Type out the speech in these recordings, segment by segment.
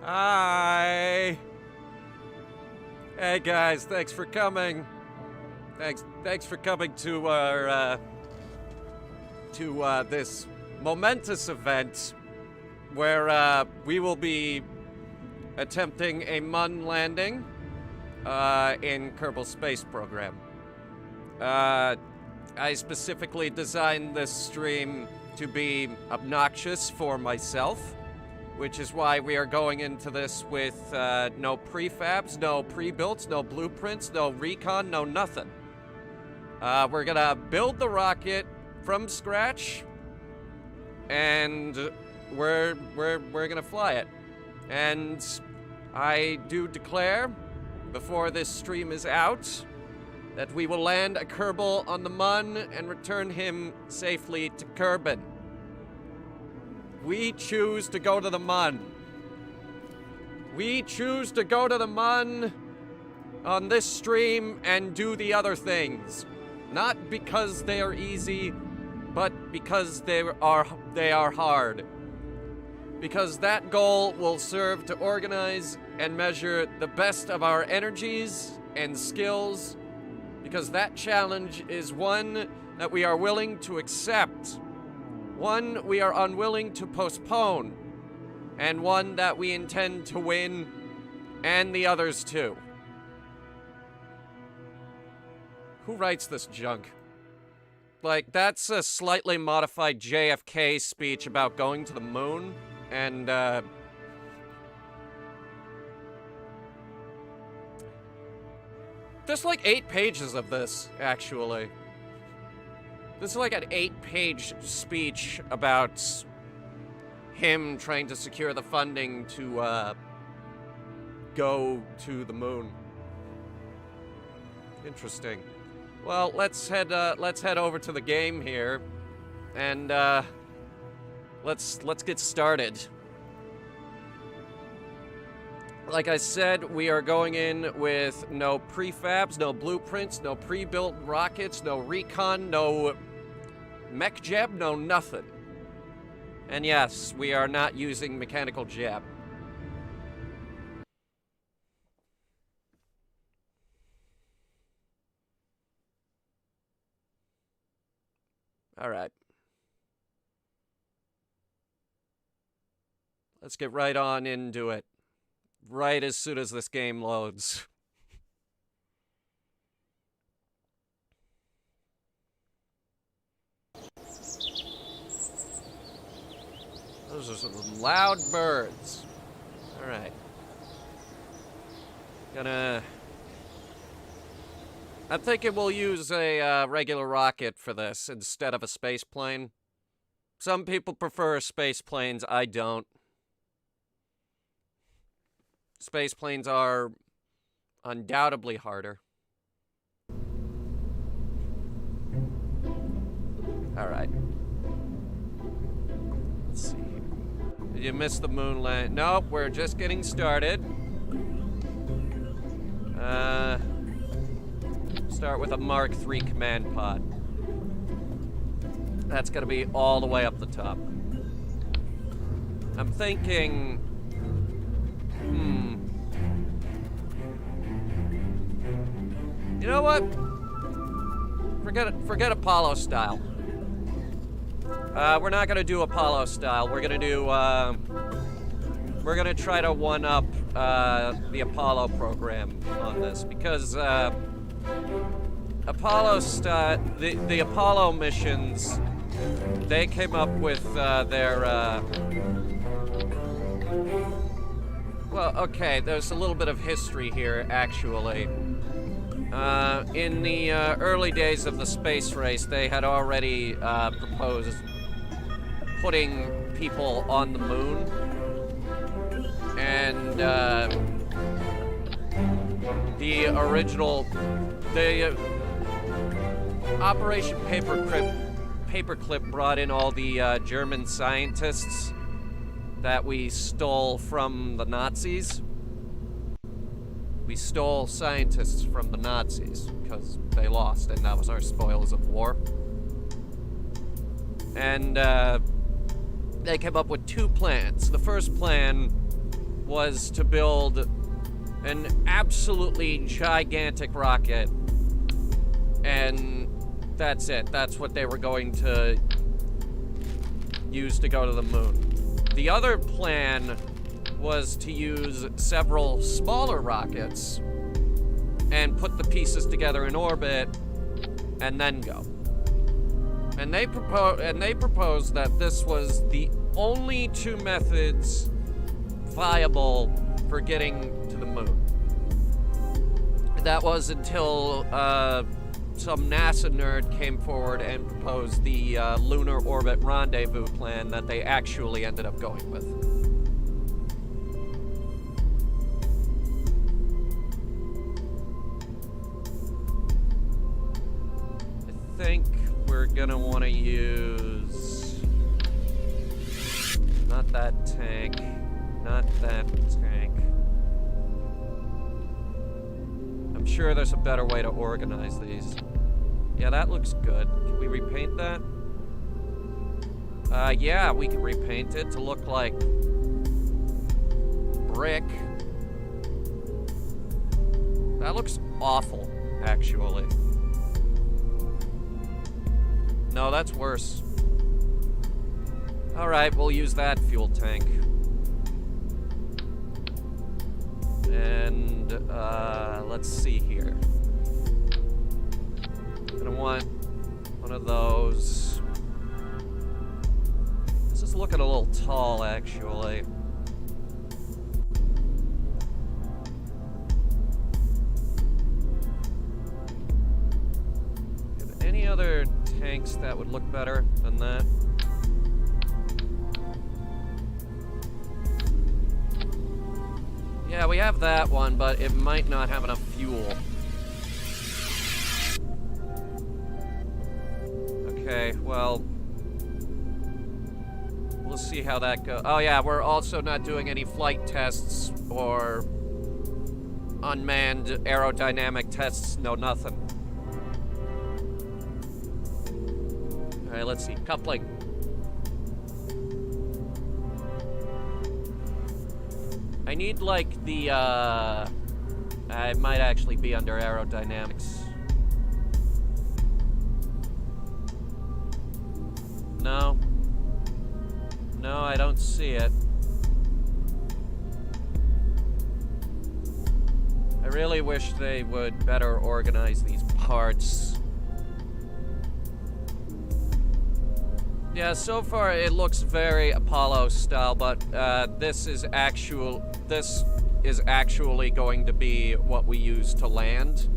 Hi. Hey guys, thanks for coming. Thanks for coming to our this momentous event where we will be attempting a Mun landing in Kerbal space program. I specifically designed this stream to be obnoxious for myself, which is why we are going into this with no prefabs, no pre-builts, no blueprints, no recon, no nothing. We're gonna build the rocket from scratch, and we're gonna fly it. And I do declare, before this stream is out, that we will land a Kerbal on the Mun and return him safely to Kerbin. We choose to go to the Mun. We choose to go to the Mun on this stream and do the other things. Not because they are easy, but because they are hard. Because that goal will serve to organize and measure the best of our energies and skills, because that challenge is one that we are willing to accept, one we are unwilling to postpone, and one that we intend to win, and the others too. Who writes this junk? Like, that's a slightly modified JFK speech about going to the moon, and there's like 8 pages of this, actually. This is like an 8-page speech about him trying to secure the funding to go to the moon. Interesting. Well, let's head over to the game here, and let's get started. Like I said, we are going in with no prefabs, no blueprints, no pre-built rockets, no recon, no mech jab, no nothing. And yes, we are not using mechanical jab. All right. Let's get right on into it. Right as soon as this game loads. Those are some loud birds. All right. I'm thinking we'll use a regular rocket for this instead of a space plane. Some people prefer space planes, I don't. Space planes are undoubtedly harder. All right. Let's see. Did you miss the moon land? Nope, we're just getting started. Start with a Mark III command pod. That's gonna be all the way up the top. I'm thinking... You know what? Forget Apollo style. We're not gonna do Apollo style. We're gonna do, we're gonna try to one-up, the Apollo program on this, because, Apollo the Apollo missions, they came up with, their, well, okay, there's a little bit of history here, actually. In the early days of the space race, they had already proposed putting people on the moon. And the original, Operation Paperclip brought in all the German scientists that we stole from the Nazis. We stole scientists from the Nazis because they lost, and that was our spoils of war. And they came up with 2 plans. The first plan was to build an absolutely gigantic rocket. And that's it. That's what they were going to use to go to the moon. The other plan was to use several smaller rockets and put the pieces together in orbit and then go. And they proposed that this was the only two methods viable for getting to the moon. That was until some NASA nerd came forward and proposed the lunar orbit rendezvous plan that they actually ended up going with. I think we're gonna want to use not that tank, not that tank. I'm sure there's a better way to organize these. Yeah, that looks good. Can we repaint that? Yeah, we can repaint it to look like brick. That looks awful, actually. No, that's worse. Alright, we'll use that fuel tank. And, let's see here. I'm gonna want one of those. This is looking a little tall, actually. Have any other tanks that would look better than that? Yeah, we have that one, but it might not have enough fuel. Okay, well, we'll see how that goes. Oh yeah, we're also not doing any flight tests or unmanned aerodynamic tests, no nothing. Alright, let's see, coupling. I need, like, the, it might actually be under aerodynamics. No. No, I don't see it. I really wish they would better organize these parts. Yeah, so far it looks very Apollo style, but this is actually going to be what we use to land.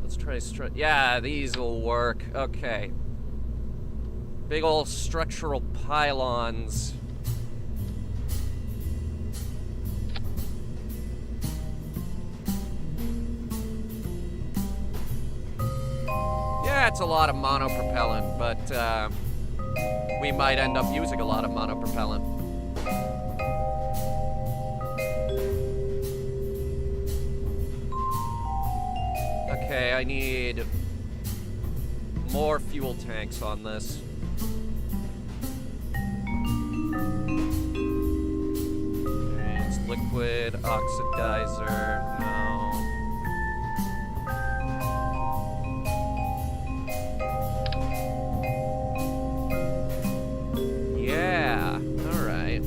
Let's try yeah, these will work. Okay. Big old structural pylons. Yeah, it's a lot of monopropellant, but we might end up using a lot of monopropellant. Okay, I need more fuel tanks on this. It's liquid oxidizer. No. Yeah, alright.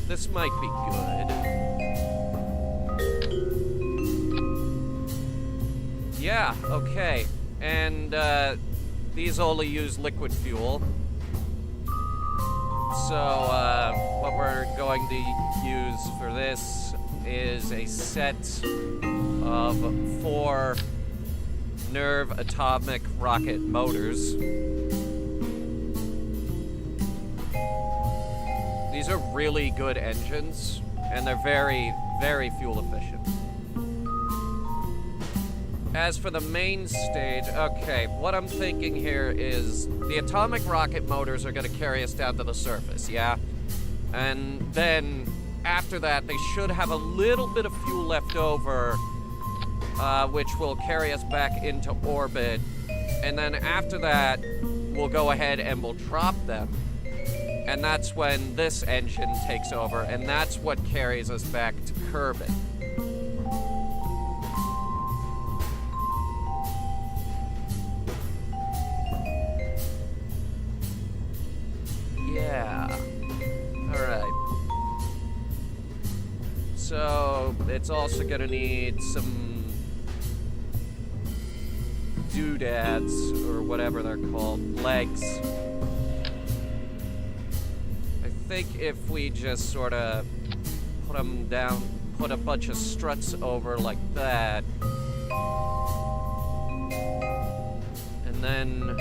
This might be good. Yeah, okay. And these only use liquid fuel. So what we're going to use for this is a set of 4 Nerve atomic rocket motors. These are really good engines, and they're very, very fuel efficient. As for the main stage, okay, what I'm thinking here is the atomic rocket motors are going to carry us down to the surface, yeah? And then, after that, they should have a little bit of fuel left over, which will carry us back into orbit. And then after that, we'll go ahead and we'll drop them. And that's when this engine takes over, and that's what carries us back to Kerbal. Yeah. Alright. So, it's also gonna need some doodads, or whatever they're called, legs. I think if we just sort of put them down, put a bunch of struts over like that, and then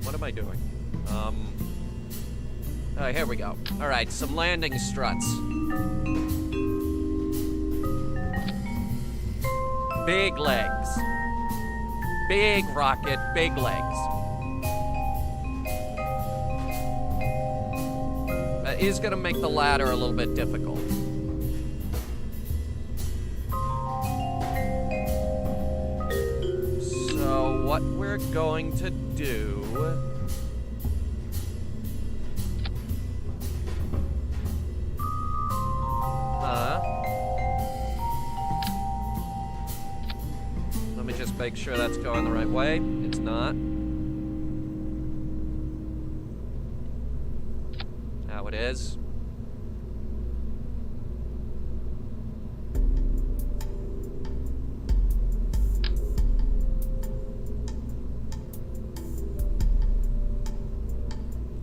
what am I doing? Oh, here we go. All right, some landing struts. Big legs. Big rocket, big legs. That is gonna make the ladder a little bit difficult. So what we're going to do... Let me just make sure that's going the right way. It's not. Now it is.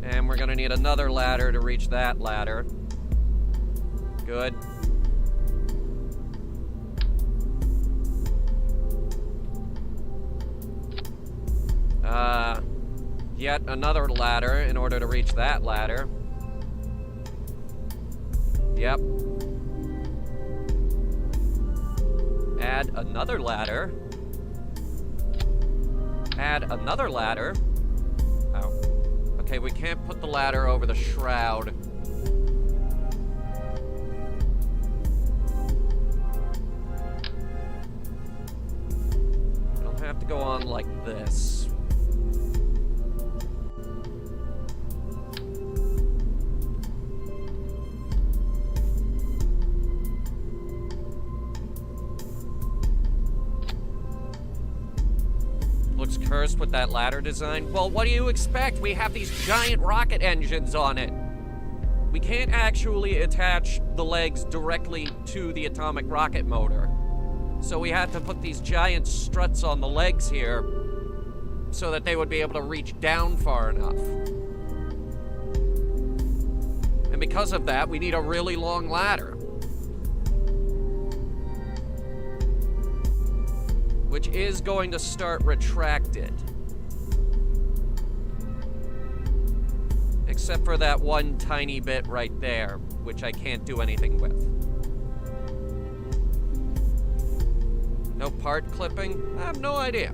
And we're gonna need another ladder to reach that ladder. Good. Yet another ladder in order to reach that ladder. Yep. Add another ladder. Add another ladder. Oh. Okay, we can't put the ladder over the shroud. It'll have to go on like this. Looks cursed with that ladder design. Well, what do you expect? We have these giant rocket engines on it. We can't actually attach the legs directly to the atomic rocket motor. So we had to put these giant struts on the legs here so that they would be able to reach down far enough. And because of that, we need a really long ladder. Which is going to start retracted. Except for that one tiny bit right there, which I can't do anything with. No part clipping? I have no idea.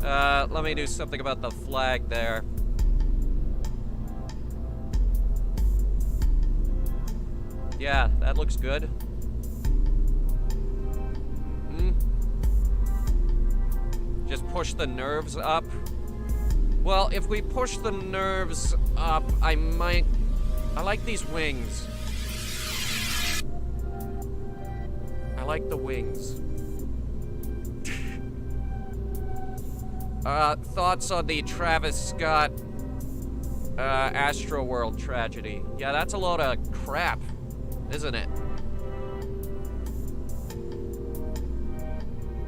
Let me do something about the flag there. Yeah, that looks good. Just push the nerves up. Well, if we push the nerves up, I like these wings. I like the wings. Thoughts on the Travis Scott, Astroworld tragedy? Yeah, that's a load of crap, isn't it?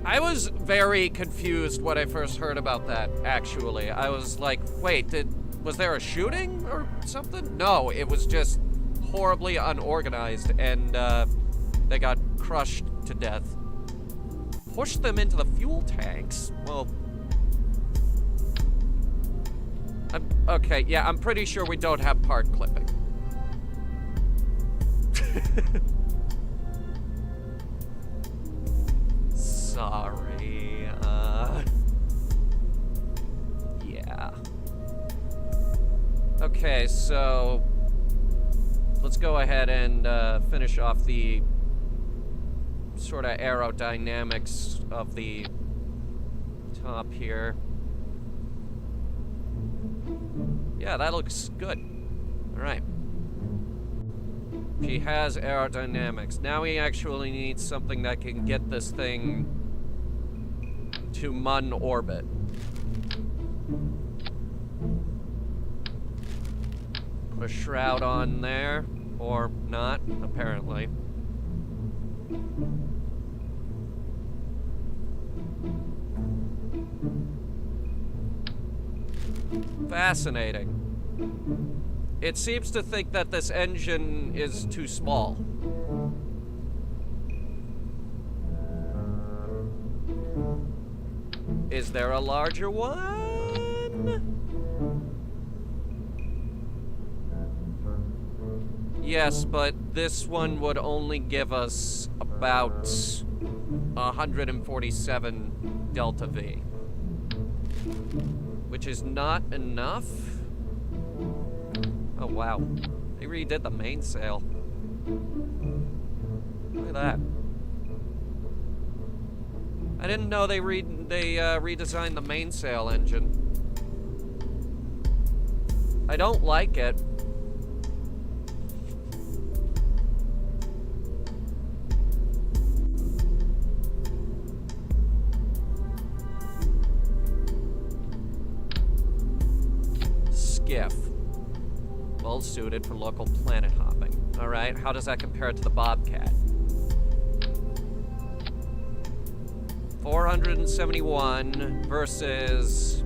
I was very confused when I first heard about that, actually. I was like, wait, was there a shooting or something? No, it was just horribly unorganized, and they got crushed to death. Push them into the fuel tanks? Well... okay, yeah, I'm pretty sure we don't have part clipping. Sorry, yeah. Okay, so let's go ahead and finish off the sort of aerodynamics of the top here. Yeah, that looks good. Alright. She has aerodynamics. Now we actually need something that can get this thing to Mun orbit. Put a shroud on there, or not, apparently. Fascinating. It seems to think that this engine is too small. Is there a larger one? Yes, but this one would only give us about 147 delta V. Which is not enough? Oh, wow. They redid the mainsail. Look at that. I didn't know they redesigned the mainsail engine. I don't like it. Skiff. Well suited for local planet hopping. Alright, how does that compare to the Bobcat? 471 versus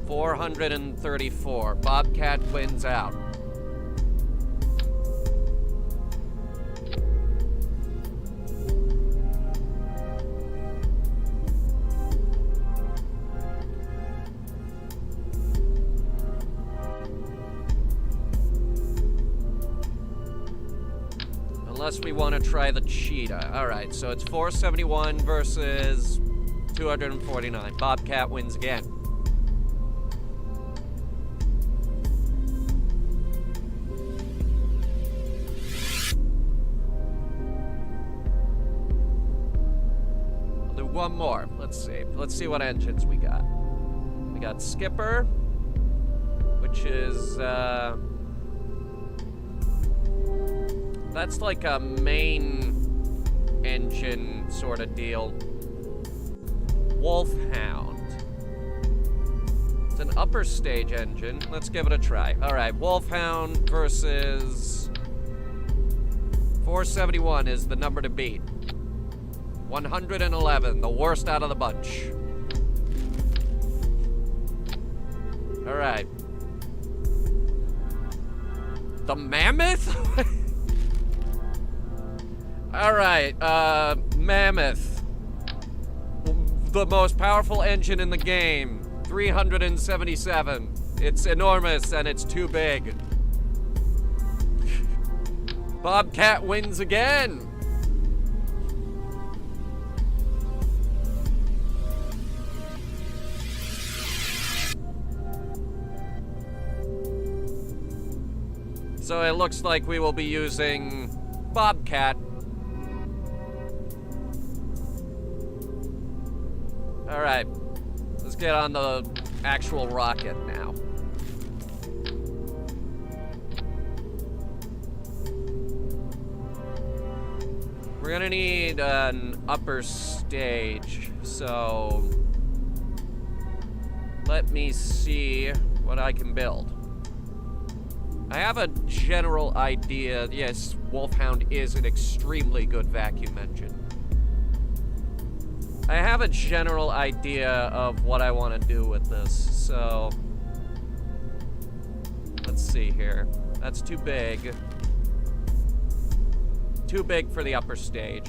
434. Bobcat wins out. Unless we want to try the cheetah. Alright, so it's 471 versus 249. Bobcat wins again. I'll do one more. Let's see. Let's see what engines we got. We got Skipper, which is, that's like a main engine sort of deal. Wolfhound. It's an upper stage engine. Let's give it a try. Alright, Wolfhound versus 471 is the number to beat. 111, the worst out of the bunch. Alright. The Mammoth? Alright, Mammoth. The most powerful engine in the game. 377. It's enormous and it's too big. Bobcat wins again. So it looks like we will be using Bobcat. Alright, let's get on the actual rocket now. We're gonna need an upper stage, so let me see what I can build. I have a general idea. Yes, Wolfhound is an extremely good vacuum engine. I have a general idea of what I want to do with this, so let's see here. That's too big. Too big for the upper stage.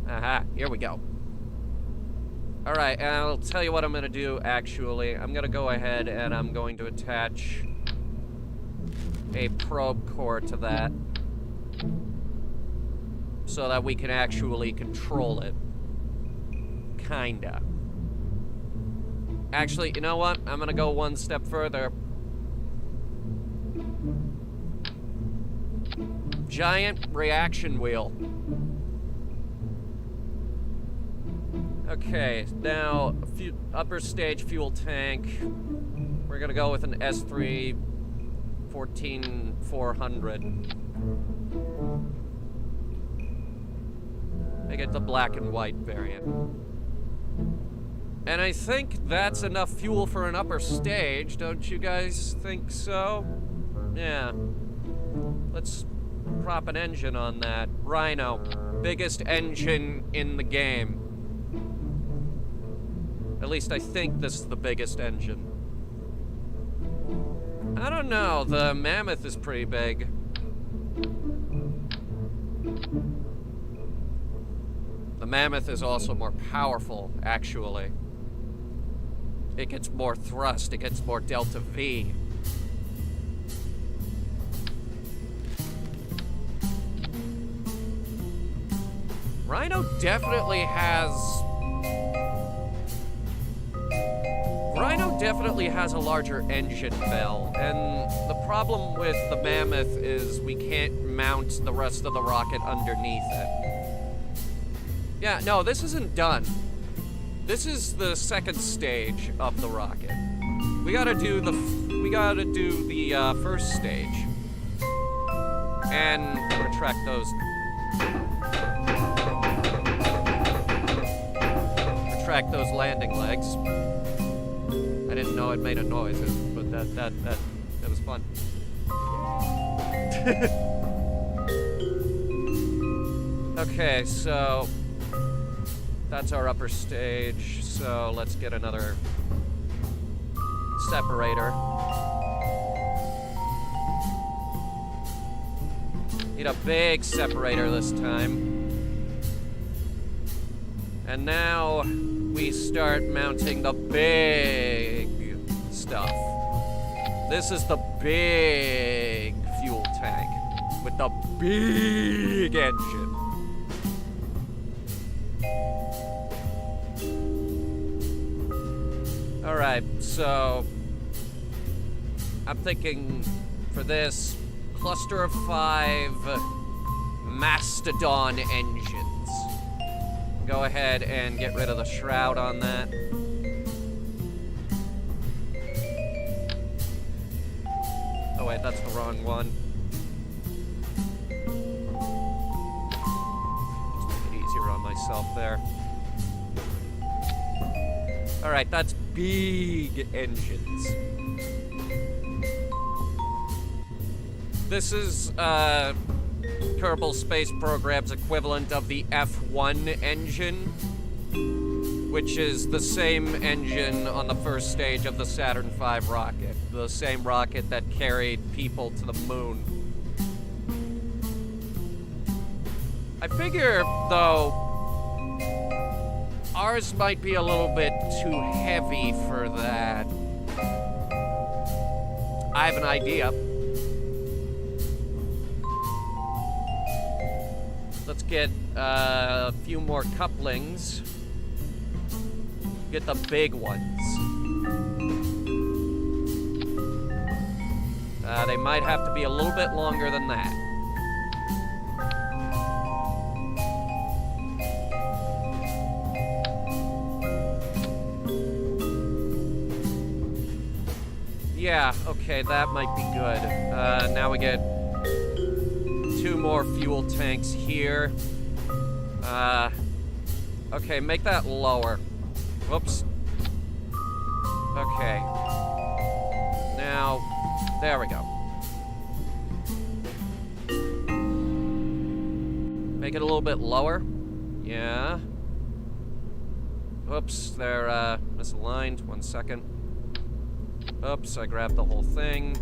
Aha, here we go. Alright, and I'll tell you what I'm gonna do, actually. I'm gonna go ahead and I'm going to attach a probe core to that. so that we can actually control it. Kinda. Actually, you know what? I'm gonna go one step further. Giant reaction wheel. Okay, now upper stage fuel tank. We're gonna go with an S3 14400. Make it the black and white variant. And I think that's enough fuel for an upper stage, don't you guys think so? Yeah. Let's prop an engine on that. Rhino, biggest engine in the game. At least I think this is the biggest engine. I don't know, the Mammoth is pretty big. The Mammoth is also more powerful, actually. It gets more thrust, it gets more delta V. Rhino definitely has a larger engine bell, and the problem with the Mammoth is we can't mount the rest of the rocket underneath it. Yeah, no, this isn't done. This is the second stage of the rocket. We gotta do the first stage. And retract those. Retract those landing legs. I didn't know it made a noise, but that was fun. Okay, so that's our upper stage, so let's get another separator. Need a big separator this time. And now we start mounting the big stuff. This is the big fuel tank with the big engine. Alright, so I'm thinking for this cluster of 5 Mastodon engines. Go ahead and get rid of the shroud on that. Oh wait, that's the wrong one. Just make it easier on myself there. Alright, that's big engines. This is Kerbal Space Program's equivalent of the F1 engine, which is the same engine on the first stage of the Saturn V rocket, the same rocket that carried people to the moon. I figure, though, ours might be a little bit too heavy for that. I have an idea. Let's get a few more couplings. Get the big ones. They might have to be a little bit longer than that. Yeah, okay, that might be good. Now we get 2 more fuel tanks here. Okay, make that lower. Whoops. Okay. Now, there we go. Make it a little bit lower. Yeah. Oops, they're misaligned. 1 second. Oops, I grabbed the whole thing.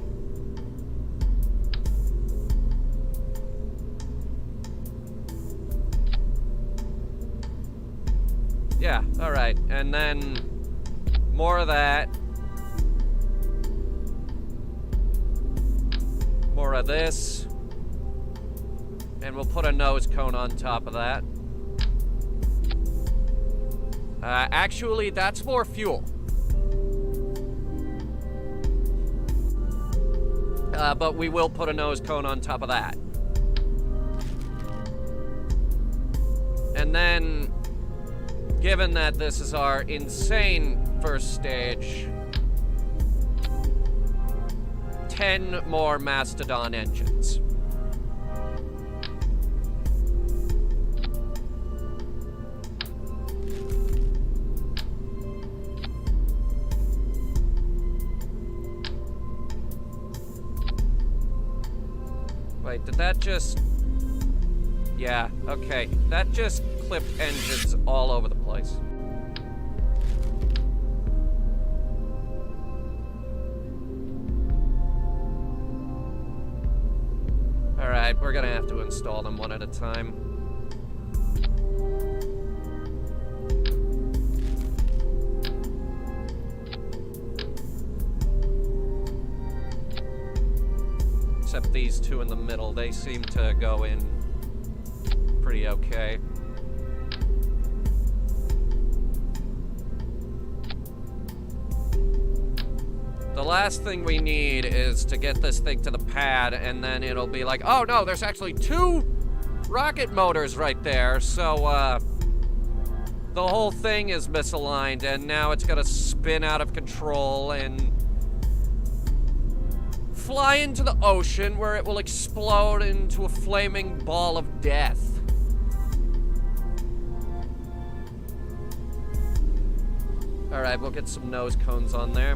Yeah, alright. And then more of that. More of this. And we'll put a nose cone on top of that. Actually, that's more fuel. But we will put a nose cone on top of that. And then, given that this is our insane first stage, 10 more Mastodon engines. Wait, did that just... Yeah, okay. That just clipped engines all over the place. Alright, we're gonna have to install them one at a time. Except these two in the middle, they seem to go in pretty okay. The last thing we need is to get this thing to the pad, and then it'll be like, oh no, there's actually 2 rocket motors right there, so the whole thing is misaligned, and now it's gonna spin out of control and fly into the ocean where it will explode into a flaming ball of death. Alright, we'll get some nose cones on there.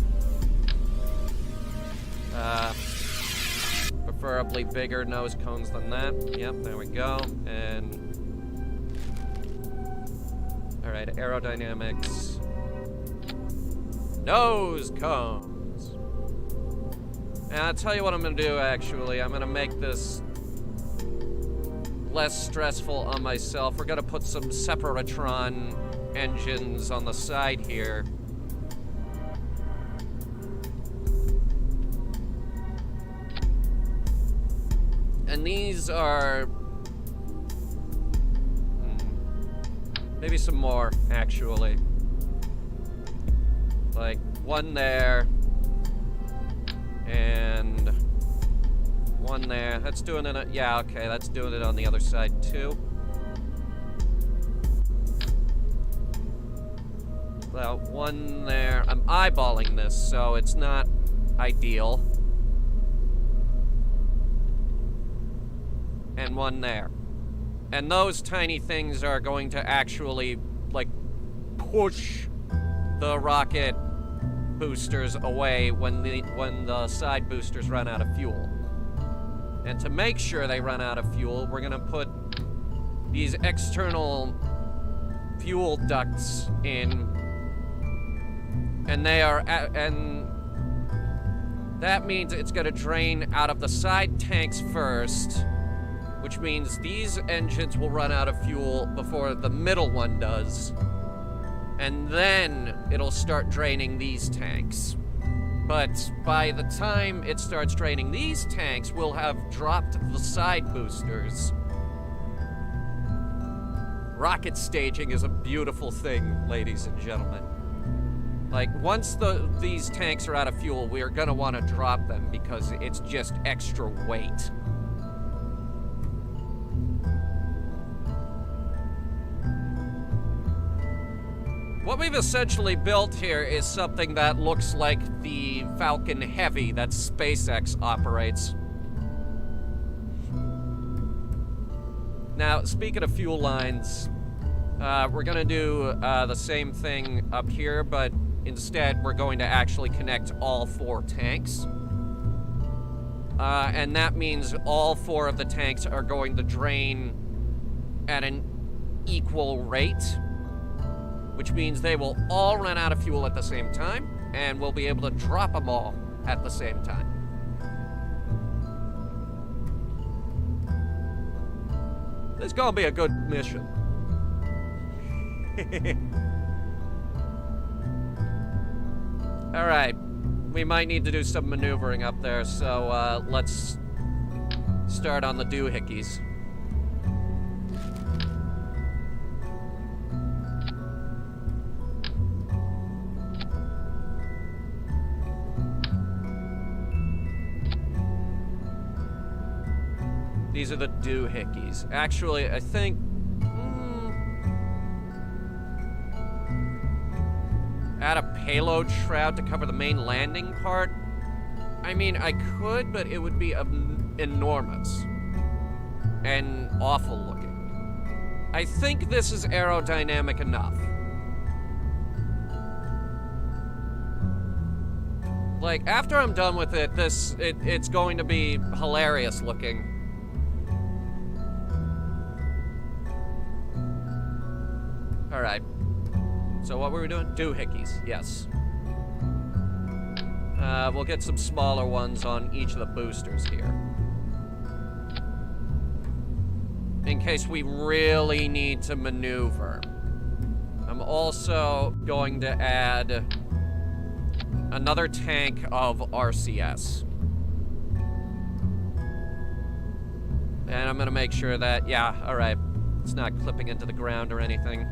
Preferably bigger nose cones than that. Yep, there we go. And... Alright, aerodynamics. Nose cones! And I'll tell you what I'm gonna do, actually. I'm gonna make this less stressful on myself. We're gonna put some Separatron engines on the side here. And these are... maybe some more, actually. Like, one there. And... one there. That's doing it... yeah, okay, that's doing it on the other side, too. Well, one there. I'm eyeballing this, so it's not ideal. And one there. And those tiny things are going to actually, like, push the rocket boosters away when the side boosters run out of fuel. And to make sure they run out of fuel, we're gonna put these external fuel ducts in. And they are, and that means it's gonna drain out of the side tanks first, which means these engines will run out of fuel before the middle one does. And then it'll start draining these tanks. But by the time it starts draining these tanks, we'll have dropped the side boosters. Rocket staging is a beautiful thing, ladies and gentlemen. Like, once these tanks are out of fuel, we're gonna want to drop them because it's just extra weight. What we've essentially built here is something that looks like the Falcon Heavy that SpaceX operates. Now, speaking of fuel lines, we're gonna do the same thing up here, but instead we're going to actually connect all 4 tanks. And that means all 4 of the tanks are going to drain at an equal rate, which means they will all run out of fuel at the same time, and we'll be able to drop them all at the same time. This is gonna be a good mission. Alright, we might need to do some maneuvering up there, so let's start on the doohickeys. These are the doohickeys. Actually, I think... add a payload shroud to cover the main landing part? I mean, I could, but it would be enormous. And awful looking. I think this is aerodynamic enough. Like, after I'm done with it, it's going to be hilarious looking. Alright. So what were we doing? Doohickeys, yes. We'll get some smaller ones on each of the boosters here. In case we really need to maneuver. I'm also going to add another tank of RCS. And I'm gonna make sure that, yeah, alright, it's not clipping into the ground or anything.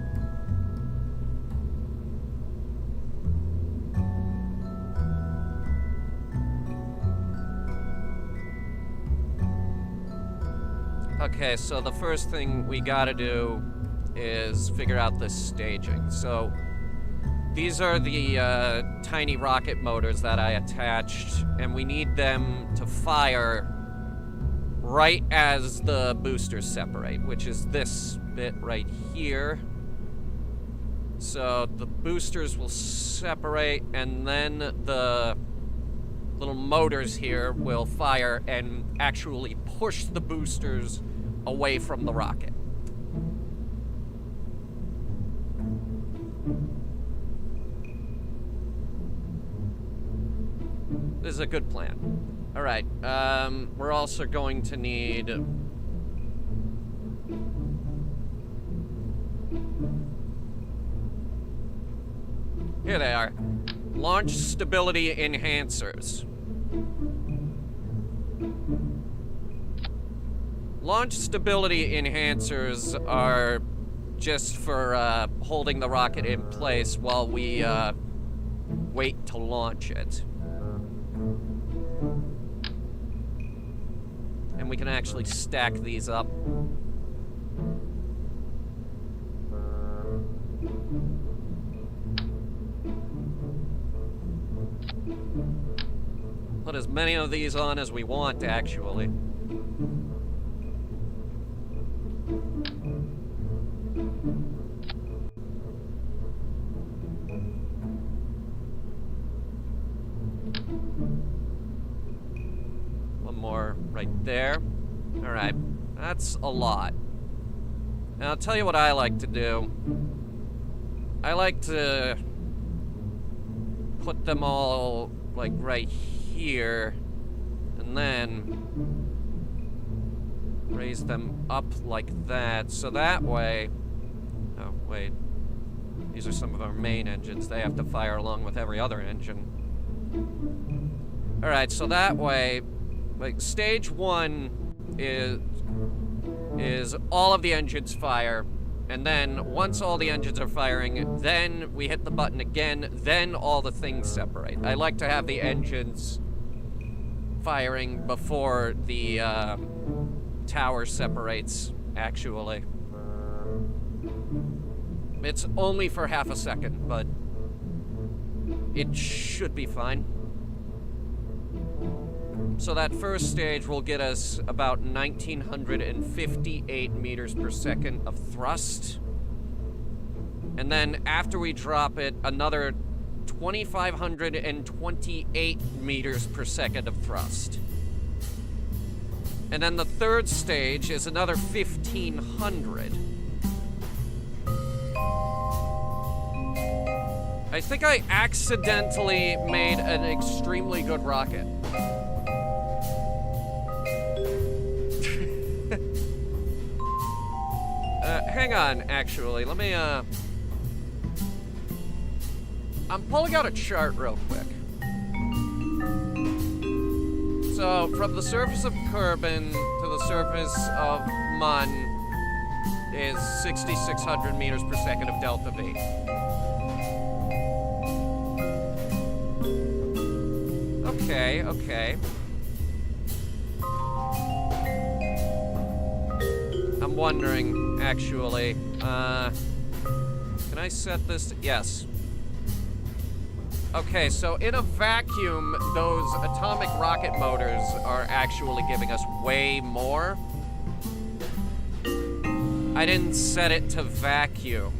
Okay, so the first thing we gotta do is figure out this staging. So these are the tiny rocket motors that I attached, and we need them to fire right as the boosters separate, which is this bit right here. So the boosters will separate, and then the little motors here will fire and actually push the boosters away from the rocket. This is a good plan. All right, we're also going to need... Here they are. Launch stability enhancers. Launch stability enhancers are just for holding the rocket in place while we wait to launch it. And we can actually stack these up. Put as many of these on as we want, actually. One more right there. All right, that's a lot. And I'll tell you what I like to do. I like to put them all, like, right here, and then raise them up like that, so that way... Oh, wait. These are some of our main engines. They have to fire along with every other engine. Alright, so that way, like, stage one is all of the engines fire, and then once all the engines are firing, then we hit the button again, then all the things separate. I like to have the engines firing before the tower separates, actually. It's only for half a second, but it should be fine. So that first stage will get us about 1,958 meters per second of thrust. And then after we drop it, another 2,528 meters per second of thrust. And then the third stage is another 1,500. I think I accidentally made an extremely good rocket. Hang on, actually, let me, I'm pulling out a chart real quick. So, from the surface of Kerbal to the surface of Mun is 6,600 meters per second of delta V. Okay, okay. I'm wondering, actually. Can I set this? Yes. Okay, so in a vacuum, those atomic rocket motors are actually giving us way more. I didn't set it to vacuum.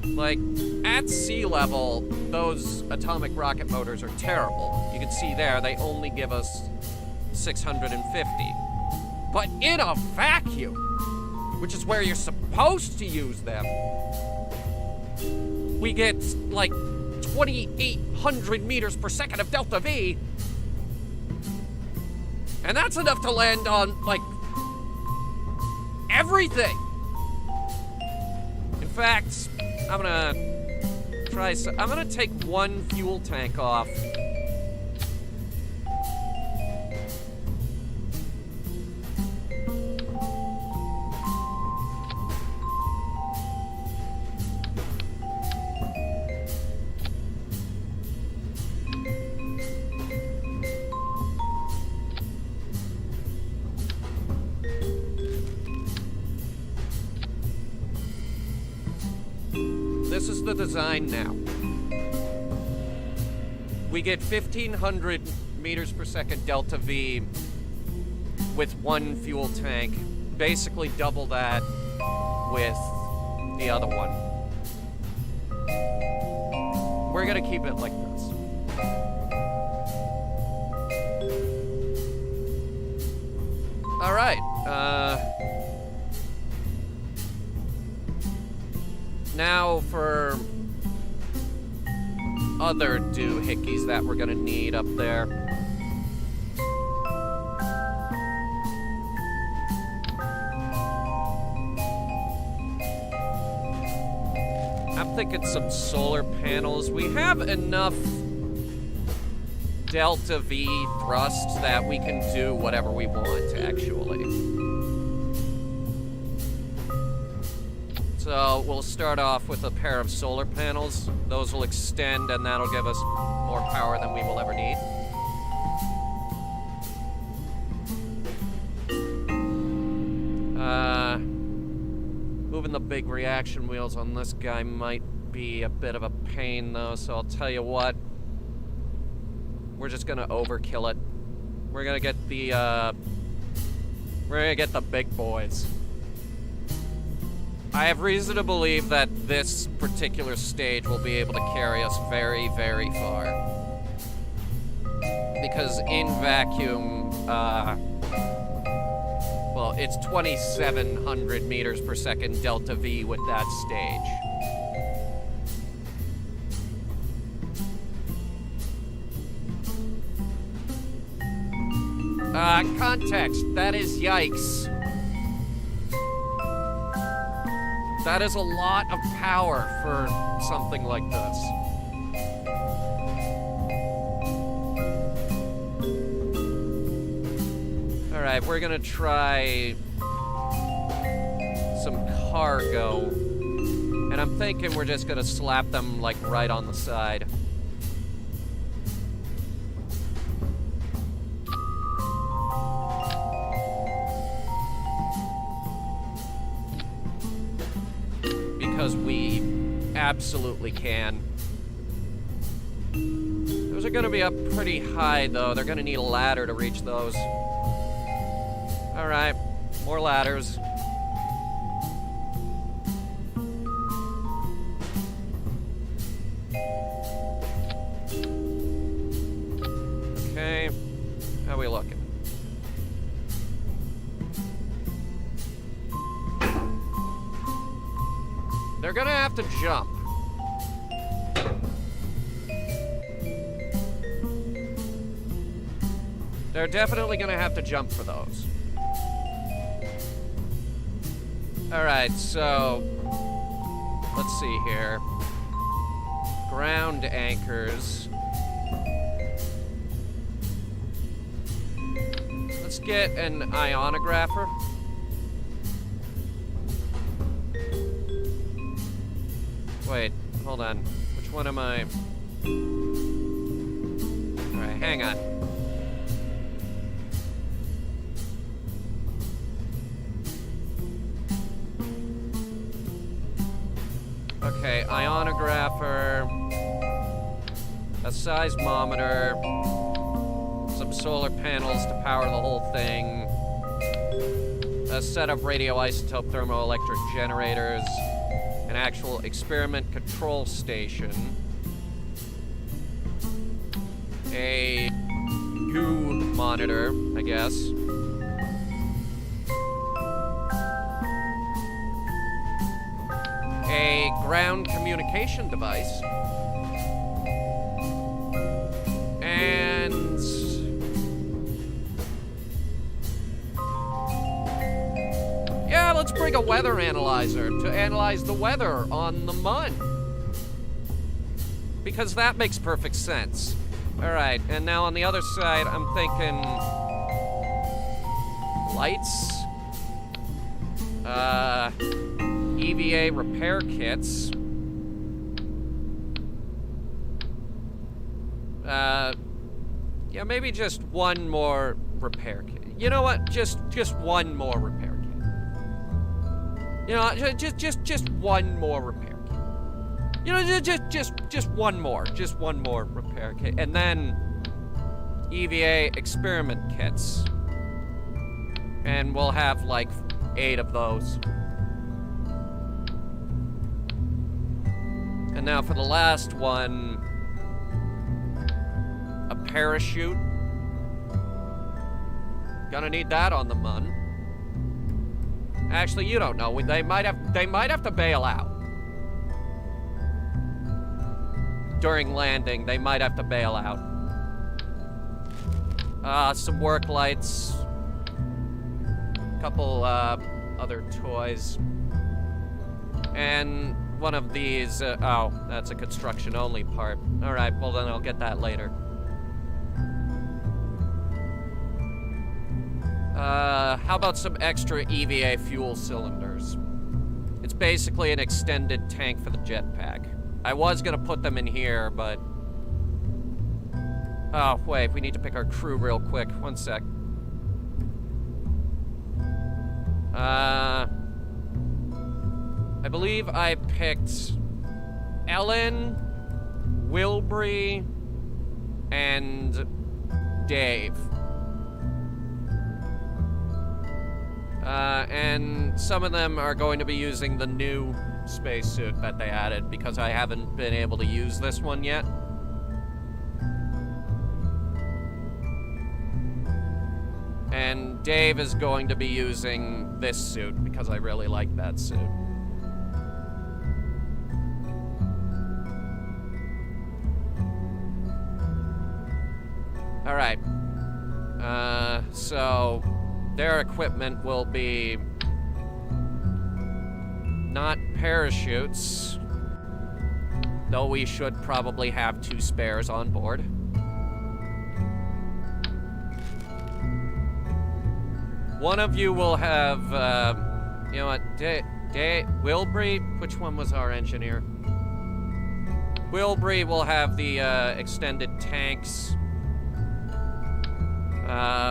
Like, at sea level, those atomic rocket motors are terrible. You can see there, they only give us 650. But in a vacuum, which is where you're supposed to use them, we get, like, 2,800 meters per second of delta V. And that's enough to land on, like, everything. In fact, I'm gonna I'm gonna take one fuel tank off. This is the design now. We get 1,500 meters per second delta V with one fuel tank. Basically double that with the other one. We're gonna keep it like this. All right. Now for other doohickeys that we're gonna need up there. I'm thinking some solar panels. We have enough delta V thrust that we can do whatever we want, actually. So we'll start off with a pair of solar panels. Those will extend and that'll give us more power than we will ever need. Moving the big reaction wheels on this guy might be a bit of a pain though, so I'll tell you what. We're just gonna overkill it. We're gonna get the big boys. I have reason to believe that this particular stage will be able to carry us very, very far. Because in vacuum, well, it's 2,700 meters per second delta V with that stage. Context, that is yikes. That is a lot of power for something like this. All right, we're gonna try some cargo. And I'm thinking we're just gonna slap them like right on the side. Because we absolutely can. Those are gonna be up pretty high though. They're gonna need a ladder to reach those. All right, more ladders. Okay, how are we looking? They're gonna have to jump. They're definitely gonna have to jump for those. All right, so let's see here. Ground anchors. Let's get an ionographer. Wait, hold on. Which one am I? All right, hang on. Okay, ionographer, a seismometer, some solar panels to power the whole thing, a set of radioisotope thermoelectric generators, an actual experiment control station, a goo monitor, I guess. A ground communication device. And... yeah, let's bring a weather analyzer to analyze the weather on the Mun. Because that makes perfect sense. Alright, and now on the other side, I'm thinking... lights? EVA repair kits. Yeah, maybe just one more repair kit. You know what? Just one more repair kit. You know, just one more repair kit. You know, just one more repair kit, and then EVA experiment kits, and we'll have like 8 of those. And now for the last one, a parachute. Gonna need that on the Mun. Actually, you don't know. They might have to bail out. During landing, they might have to bail out. Some work lights. Couple, other toys. And one of these, oh, that's a construction-only part. Alright, well then I'll get that later. How about some extra EVA fuel cylinders? It's basically an extended tank for the jetpack. I was gonna put them in here, but... oh, wait, we need to pick our crew real quick. One sec. I believe I picked Ellen, Wilbury, and Dave. And some of them are going to be using the new spacesuit that they added because I haven't been able to use this one yet. And Dave is going to be using this suit because I really like that suit. Alright. So their equipment will be not parachutes, though we should probably have 2 spares on board. One of you will have, you know what, Wilbury, which one was our engineer? Wilbury will have the extended tanks.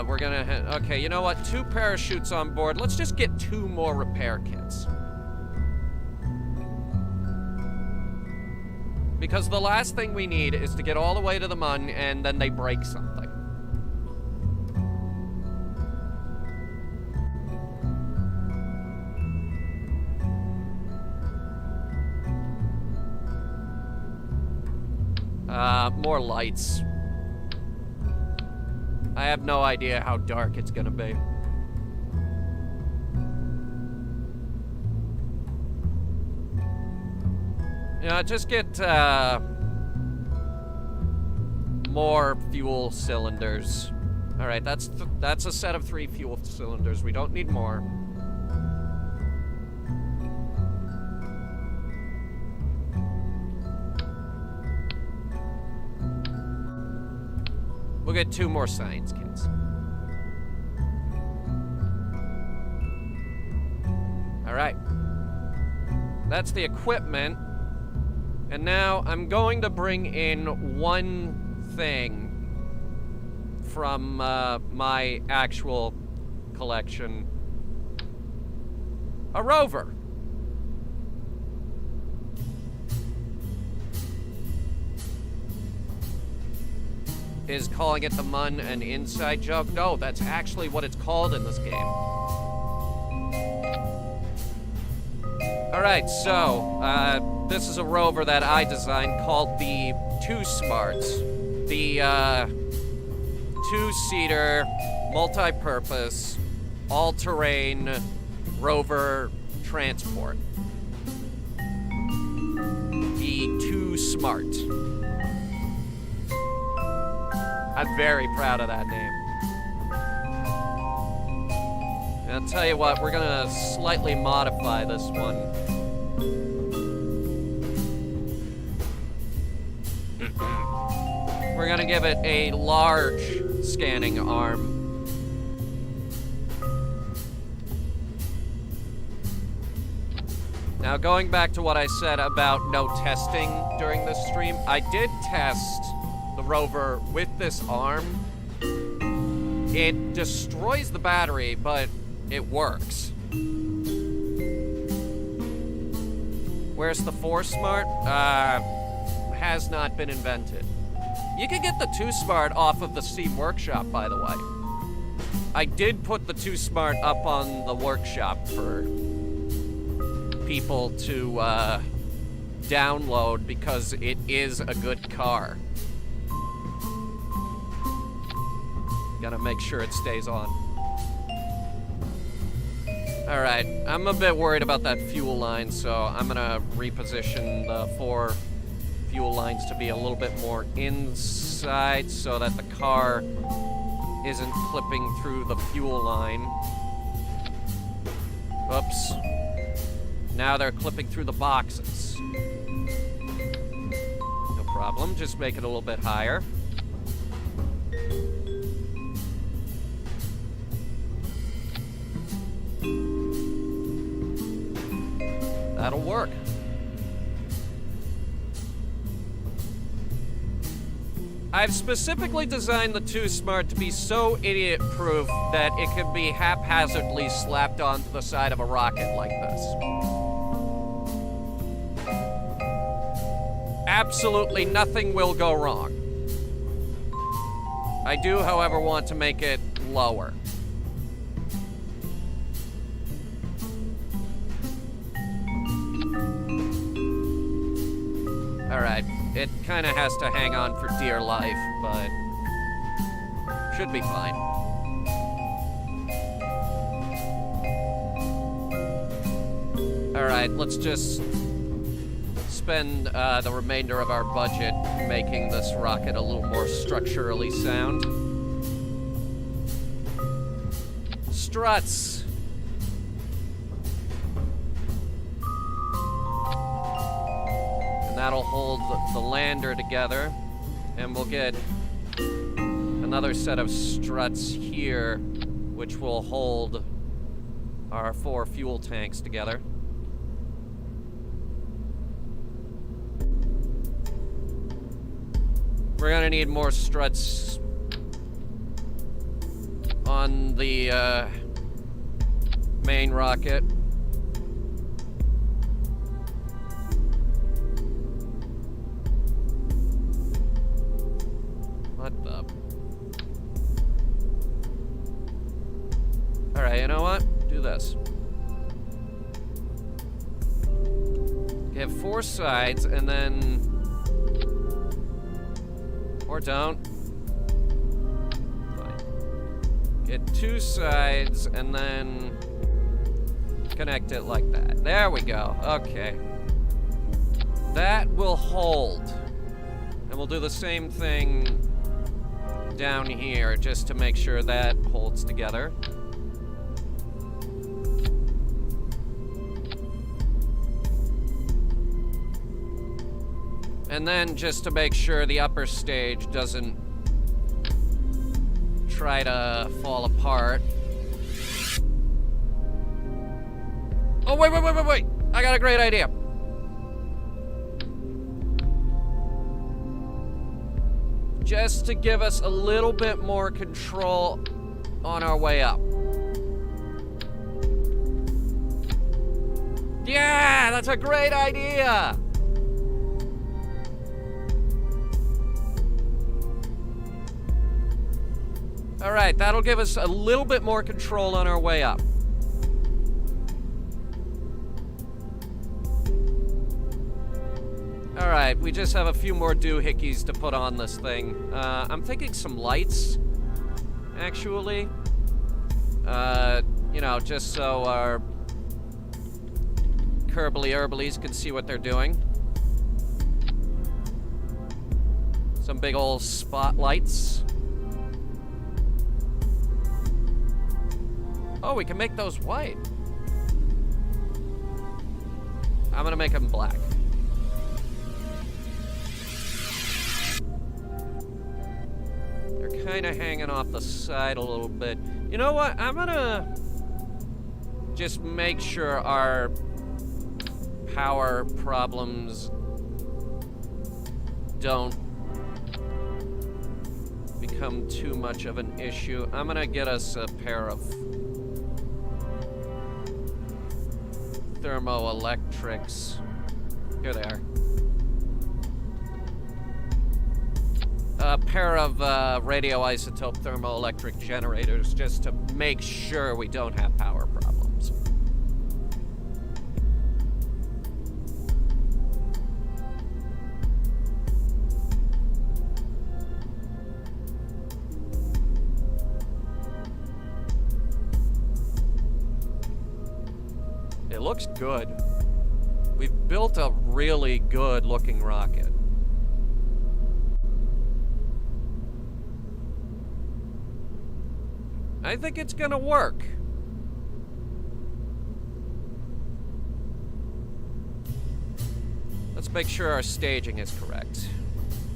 We're gonna, okay, you know what, 2 parachutes on board. Let's just get 2 more repair kits. Because the last thing we need is to get all the way to the Mun and then they break something. More lights. I have no idea how dark it's gonna be. Yeah, just get, more fuel cylinders. Alright, that's a set of 3 fuel cylinders. We don't need more. We'll get 2 more science kits. Alright. That's the equipment. And now I'm going to bring in one thing from my actual collection. A rover. is calling it the Mun an inside joke. No, that's actually what it's called in this game. Alright, so, this is a rover that I designed called the Two Smarts. The, two-seater, multi-purpose, all-terrain rover transport. The Too Smart. I'm very proud of that name. And I'll tell you what, we're gonna slightly modify this one. We're gonna give it a large scanning arm. Now, going back to what I said about no testing during this stream, I did test the rover with this arm. It destroys the battery, but it works. Where's the 4 Smart? Has not been invented. You can get the 2 Smart off of the Steam Workshop, by the way. I did put the 2 Smart up on the workshop for people to download because it is a good car. Gotta make sure it stays on. Alright, I'm a bit worried about that fuel line, so I'm gonna reposition the 4 fuel lines to be a little bit more inside so that the car isn't clipping through the fuel line. Oops. Now they're clipping through the boxes. No problem, just make it a little bit higher. That'll work. I've specifically designed the 2 Smart to be so idiot-proof that it can be haphazardly slapped onto the side of a rocket like this. Absolutely nothing will go wrong. I do, however, want to make it lower. Alright, it kind of has to hang on for dear life, but should be fine. Alright, let's just spend the remainder of our budget making this rocket a little more structurally sound. Struts. And that'll hold the lander together. And we'll get another set of struts here, which will hold our 4 fuel tanks together. We're gonna need more struts on the main rocket. What the? Alright, you know what? Do this. You have 4 sides and then... Or don't. Fine. Get 2 sides and then connect it like that. There we go. Okay. That will hold. And we'll do the same thing down here just to make sure that holds together. And then, just to make sure the upper stage doesn't try to fall apart. Oh, wait! I got a great idea. Just to give us a little bit more control on our way up. Yeah, that's a great idea! Alright, that'll give us a little bit more control on our way up. Alright, we just have a few more doohickeys to put on this thing. I'm thinking some lights, actually. You know, just so our Kerbalies can see what they're doing. Some big old spotlights. Oh, we can make those white. I'm gonna make them black. They're kind of hanging off the side a little bit. You know what? I'm gonna just make sure our power problems don't become too much of an issue. I'm gonna get us a pair of thermoelectrics. Here they are. A pair of radioisotope thermoelectric generators just to make sure we don't have power problems. It looks good. We've built a really good looking rocket. I think it's gonna work. Let's make sure our staging is correct.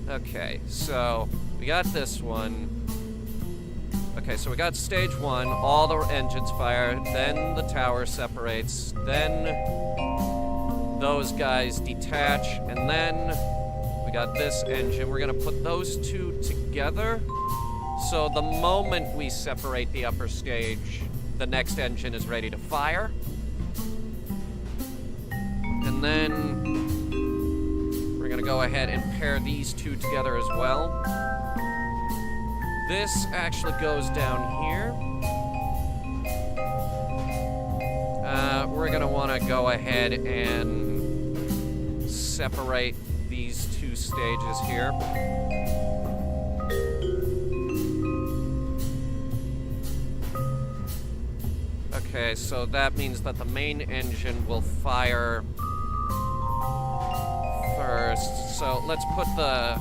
Okay, so we got this one. Okay, so we got stage one, all the engines fire, then the tower separates, then those guys detach, and then we got this engine. We're gonna put those two together. So the moment we separate the upper stage, the next engine is ready to fire. And then we're gonna go ahead and pair these two together as well. This actually goes down here. We're gonna wanna go ahead and separate these two stages here. Okay, so that means that the main engine will fire first. So let's put the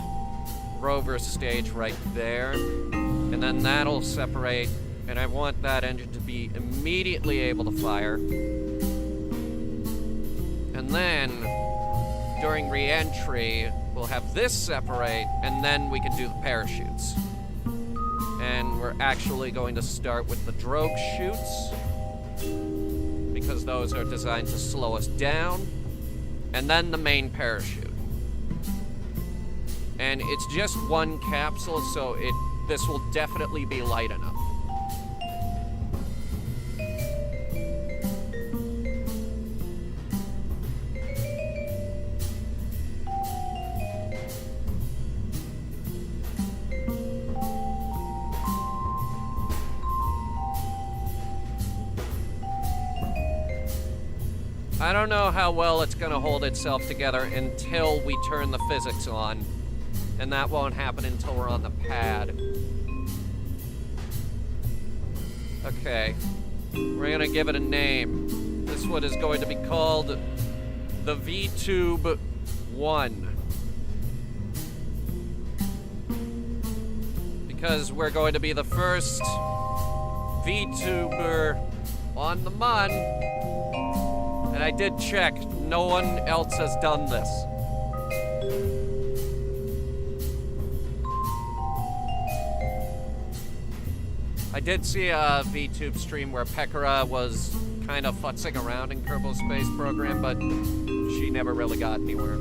rover stage right there, and then that'll separate, and I want that engine to be immediately able to fire. And then, during re-entry, we'll have this separate, and then we can do the parachutes. And we're actually going to start with the drogue chutes, because those are designed to slow us down, and then the main parachute. And it's just one capsule, so this will definitely be light enough. I don't know how well it's gonna hold itself together until we turn the physics on. And that won't happen until we're on the pad. Okay. We're gonna give it a name. This one is going to be called the Vtube 1. Because we're going to be the first Vtuber on the Mun. And I did check, no one else has done this. I did see a VTube stream where Pekara was kind of futzing around in Kerbal Space Program, but she never really got anywhere.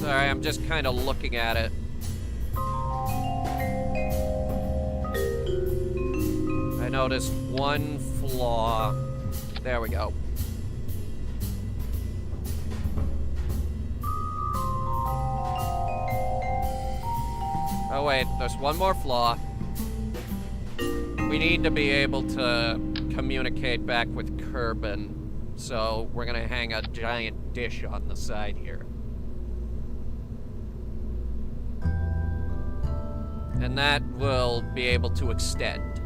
Sorry, I'm just kind of looking at it. I noticed one flaw. There we go. Oh wait, there's one more flaw. We need to be able to communicate back with Kerbal, so we're gonna hang a giant dish on the side here. And that will be able to extend.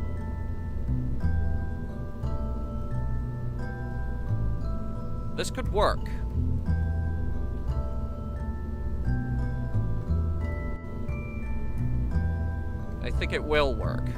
This could work. I think it will work.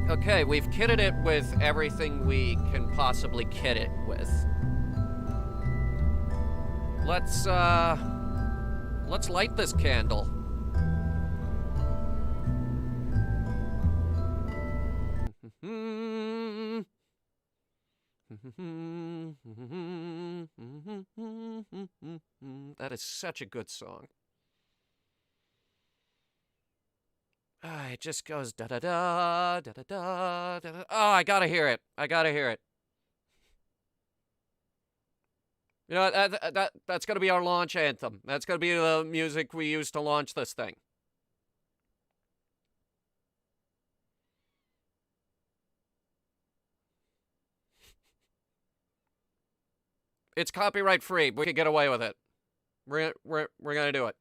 Okay, we've kitted it with everything we can possibly kit it with. Let's light this candle. That is such a good song. It just goes da-da-da, da-da-da, da-da. Oh, I gotta hear it. I gotta hear it. You know, that's gonna be our launch anthem. That's gonna be the music we use to launch this thing. It's copyright free. We can get away with it. We're gonna do it.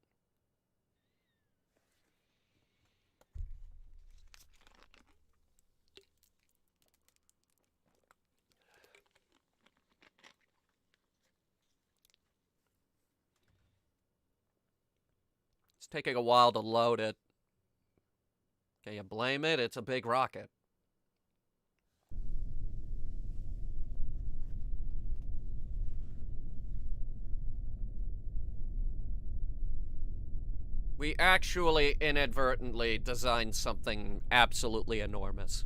It's taking a while to load it. Can you blame it? It's a big rocket. We actually inadvertently designed something absolutely enormous.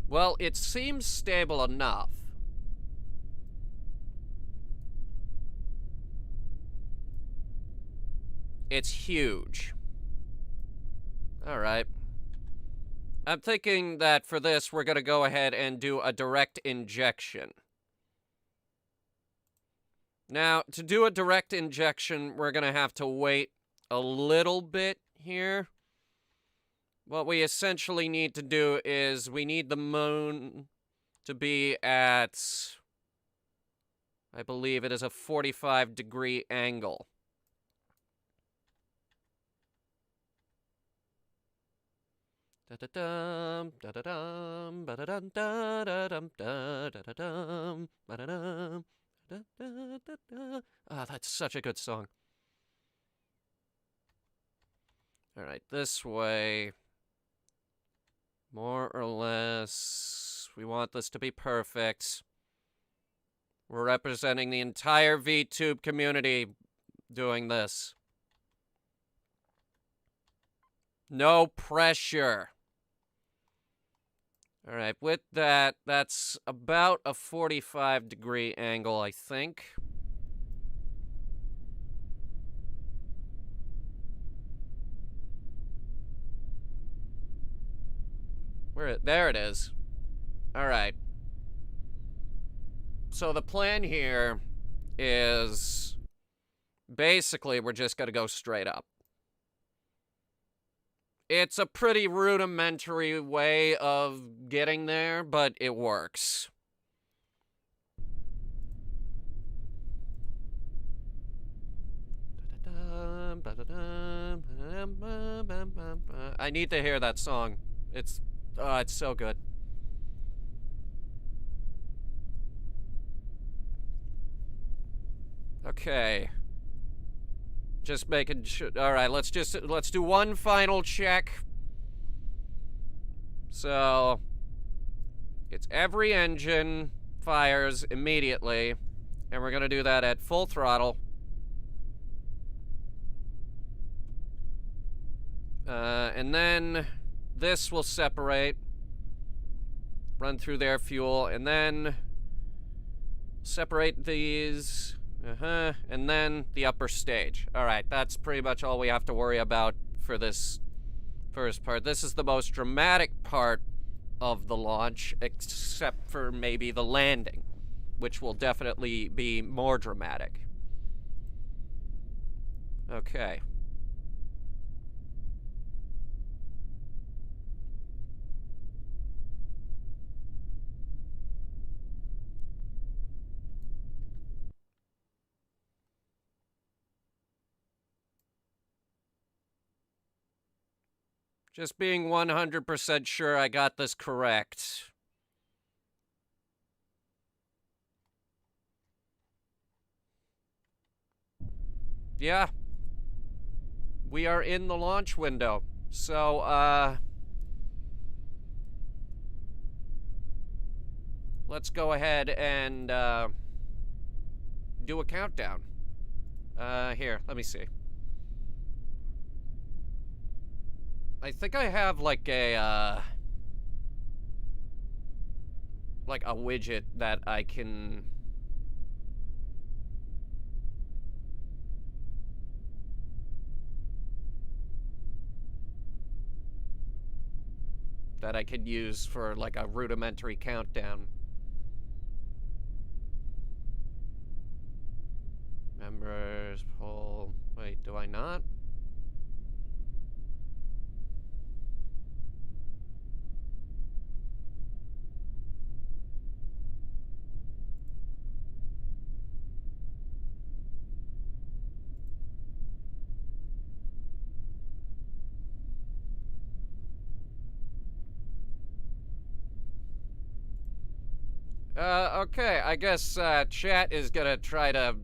Well, it seems stable enough. It's huge. All right. I'm thinking that for this, we're gonna go ahead and do a direct injection. Now, to do a direct injection, we're gonna have to wait a little bit here. What we essentially need to do is we need the moon to be at, I believe it is a 45-degree angle. Da-da-dum, da-da-dum, ba-da-dum, da-da-dum, da-da-dum, ba-da-dum, da-da-da-da. Ah, that's such a good song. All right, this way. More or less. We want this to be perfect. We're representing the entire VTube community doing this. No pressure. All right, with that, that's about a 45-degree angle, I think. There it is. All right. So the plan here is basically we're just going to go straight up. It's a pretty rudimentary way of getting there, but it works. I need to hear that song. It's so good. Okay. Just making sure. All right, let's do one final check. So it's every engine fires immediately, and we're gonna do that at full throttle. And then this will separate, run through their fuel, and then separate these, and then the upper stage. Alright, that's pretty much all we have to worry about for this first part. This is the most dramatic part of the launch, except for maybe the landing, which will definitely be more dramatic. Okay. Just being 100% sure I got this correct. Yeah. We are in the launch window. So, let's go ahead and, do a countdown. Here, let me see. I think I have like a widget that I can use for like a rudimentary countdown. Members poll. Wait, do I not? Okay, I guess, chat is gonna try to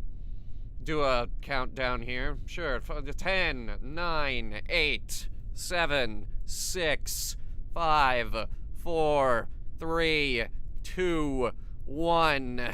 do a countdown here. Sure, 10, 9, 8, 7, 6, 5, 4, 3, 2, 1.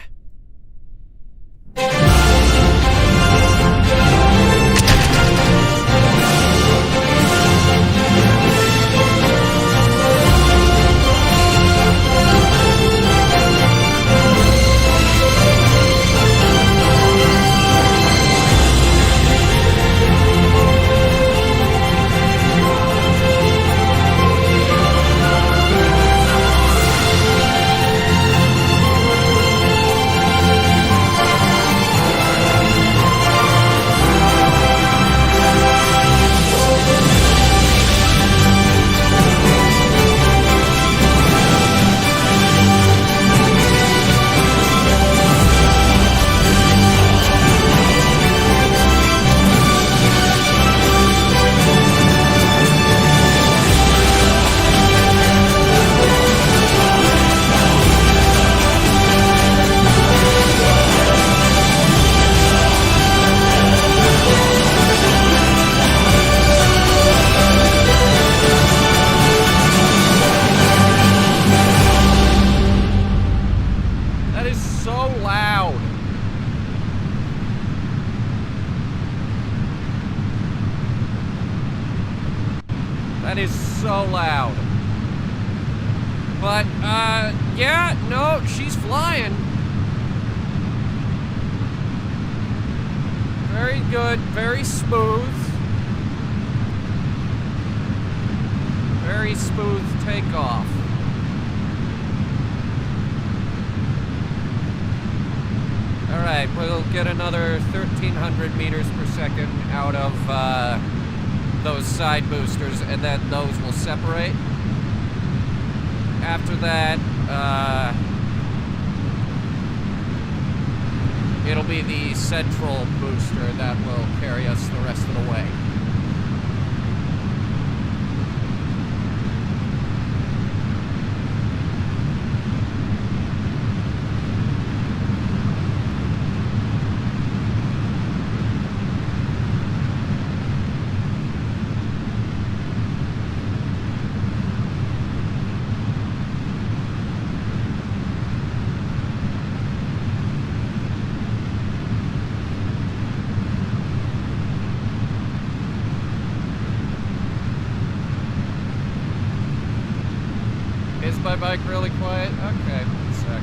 That is so loud. But, yeah, no, she's flying. Very good, very smooth. Very smooth takeoff. Alright, we'll get another 1,300 meters per second out of, those side boosters, and then those will separate. After that, it'll be the central booster that will carry us the rest of the way. really quiet? Okay, one sec.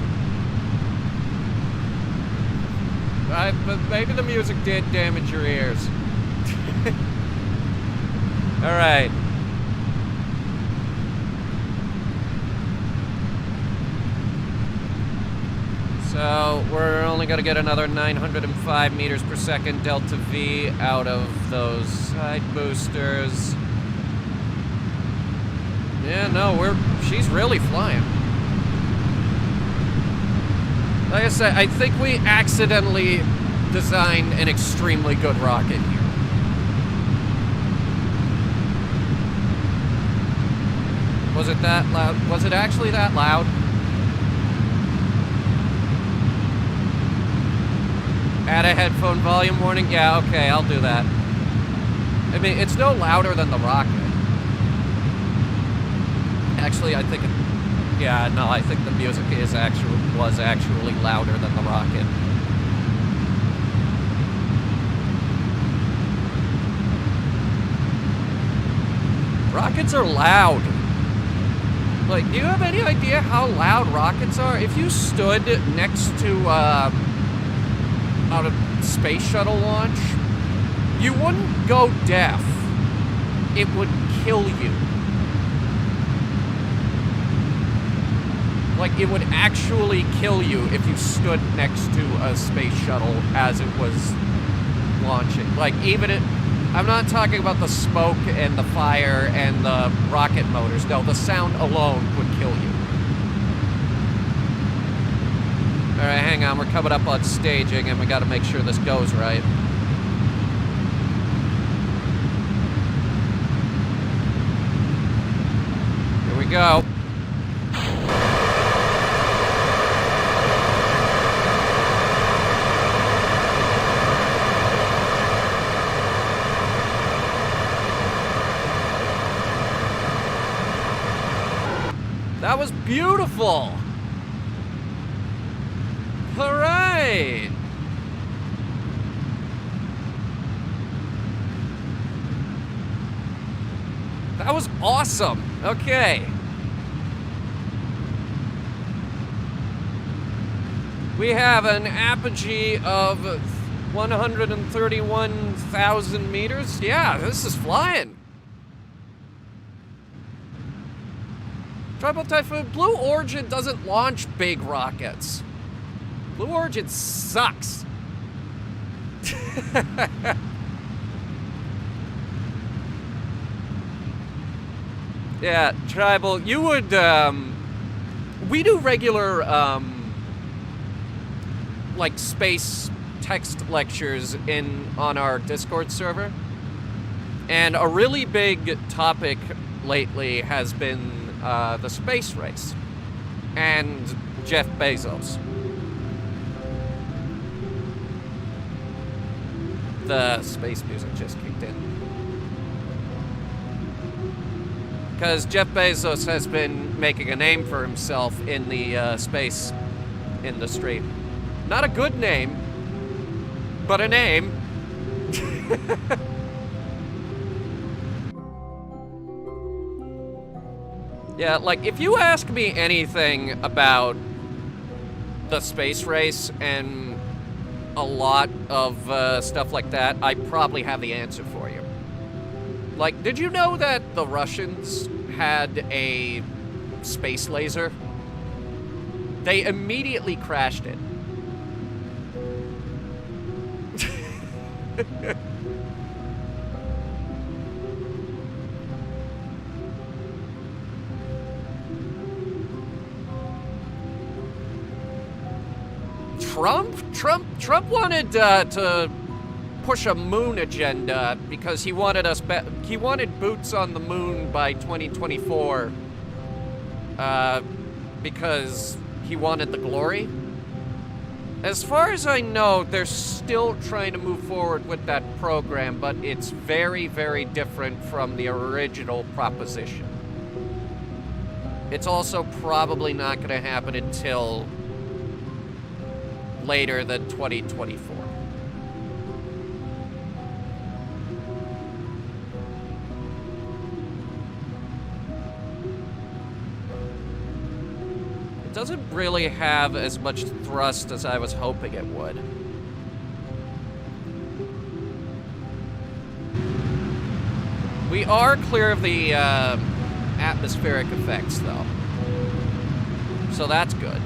But maybe the music did damage your ears. Alright. So, we're only going to get another 905 meters per second delta V out of those side boosters. Yeah, no, she's really flying. Like I said, I think we accidentally designed an extremely good rocket here. Was it that loud? Was it actually that loud? Add a headphone volume warning? Yeah, okay, I'll do that. I mean, it's no louder than the rocket. Actually, I think yeah, no, I think the music was actually louder than the rocket. Rockets are loud. Like, do you have any idea how loud rockets are? If you stood next to a space shuttle launch, you wouldn't go deaf. It would kill you. Like, it would actually kill you if you stood next to a space shuttle as it was launching. Like, even it, I'm not talking about the smoke and the fire and the rocket motors. No, the sound alone would kill you. Alright, hang on, we're coming up on staging and we gotta make sure this goes right. Here we go. That was beautiful! Alright! That was awesome! Okay. We have an apogee of 131,000 meters. Yeah, this is flying. Tribal Typhoon, Blue Origin doesn't launch big rockets. Blue Origin sucks. Yeah, Tribal, you would, we do regular, like, space text lectures on our Discord server. And a really big topic lately has been the space race and Jeff Bezos. The space music just kicked in. Because Jeff Bezos has been making a name for himself in the space industry. Not a good name, but a name. Yeah, like, if you ask me anything about the space race and a lot of stuff like that, I probably have the answer for you. Like, did you know that the Russians had a space laser? They immediately crashed it. Trump wanted to push a moon agenda because he wanted he wanted boots on the moon by 2024 because he wanted the glory. As far as I know, they're still trying to move forward with that program, but it's very, very different from the original proposition. It's also probably not going to happen until later than 2024. doesn't really have as much thrust as I was hoping it would. We are clear of the atmospheric effects, though. So that's good.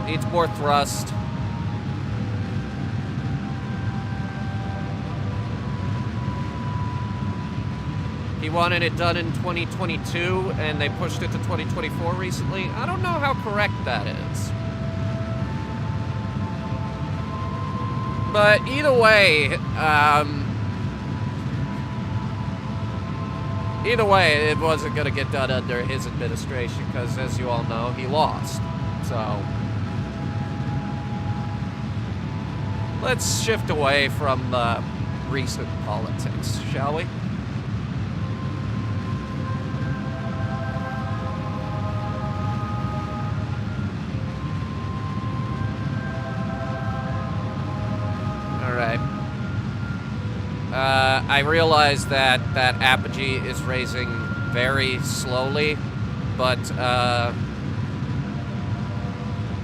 Needs more thrust. He wanted it done in 2022, and they pushed it to 2024 recently. I don't know how correct that is. But either way, it wasn't going to get done under his administration, because as you all know, he lost. So let's shift away from the recent politics, shall we? I realize that apogee is raising very slowly, but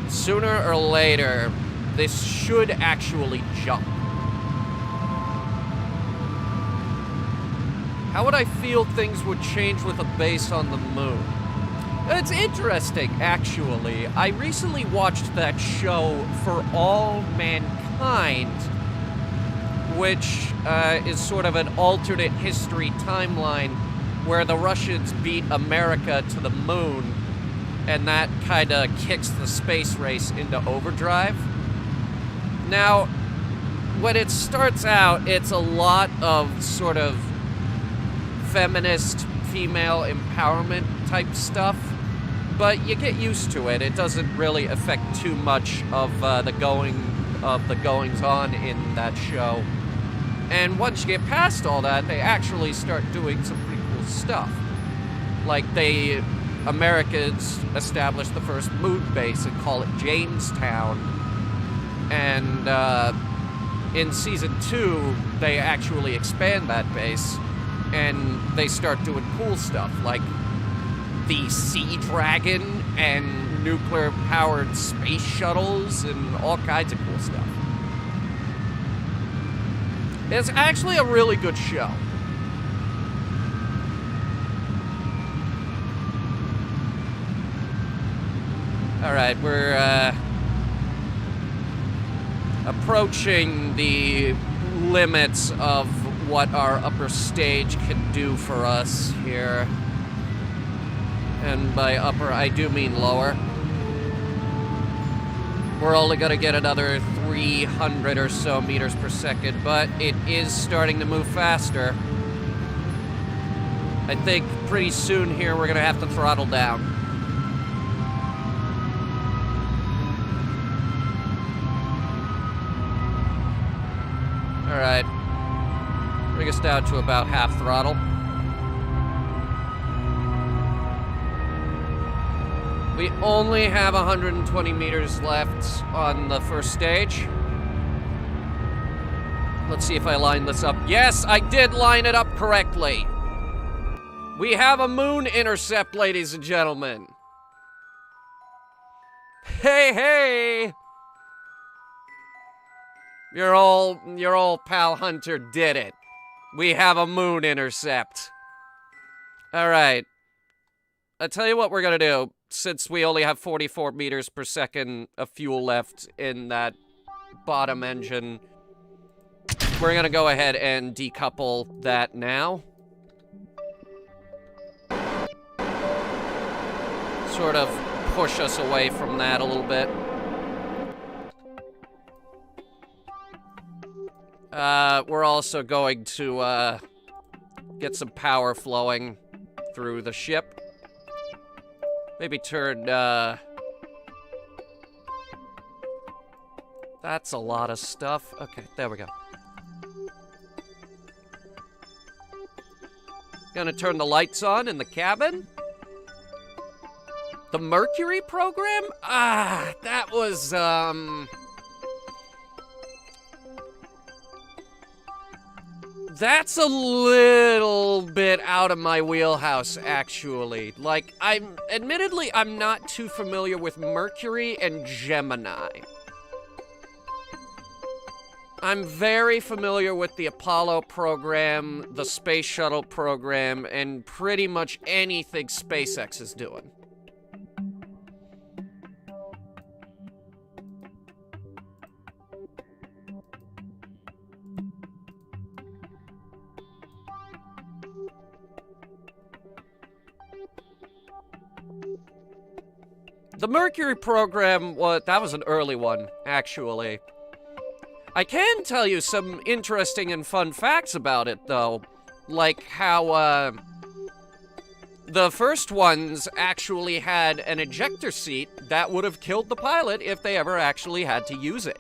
sooner or later, this should actually jump. How would I feel things would change with a base on the moon? It's interesting, actually. I recently watched that show, For All Mankind, which is sort of an alternate history timeline where the Russians beat America to the moon, and that kind of kicks the space race into overdrive. Now, when it starts out, it's a lot of sort of feminist, female empowerment type stuff, but you get used to it. It doesn't really affect too much of the goings-on in that show. And once you get past all that, they actually start doing some pretty cool stuff. Like, Americans established the first moon base and call it Jamestown. And in Season 2, they actually expand that base, and they start doing cool stuff, like the Sea Dragon and nuclear-powered space shuttles and all kinds of cool stuff. It's actually a really good show. Alright, we're approaching the limits of what our upper stage can do for us here. And by upper, I do mean lower. We're only going to get another 300 or so meters per second, but it is starting to move faster. I think pretty soon here we're going to have to throttle down. Alright. Bring us down to about half throttle. We only have 120 meters left on the first stage. Let's see if I line this up. Yes, I did line it up correctly. We have a moon intercept, ladies and gentlemen. Hey, hey! Your old pal Hunter did it. We have a moon intercept. All right. I'll tell you what we're gonna do. Since we only have 44 meters per second of fuel left in that bottom engine, we're gonna go ahead and decouple that now. Sort of push us away from that a little bit. We're also going to get some power flowing through the ship. Maybe turn, that's a lot of stuff. Okay, there we go. Gonna turn the lights on in the cabin. The Mercury program? Ah, that was, that's a little bit out of my wheelhouse, actually. Like, admittedly, I'm not too familiar with Mercury and Gemini. I'm very familiar with the Apollo program, the Space Shuttle program, and pretty much anything SpaceX is doing. The Mercury program, that was an early one, actually. I can tell you some interesting and fun facts about it, though. Like how, the first ones actually had an ejector seat that would have killed the pilot if they ever actually had to use it.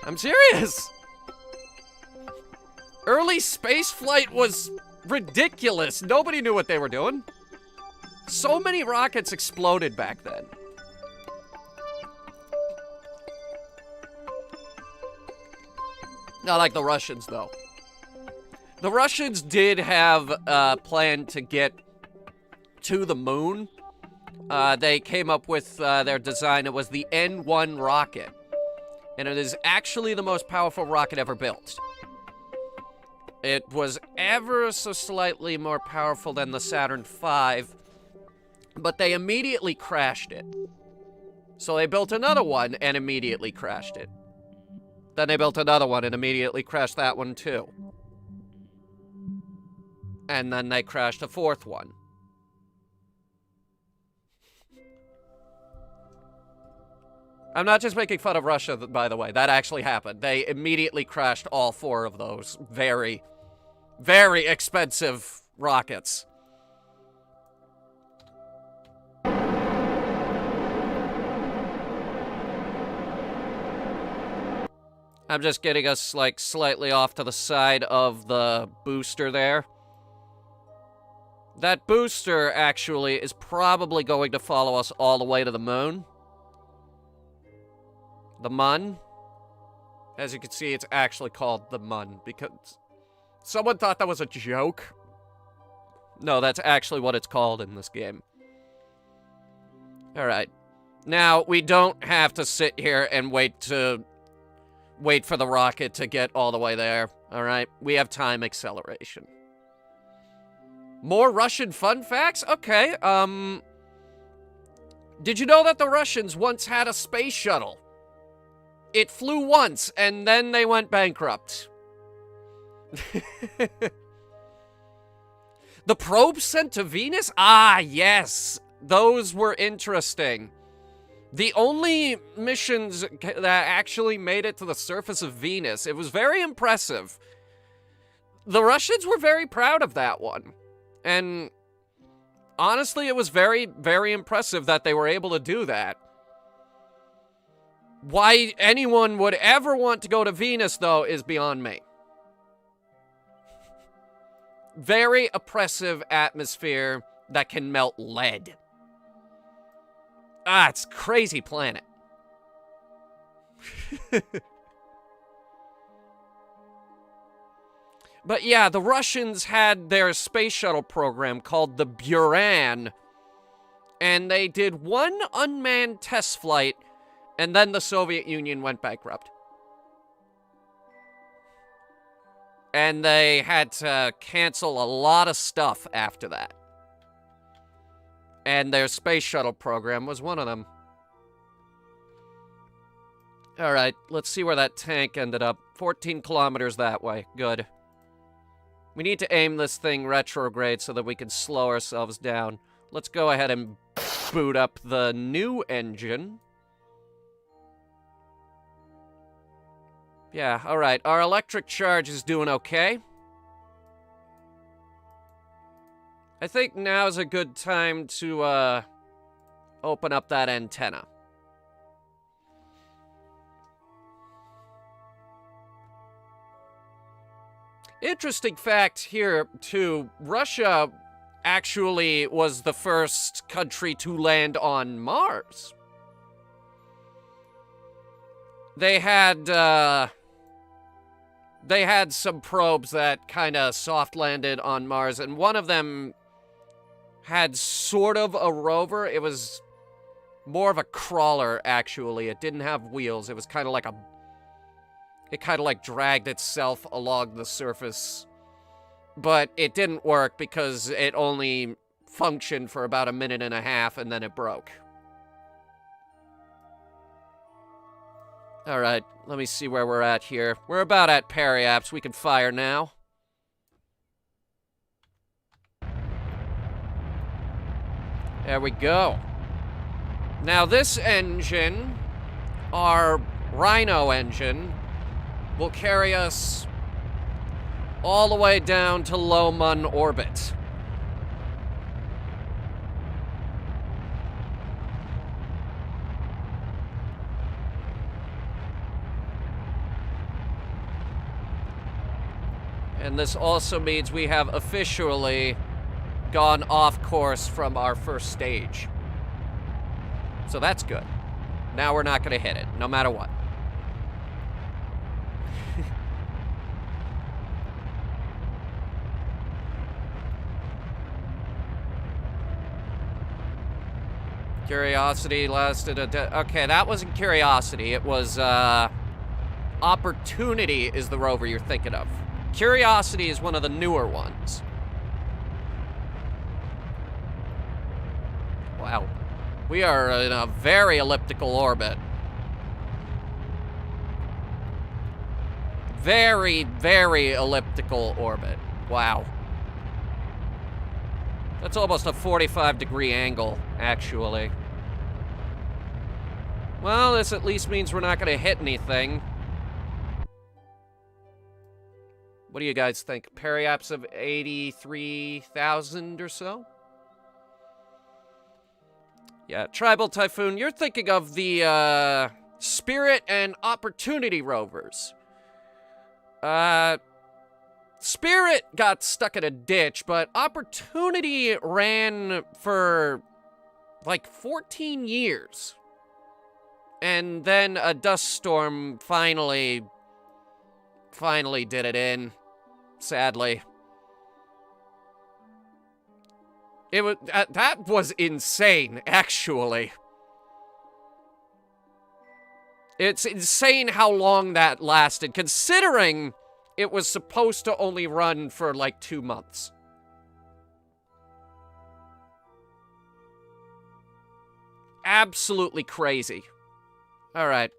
I'm serious! Early spaceflight was ridiculous. Nobody knew what they were doing. So many rockets exploded back then. Not like the Russians, though. The Russians did have a plan to get to the moon. They came up with their design. It was the N-1 rocket. And it is actually the most powerful rocket ever built. It was ever so slightly more powerful than the Saturn V, but they immediately crashed it. So they built another one and immediately crashed it. Then they built another one and immediately crashed that one too. And then they crashed a fourth one. I'm not just making fun of Russia, by the way. That actually happened. They immediately crashed all four of those very, very expensive rockets. I'm just getting us, like, slightly off to the side of the booster there. That booster, actually, is probably going to follow us all the way to the moon. The Mun. As you can see, it's actually called the Mun, because someone thought that was a joke. No, that's actually what it's called in this game. Alright. Now, we don't have to sit here and wait for the rocket to get all the way there, alright? We have time acceleration. More Russian fun facts? Okay, did you know that the Russians once had a space shuttle? It flew once, and then they went bankrupt. The probe sent to Venus? Ah, yes. Those were interesting. The only missions that actually made it to the surface of Venus. It was very impressive. The Russians were very proud of that one. And honestly, it was very, very impressive that they were able to do that. Why anyone would ever want to go to Venus, though, is beyond me. Very oppressive atmosphere that can melt lead. Ah, it's a crazy planet. But yeah, the Russians had their space shuttle program called the Buran, and they did one unmanned test flight, and then the Soviet Union went bankrupt. And they had to cancel a lot of stuff after that. And their space shuttle program was one of them. Alright, let's see where that tank ended up. 14 kilometers that way. Good. We need to aim this thing retrograde so that we can slow ourselves down. Let's go ahead and boot up the new engine. Yeah, alright. Our electric charge is doing okay. I think now's a good time to, open up that antenna. Interesting fact here, too. Russia actually was the first country to land on Mars. They had some probes that kind of soft landed on Mars, and one of them had sort of a rover. It was more of a crawler, actually. It didn't have wheels. It was kind of like it kind of like dragged itself along the surface. But it didn't work because it only functioned for about a minute and a half, and then it broke. All right, let me see where we're at here. We're about at periaps. We can fire now. There we go. Now this engine, our Rhino engine, will carry us all the way down to low Mun orbit. And this also means we have officially gone off course from our first stage. So that's good. Now we're not going to hit it, no matter what. Curiosity lasted okay, that wasn't Curiosity. It was, Opportunity is the rover you're thinking of. Curiosity is one of the newer ones. Wow. We are in a very elliptical orbit. Very, very elliptical orbit. Wow. That's almost a 45-degree angle, actually. Well, this at least means we're not going to hit anything. What do you guys think? Periaps of 83,000 or so? Yeah, Tribal Typhoon, you're thinking of the, Spirit and Opportunity rovers. Spirit got stuck in a ditch, but Opportunity ran for, like, 14 years. And then a dust storm finally did it in, sadly. It was, that was insane, actually. It's insane how long that lasted, considering it was supposed to only run for like 2 months. Absolutely crazy. All right.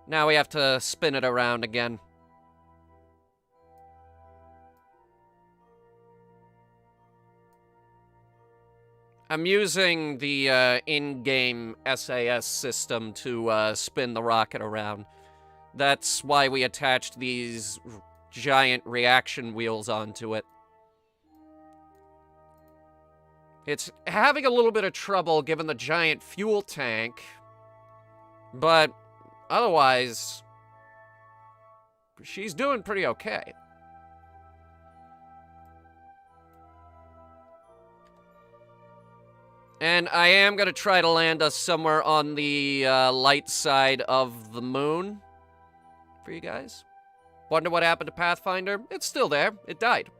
Now we have to spin it around again. I'm using the in-game SAS system to spin the rocket around. That's why we attached these giant reaction wheels onto it. It's having a little bit of trouble given the giant fuel tank, but otherwise, she's doing pretty okay. And I am going to try to land us somewhere on the light side of the moon for you guys. Wonder what happened to Pathfinder? It's still there. It died.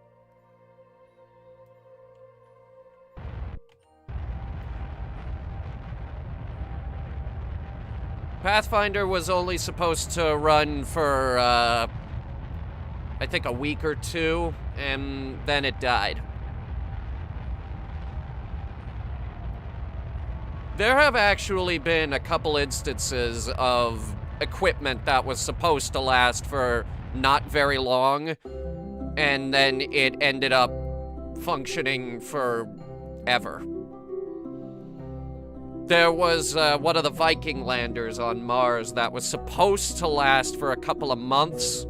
Pathfinder was only supposed to run for, I think a week or two, and then it died. There have actually been a couple instances of equipment that was supposed to last for not very long, and then it ended up functioning forever. There was one of the Viking landers on Mars that was supposed to last for a couple of months.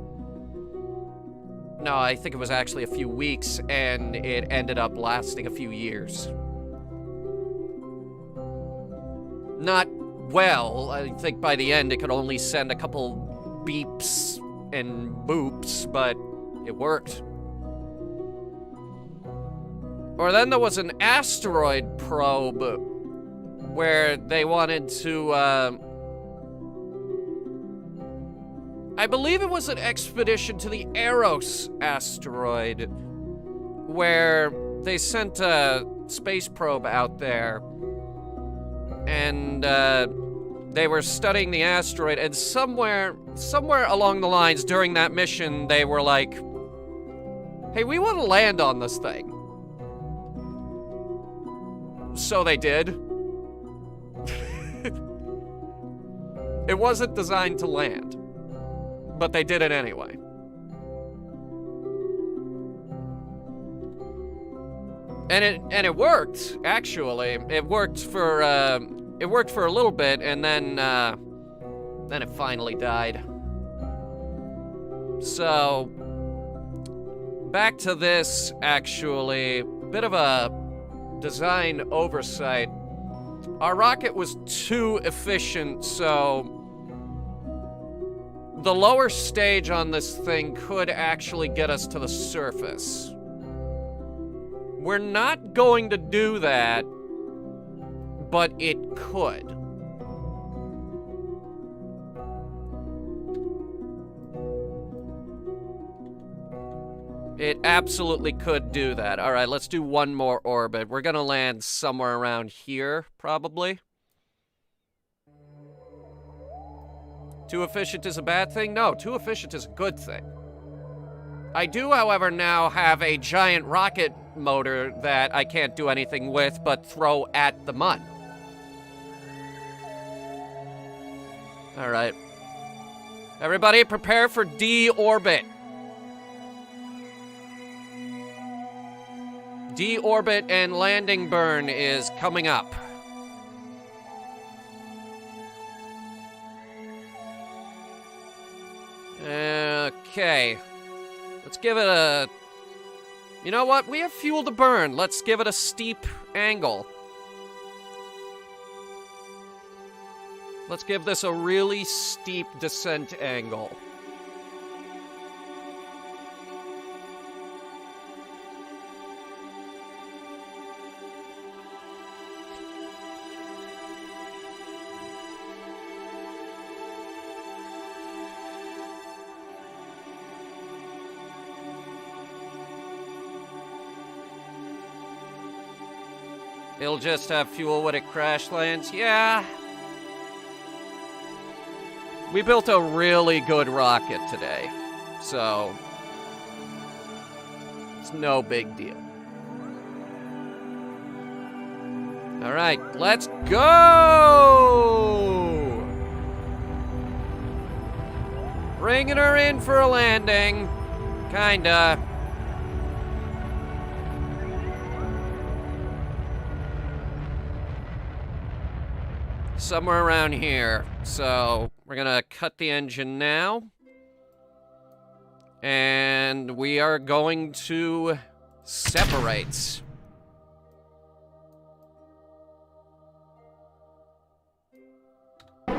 No, I think it was actually a few weeks, and it ended up lasting a few years. Not well. I think by the end it could only send a couple beeps and boops, but it worked. Or then there was an asteroid probe where they wanted to, I believe it was an expedition to the Eros asteroid where they sent a space probe out there and they were studying the asteroid, and somewhere along the lines during that mission they were like, hey, we want to land on this thing. So they did. It wasn't designed to land, but they did it anyway. And it worked, actually. It worked for a little bit, and then it finally died. So back to this, actually, bit of a design oversight. Our rocket was too efficient, so the lower stage on this thing could actually get us to the surface. We're not going to do that, but it could. It absolutely could do that. All right, let's do one more orbit. We're gonna land somewhere around here, probably. Too efficient is a bad thing? No, too efficient is a good thing. I do, however, now have a giant rocket motor that I can't do anything with but throw at the mun. All right. Everybody prepare for deorbit. Deorbit and landing burn is coming up. Okay. Let's give it a... You know what? We have fuel to burn. Let's give it a steep angle. Let's give this a really steep descent angle. It'll just have fuel when it crash lands. Yeah. We built a really good rocket today, so it's no big deal. All right, let's go! Bringing her in for a landing. Kinda. Somewhere around here. So we're gonna cut the engine now. And we are going to separate. Go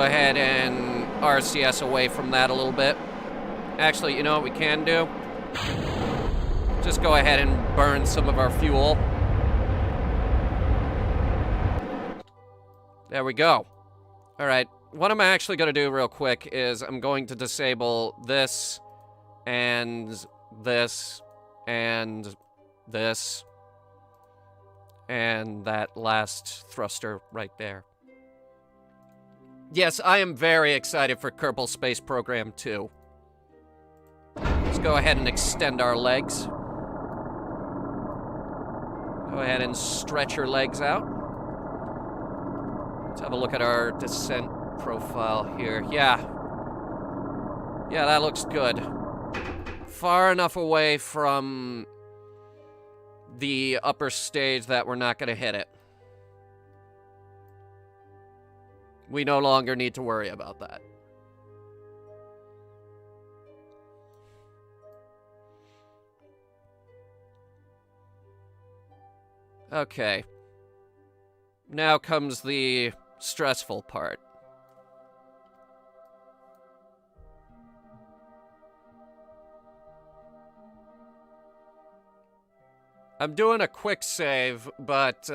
ahead and RCS away from that a little bit. Actually, you know what we can do? Just go ahead and burn some of our fuel. There we go. All right, what I'm actually gonna do real quick is I'm going to disable this, and this, and this, and that last thruster right there. Yes, I am very excited for Kerbal Space Program 2. Let's go ahead and extend our legs. Go ahead and stretch your legs out. Let's have a look at our descent profile here. Yeah, that looks good. Far enough away from the upper stage that we're not going to hit it. We no longer need to worry about that. Okay. Now comes the stressful part. I'm doing a quick save, but,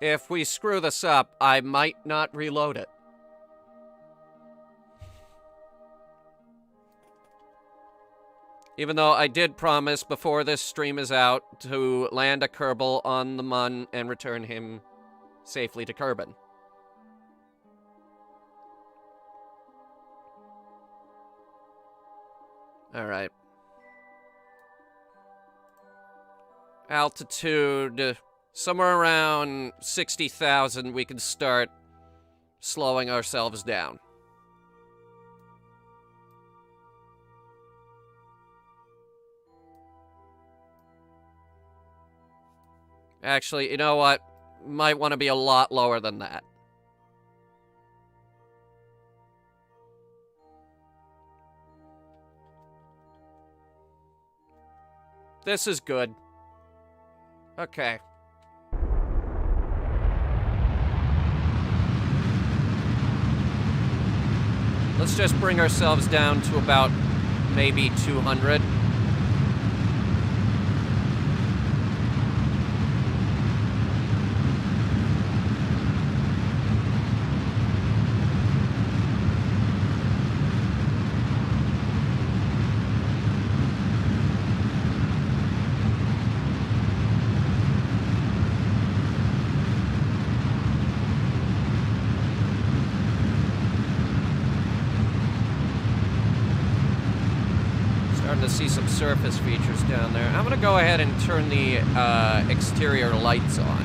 if we screw this up, I might not reload it. Even though I did promise before this stream is out to land a Kerbal on the Mun and return him safely to Kerbin. Alright. Altitude, somewhere around 60,000, we can start slowing ourselves down. Actually, you know what? Might want to be a lot lower than that. This is good. Okay. Let's just bring ourselves down to about maybe 200. To see some surface features down there. I'm gonna go ahead and turn the exterior lights on.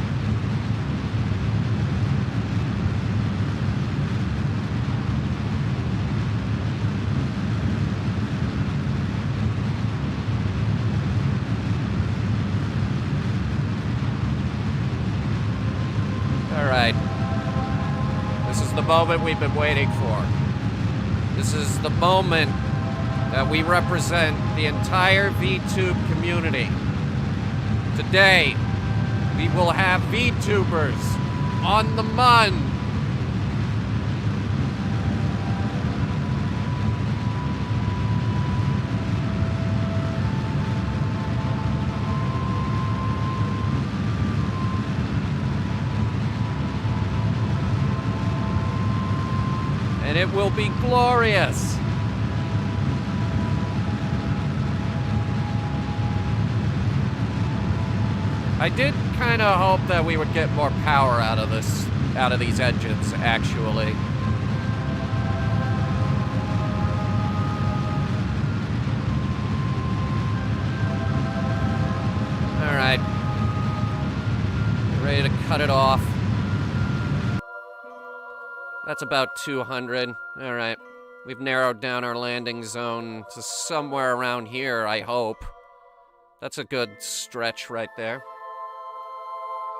Alright. This is the moment we've been waiting for. This is the moment that we represent the entire VTube community. Today, we will have VTubers on the Mun. And it will be glorious. I did kind of hope that we would get more power out of these engines, actually. All right. Ready to cut it off. That's about 200. All right. We've narrowed down our landing zone to somewhere around here, I hope. That's a good stretch right there.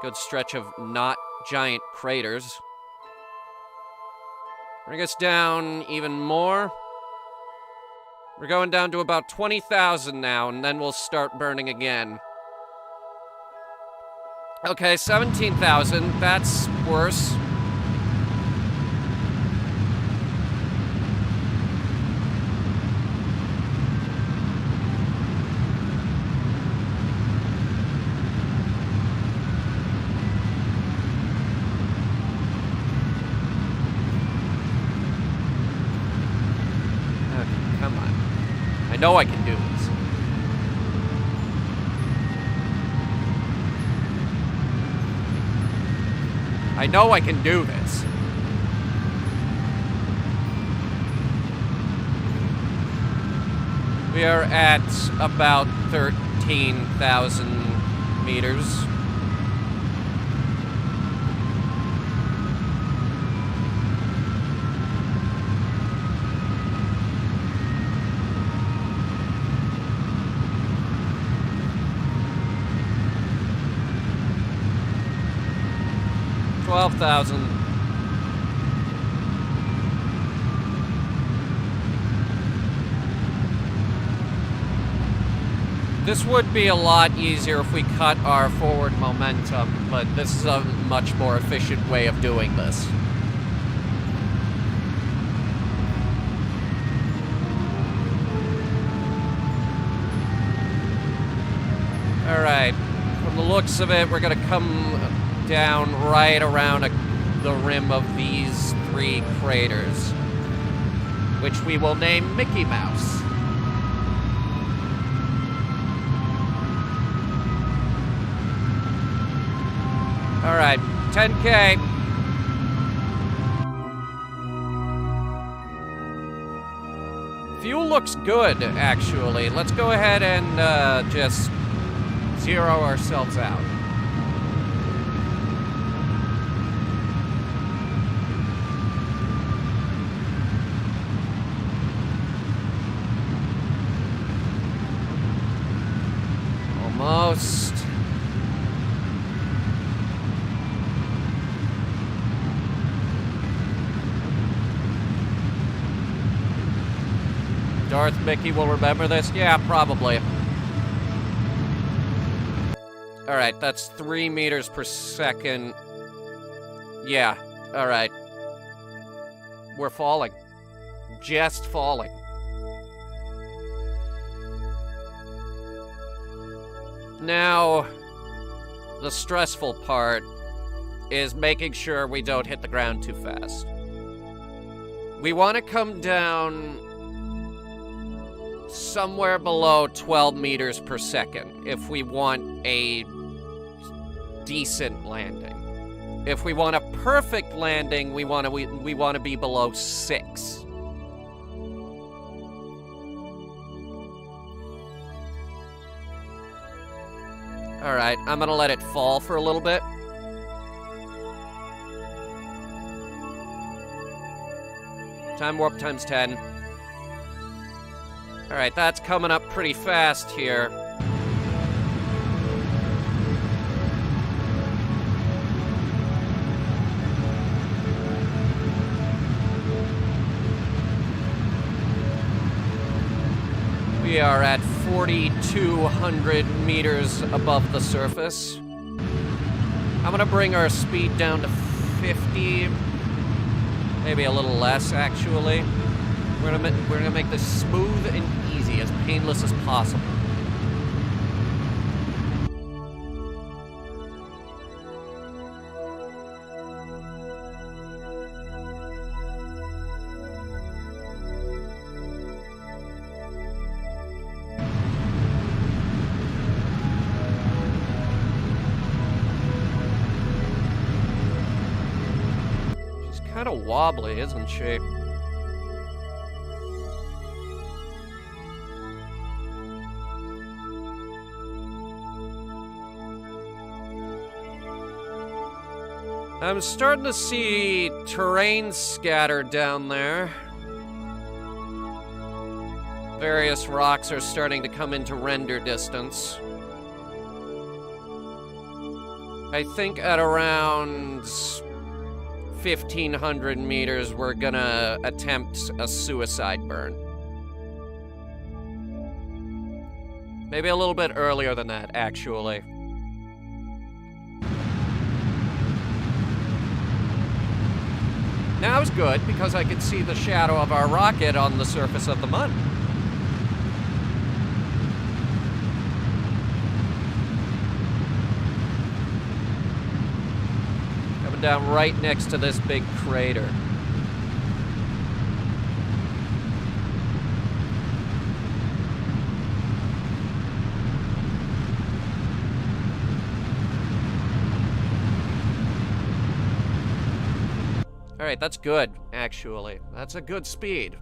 Good stretch of not giant craters. Bring us down even more. We're going down to about 20,000 now, and then we'll start burning again. Okay, 17,000. That's worse. I know I can do this. I know I can do this. We are at about 13,000 meters. $12,000. This would be a lot easier if we cut our forward momentum, but this is a much more efficient way of doing this. Alright. From the looks of it, we're gonna come down right around the rim of these 3 craters, which we will name Mickey Mouse. Alright, 10K. Fuel looks good, actually. Let's go ahead and just zero ourselves out. Almost. Darth Mickey will remember this? Yeah, probably. Alright, that's 3 meters per second. Yeah, alright. We're falling. Just falling. Now, the stressful part is making sure we don't hit the ground too fast. We want to come down somewhere below 12 meters per second if we want a decent landing. If we want a perfect landing, we want to be below 6. All right, I'm gonna let it fall for a little bit. Time warp times 10. All right, that's coming up pretty fast here. We are at 4,200 meters above the surface. I'm gonna bring our speed down to 50, maybe a little less, actually. We're gonna make this smooth and easy, as painless as possible. She's kind of wobbly, isn't she? I'm starting to see terrain scattered down there. Various rocks are starting to come into render distance. I think at around 1,500 meters, we're gonna attempt a suicide burn. Maybe a little bit earlier than that, actually. Now is good, because I can see the shadow of our rocket on the surface of the mud. Coming down right next to this big crater. Alright, that's good, actually. That's a good speed.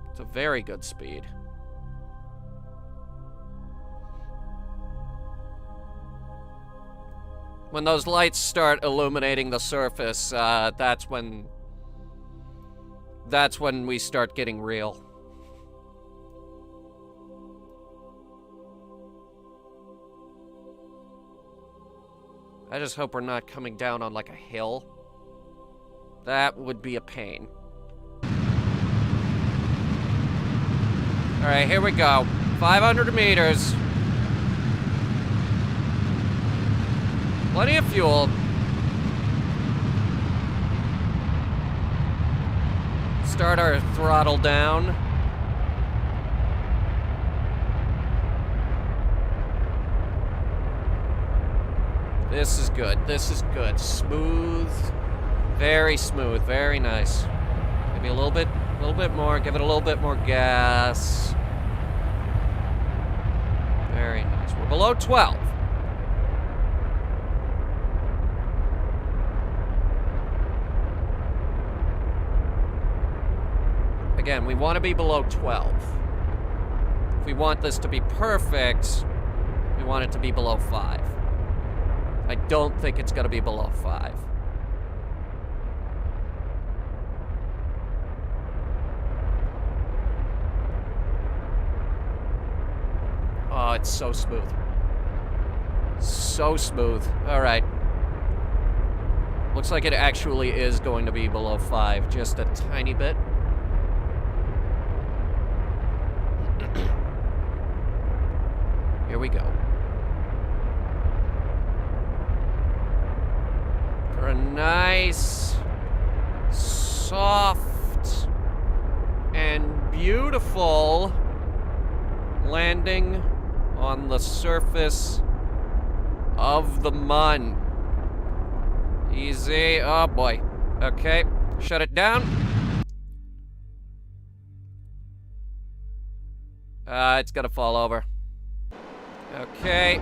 It's a very good speed. When those lights start illuminating the surface, that's when we start getting real. I just hope we're not coming down on like a hill. That would be a pain. All right, here we go. 500 meters. Plenty of fuel. Start our throttle down. This is good. This is good. Smooth. Very smooth. Very nice. Maybe a little bit more. Give it a little bit more gas. Very nice. We're below 12. Again, we want to be below 12. If we want this to be perfect, we want it to be below 5. I don't think it's going to be below 5. Oh, it's so smooth. So smooth. All right. Looks like it actually is going to be below 5, just a tiny bit. Here we go. For a nice, soft, and beautiful landing on the surface of the Mun. Easy. Oh boy. Okay. Shut it down. It's gonna fall over. Okay.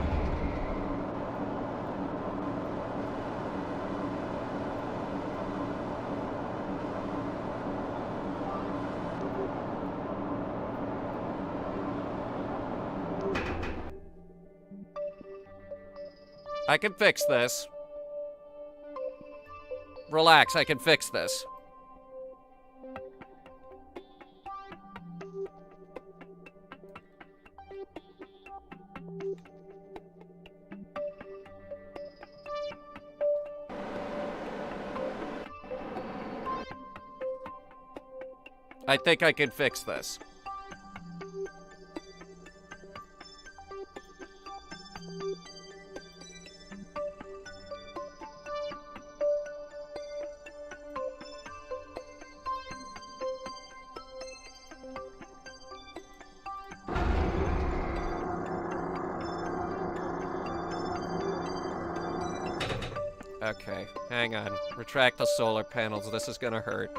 I can fix this. Relax, I can fix this. I think I can fix this. Okay, hang on. Retract the solar panels. This is gonna hurt.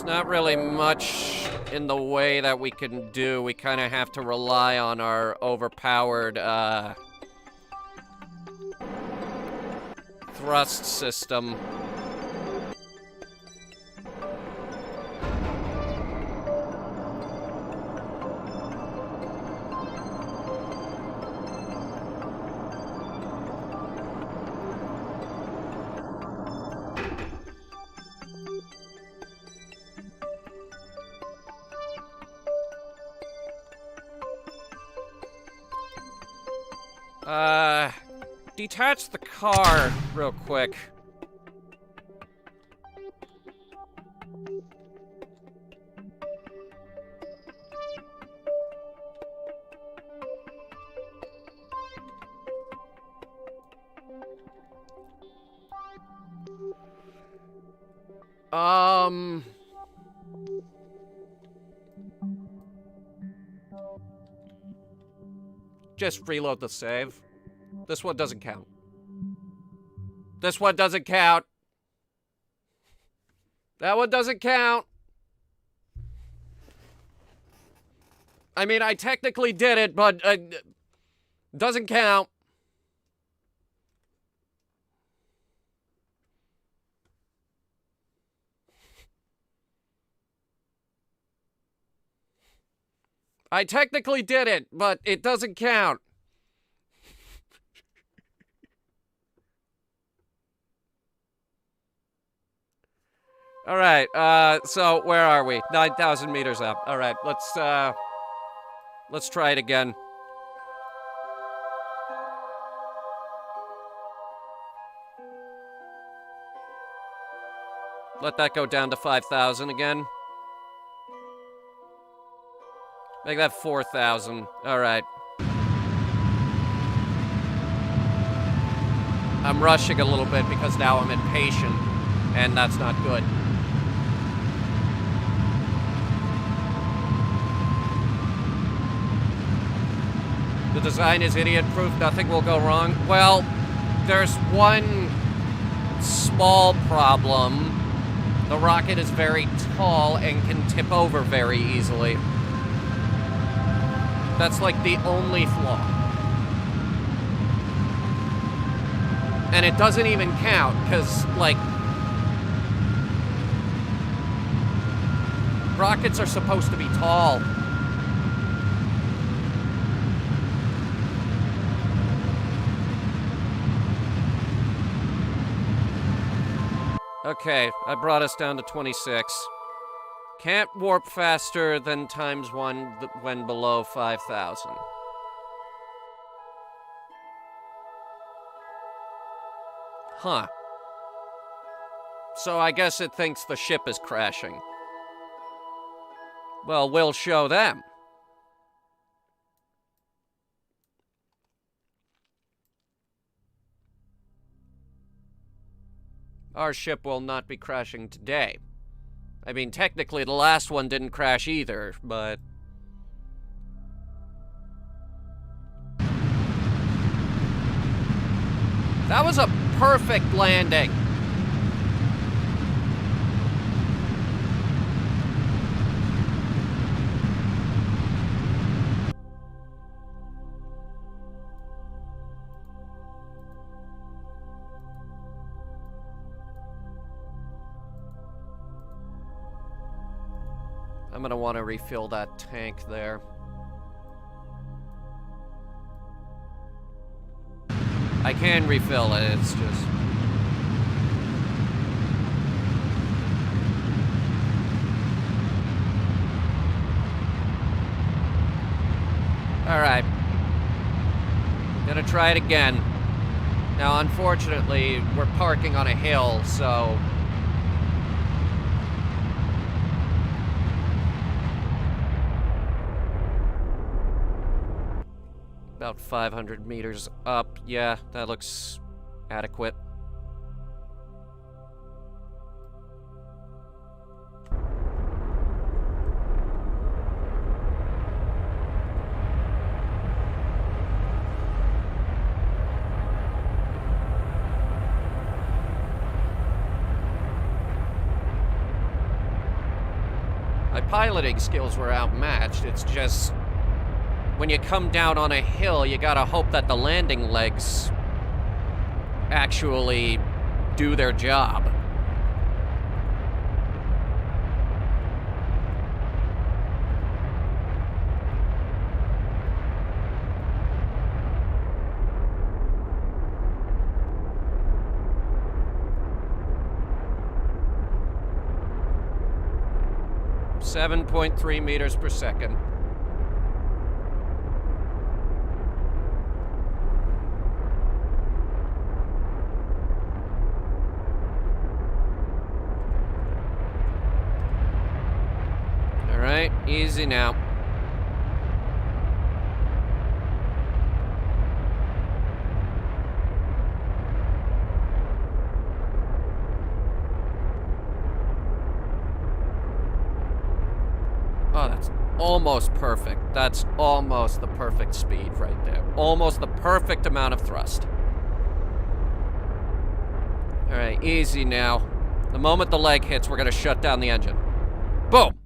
Not really much in the way that we can do. We kind of have to rely on our overpowered thrust system. Detach the car real quick. Just reload the save. This one doesn't count. This one doesn't count. That one doesn't count. I mean, I technically did it, but doesn't count. I technically did it, but it doesn't count. All right, so where are we? 9,000 meters up. All right, let's try it again. Let that go down to 5,000 again. Make that 4,000. All right. I'm rushing a little bit because now I'm impatient, and that's not good. The design is idiot-proof, nothing will go wrong. Well, there's one small problem. The rocket is very tall and can tip over very easily. That's like the only flaw. And it doesn't even count, because, like, rockets are supposed to be tall. Okay, I brought us down to 26. Can't warp faster than ×1 when below 5,000. Huh. So I guess it thinks the ship is crashing. Well, we'll show them. Our ship will not be crashing today. I mean, technically, the last one didn't crash either, but... That was a perfect landing. I'm gonna want to refill that tank there. I can refill it, it's just... Alright. Gonna try it again. Now, unfortunately, we're parking on a hill, so... About 500 meters up. Yeah, that looks adequate. My piloting skills were outmatched. It's just... when you come down on a hill, you gotta hope that the landing legs actually do their job. .3 meters per second. Alright, easy now. Oh, that's almost perfect. That's almost the perfect speed right there. Almost the perfect amount of thrust. Alright, easy now. The moment the leg hits, we're gonna shut down the engine. Boom!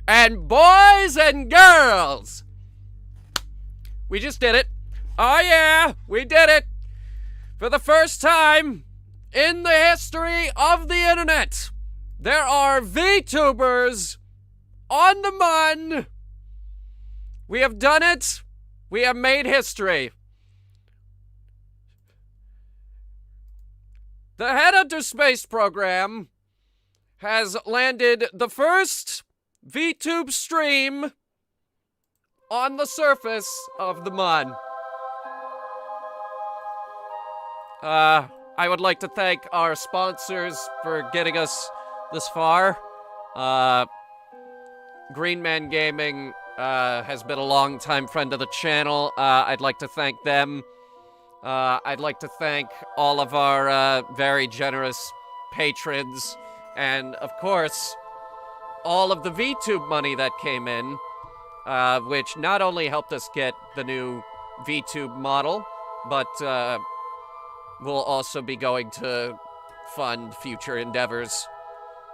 And boys and girls, we just did it. Oh yeah, we did it. For the first time in the history of the internet, there are VTubers on the Mun. We have done it. We have made history. The Headhunter space program has landed the first VTube stream on the surface of the Mun. I would like to thank our sponsors for getting us this far. Green Man Gaming has been a long-time friend of the channel. I'd like to thank them. I'd like to thank all of our very generous patrons, and of course, all of the VTube money that came in, which not only helped us get the new VTube model, but will also be going to fund future endeavors,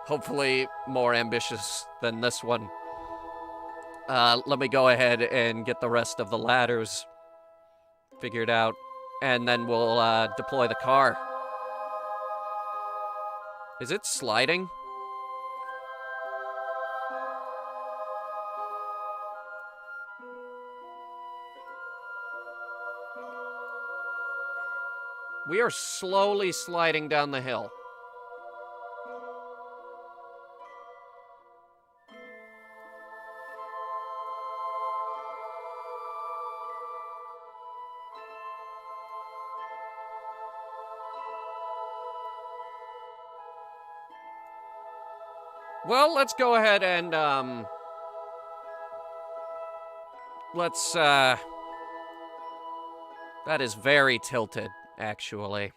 hopefully more ambitious than this one. Let me go ahead and get the rest of the ladders figured out, and then we'll deploy the car. Is it sliding? We are slowly sliding down the hill. Well, let's go ahead and, that is very tilted, actually.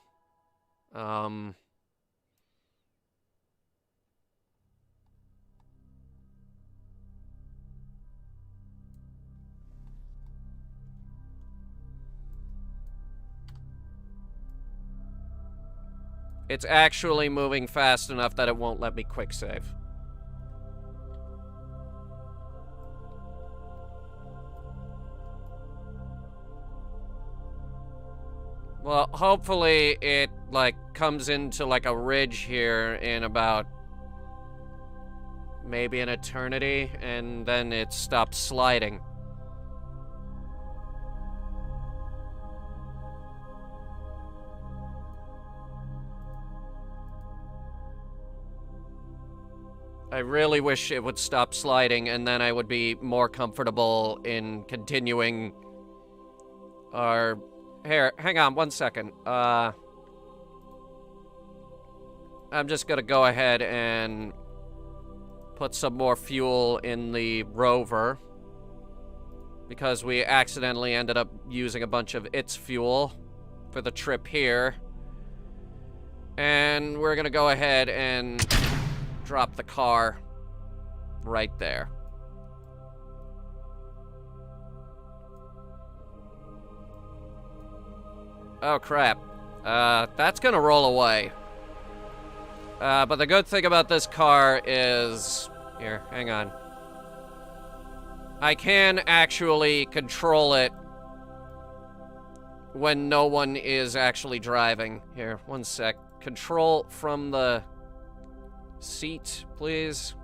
It's actually moving fast enough that it won't let me quick save. Well, hopefully it, like, comes into, like, a ridge here in about maybe an eternity, and then it stops sliding. I really wish it would stop sliding, and then I would be more comfortable in continuing our... Here, hang on 1 second. I'm just gonna go ahead and put some more fuel in the rover, because we accidentally ended up using a bunch of its fuel for the trip here. And we're gonna go ahead and drop the car right there. Oh, crap. That's gonna roll away. But the good thing about this car is... Here, hang on. I can actually control it when no one is actually driving. Here, 1 sec. Control from the seat, please.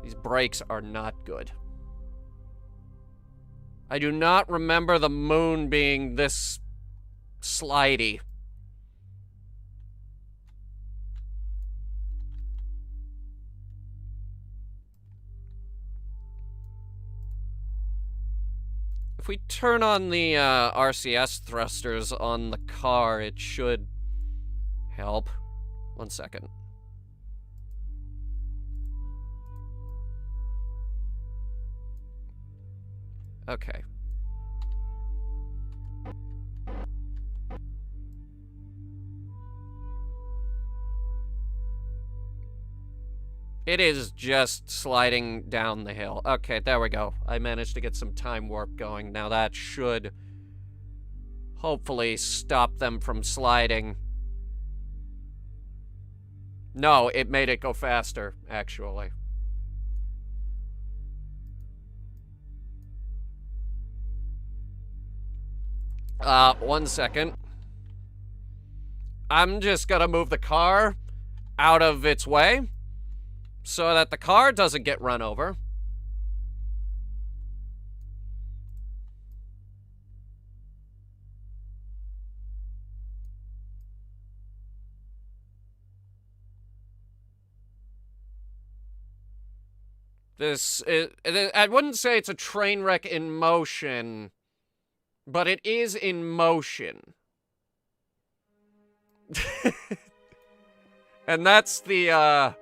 These brakes are not good. I do not remember the moon being this slidey. If we turn on the RCS thrusters on the car, it should help. 1 second. Okay. It is just sliding down the hill. Okay, there we go. I managed to get some time warp going. Now that should hopefully stop them from sliding. No, it made it go faster, actually. 1 second. I'm just gonna move the car out of its way so that the car doesn't get run over. I wouldn't say it's a train wreck in motion, but it is in motion. And that's the,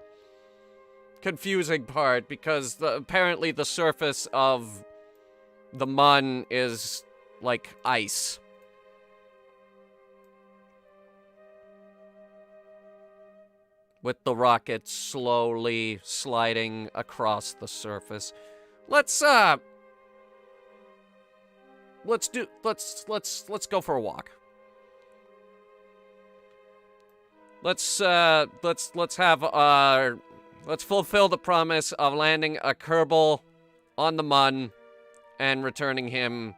confusing part, because apparently the surface of the Mun is, like, ice. With the rocket slowly sliding across the surface. Let's go for a walk. Let's fulfill the promise of landing a Kerbal on the Mun and returning him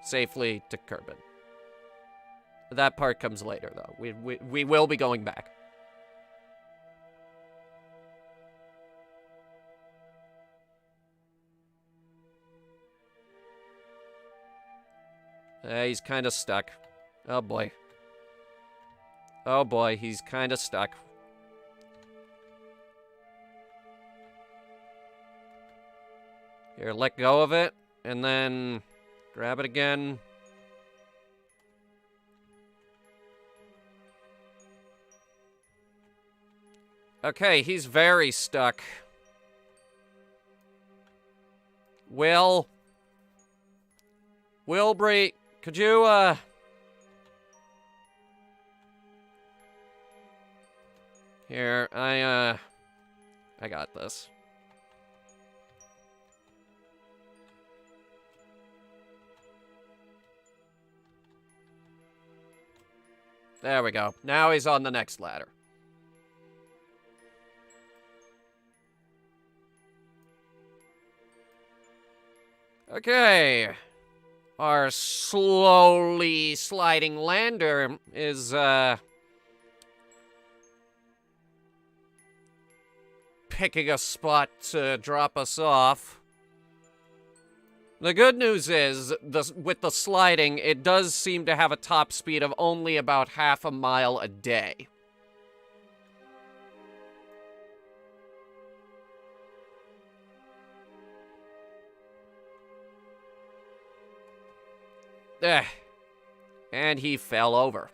safely to Kerbal. That part comes later, though. We will be going back. He's kind of stuck. Oh, boy. Oh, boy, he's kind of stuck. Here, let go of it, and then grab it again. Okay, he's very stuck. Wilbury, could you, Here, I got this. There we go. Now he's on the next ladder. Okay. Our slowly sliding lander is, picking a spot to drop us off. The good news is, with the sliding, it does seem to have a top speed of only about half a mile a day. And he fell over.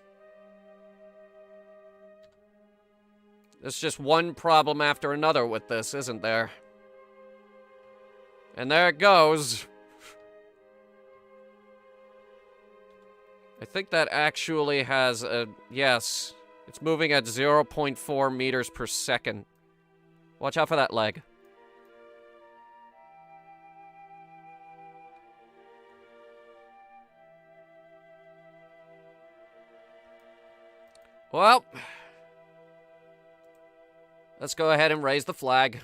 There's just one problem after another with this, isn't there? And there it goes. I think that actually has a... Yes. It's moving at 0.4 meters per second. Watch out for that leg. Well... Let's go ahead and raise the flag.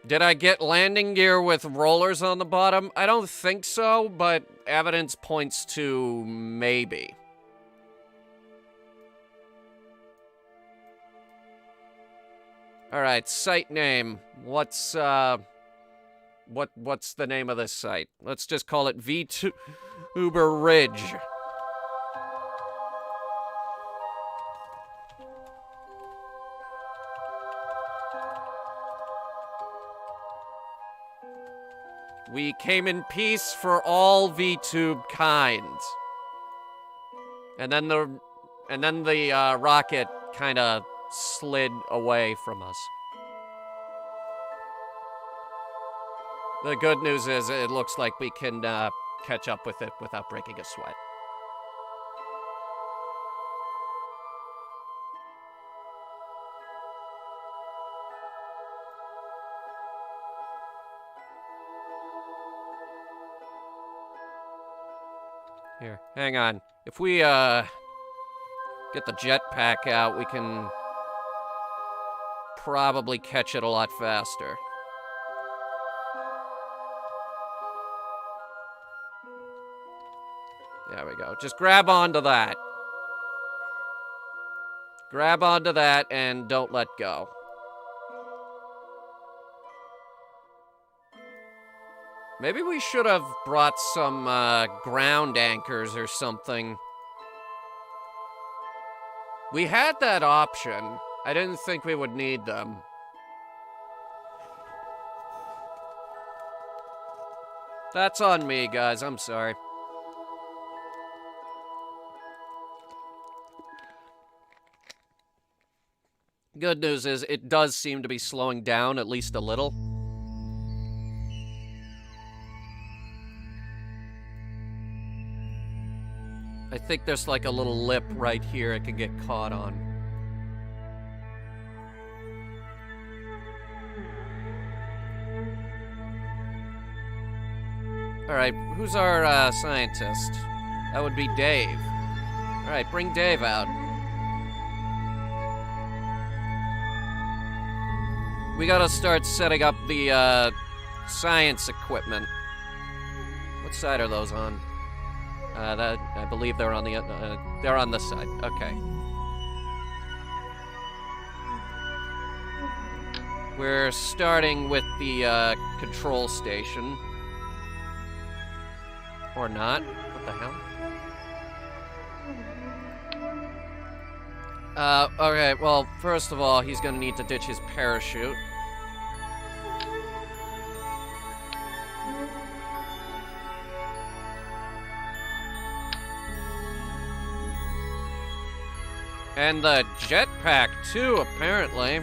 Did I get landing gear with rollers on the bottom? I don't think so, but evidence points to maybe. Alright, site name. What's the name of this site? Let's just call it Vtuber Ridge. We came in peace for all VTube kinds. And then the rocket kind of slid away from us. The good news is it looks like we can catch up with it without breaking a sweat. Here, hang on. If we, get the jetpack out, we can probably catch it a lot faster. There we go. Just grab onto that. Grab onto that and don't let go. Maybe we should have brought some ground anchors or something. We had that option. I didn't think we would need them. That's on me, guys. I'm sorry. Good news is it does seem to be slowing down at least a little. I think there's like a little lip right here it can get caught on. Alright, who's our scientist? That would be Dave. Alright, bring Dave out. We gotta start setting up the science equipment. What side are those on? That I believe they're on this side. Okay. We're starting with the control station. Or not. What the hell? Okay, well, first of all, he's gonna need to ditch his parachute. And the jetpack, too, apparently.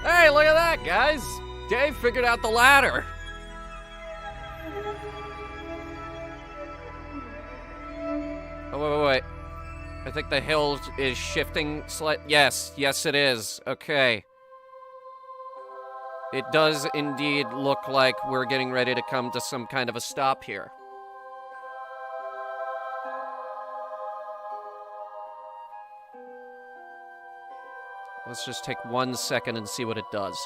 Hey, look at that, guys! Dave figured out the ladder. Oh, wait. I think the hill is shifting slightly. Yes, it is. Okay. It does indeed look like we're getting ready to come to some kind of a stop here. Let's just take 1 second and see what it does.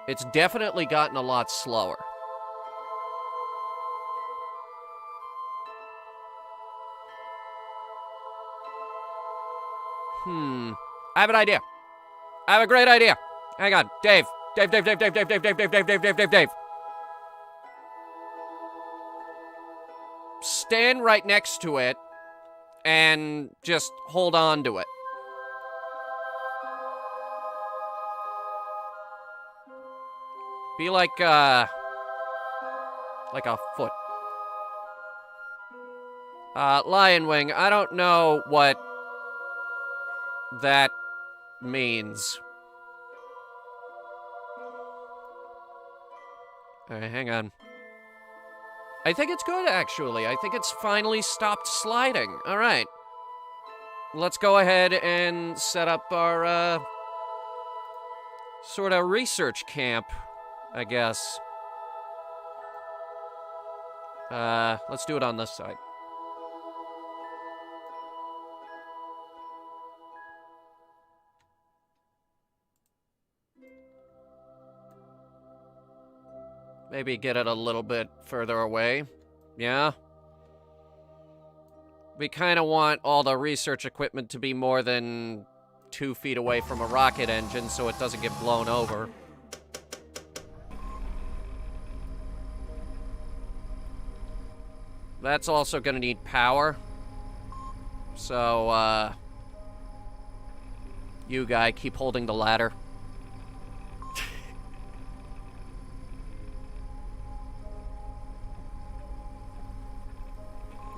It's definitely gotten a lot slower. I have an idea. I have a great idea. Hang on. Dave. Dave. Stand right next to it and just hold on to it. Be like a foot. Lion Wing, I don't know what that means. Alright, hang on. I think it's good, actually. I think it's finally stopped sliding. Alright. Let's go ahead and set up our, sort of research camp, I guess. Let's do it on this side. Maybe get it a little bit further away. Yeah? We kind of want all the research equipment to be more than 2 feet away from a rocket engine so it doesn't get blown over. That's also gonna need power. So, you guy, keep holding the ladder.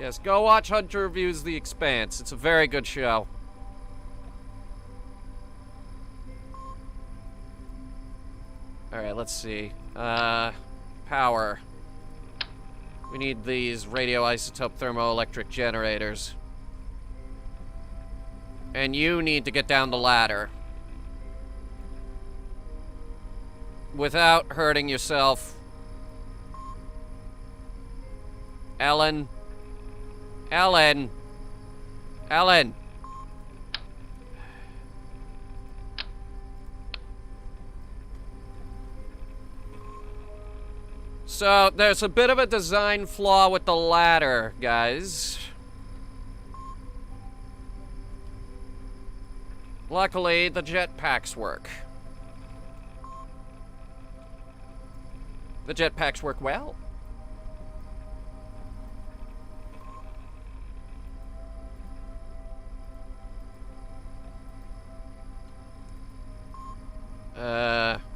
Yes, go watch Hunter Reviews The Expanse. It's a very good show. Alright, let's see. Power. We need these radioisotope thermoelectric generators. And you need to get down the ladder. Without hurting yourself. Ellen. Ellen. Ellen. So, there's a bit of a design flaw with the ladder, guys. Luckily, the jetpacks work. The jetpacks work well.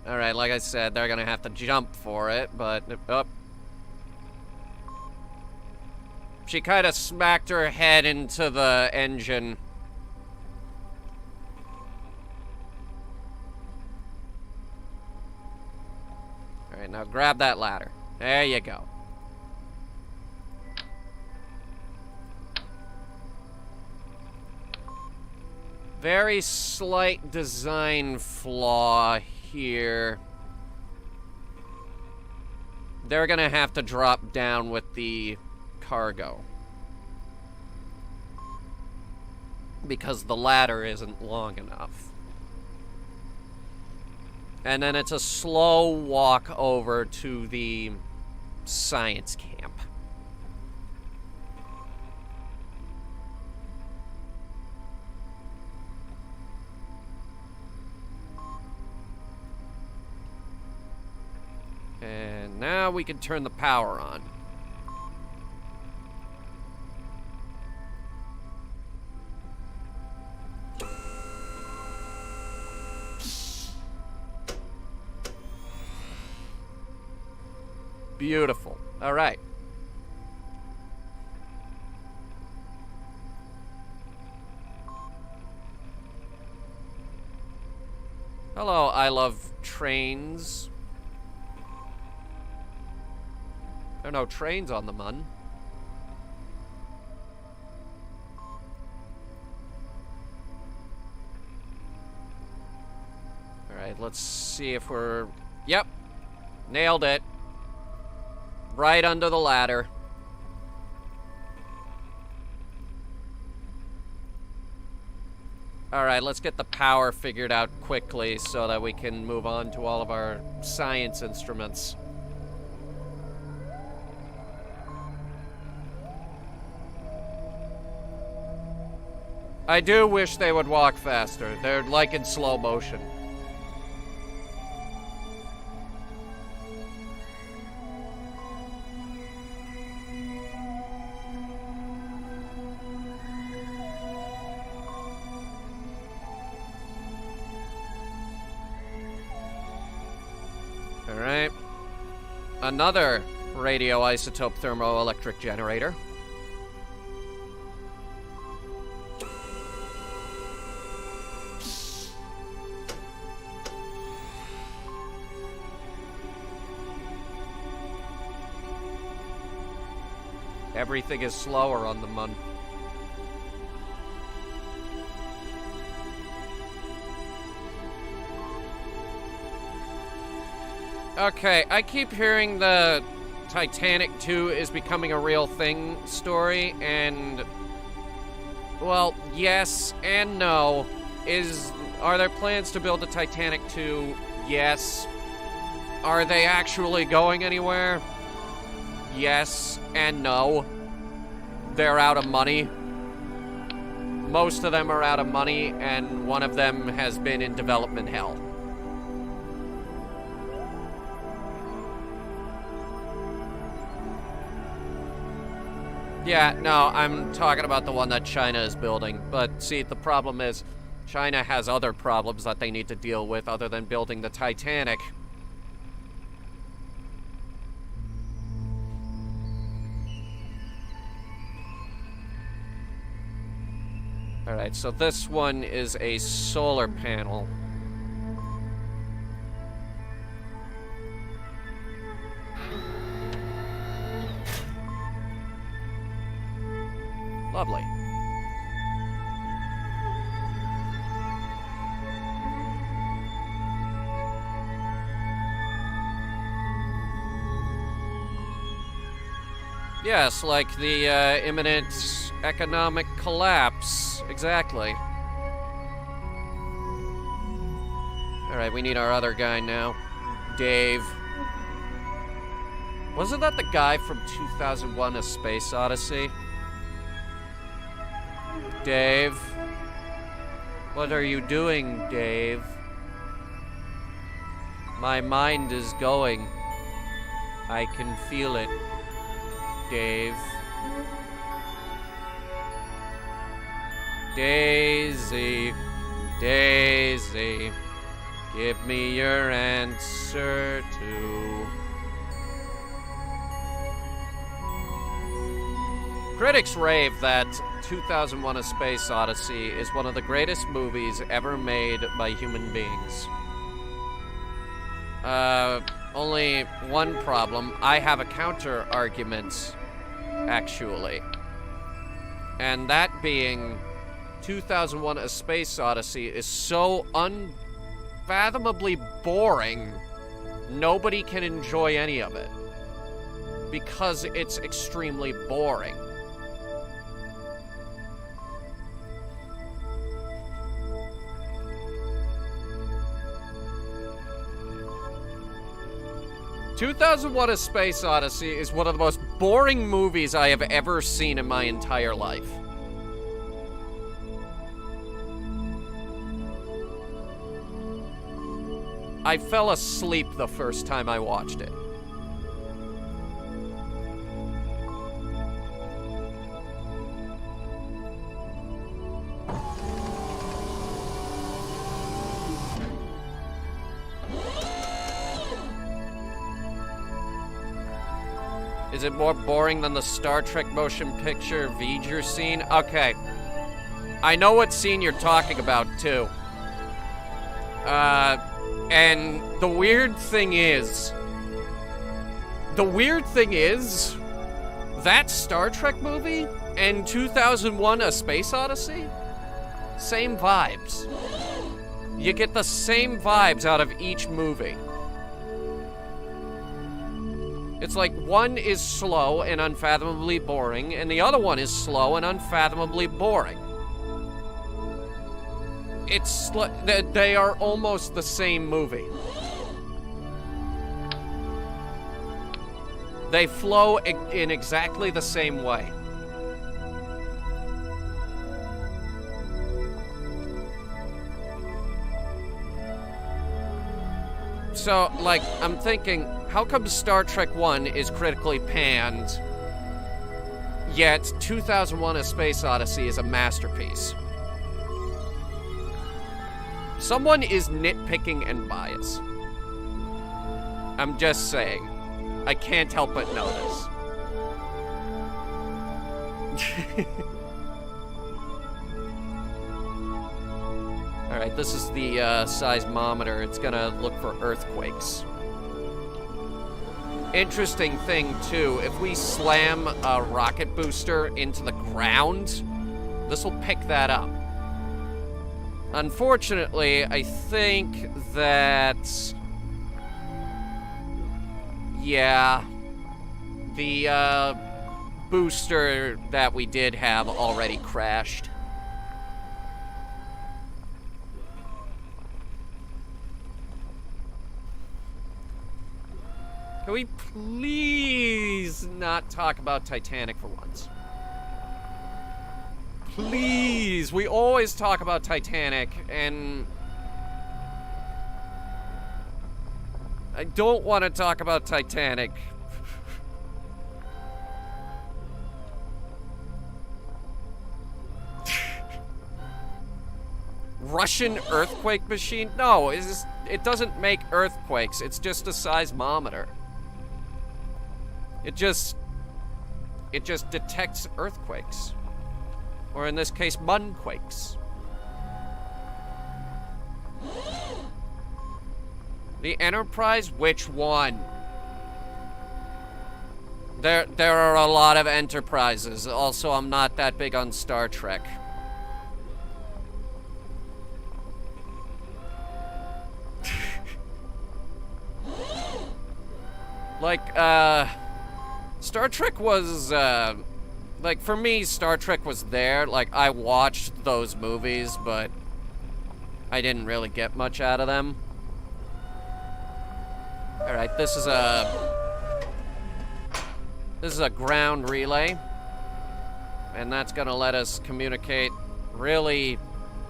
Alright, like I said, they're gonna have to jump for it, but... Oh. She kind of smacked her head into the engine. Alright, now grab that ladder. There you go. Very slight design flaw here. They're gonna have to drop down with the cargo. Because the ladder isn't long enough. And then it's a slow walk over to the science camp. And now we can turn the power on. Beautiful. All right. Hello, I love trains. There are no trains on the Mun. Alright, let's see if we're... Yep. Nailed it. Right under the ladder. Alright, let's get the power figured out quickly so that we can move on to all of our science instruments. I do wish they would walk faster. They're like in slow motion. Alright. Another radioisotope thermoelectric generator. Everything is slower on the Mun. Okay, I keep hearing the Titanic 2 is becoming a real thing story, and... well, yes and no. Are there plans to build a Titanic 2? Yes. Are they actually going anywhere? Yes and no. They're out of money. Most of them are out of money, and one of them has been in development hell. Yeah, no, I'm talking about the one that China is building. But see, the problem is, China has other problems that they need to deal with other than building the Titanic. Alright, so this one is a solar panel. Lovely. Yes, like the imminent economic collapse. Exactly. Alright, we need our other guy now. Dave. Wasn't that the guy from 2001: A Space Odyssey? Dave? What are you doing, Dave? My mind is going. I can feel it, Dave. Daisy, Daisy, give me your answer to... Critics rave that 2001: A Space Odyssey is one of the greatest movies ever made by human beings. Only one problem. I have a counter argument, actually. And that being, 2001: A Space Odyssey is so unfathomably boring, nobody can enjoy any of it. Because it's extremely boring. 2001: A Space Odyssey is one of the most boring movies I have ever seen in my entire life. I fell asleep the first time I watched it. Is it more boring than the Star Trek motion picture Vtuber scene? Okay. I know what scene you're talking about, too. And the weird thing is, that Star Trek movie and 2001: A Space Odyssey, same vibes. You get the same vibes out of each movie. It's like one is slow and unfathomably boring, and the other one is slow and unfathomably boring. It's they are almost the same movie. They flow in exactly the same way. So, like, I'm thinking, how come Star Trek 1 is critically panned, yet 2001: A Space Odyssey is a masterpiece? Someone is nitpicking and biased. I'm just saying. I can't help but notice. Alright, this is the seismometer. It's gonna look for earthquakes. Interesting thing, too, if we slam a rocket booster into the ground, this will pick that up. Unfortunately, I think that... yeah, the booster that we did have already crashed. Can we please not talk about Titanic for once? Please, we always talk about Titanic, and I don't want to talk about Titanic. Russian earthquake machine? No, it doesn't make earthquakes. It's just a seismometer. It just detects earthquakes. Or in this case, mudquakes. The Enterprise? Which one? There are a lot of Enterprises. Also, I'm not that big on Star Trek. Like, Star Trek was, like, for me, Star Trek was there. Like, I watched those movies, but I didn't really get much out of them. Alright, this is a ground relay. And that's gonna let us communicate really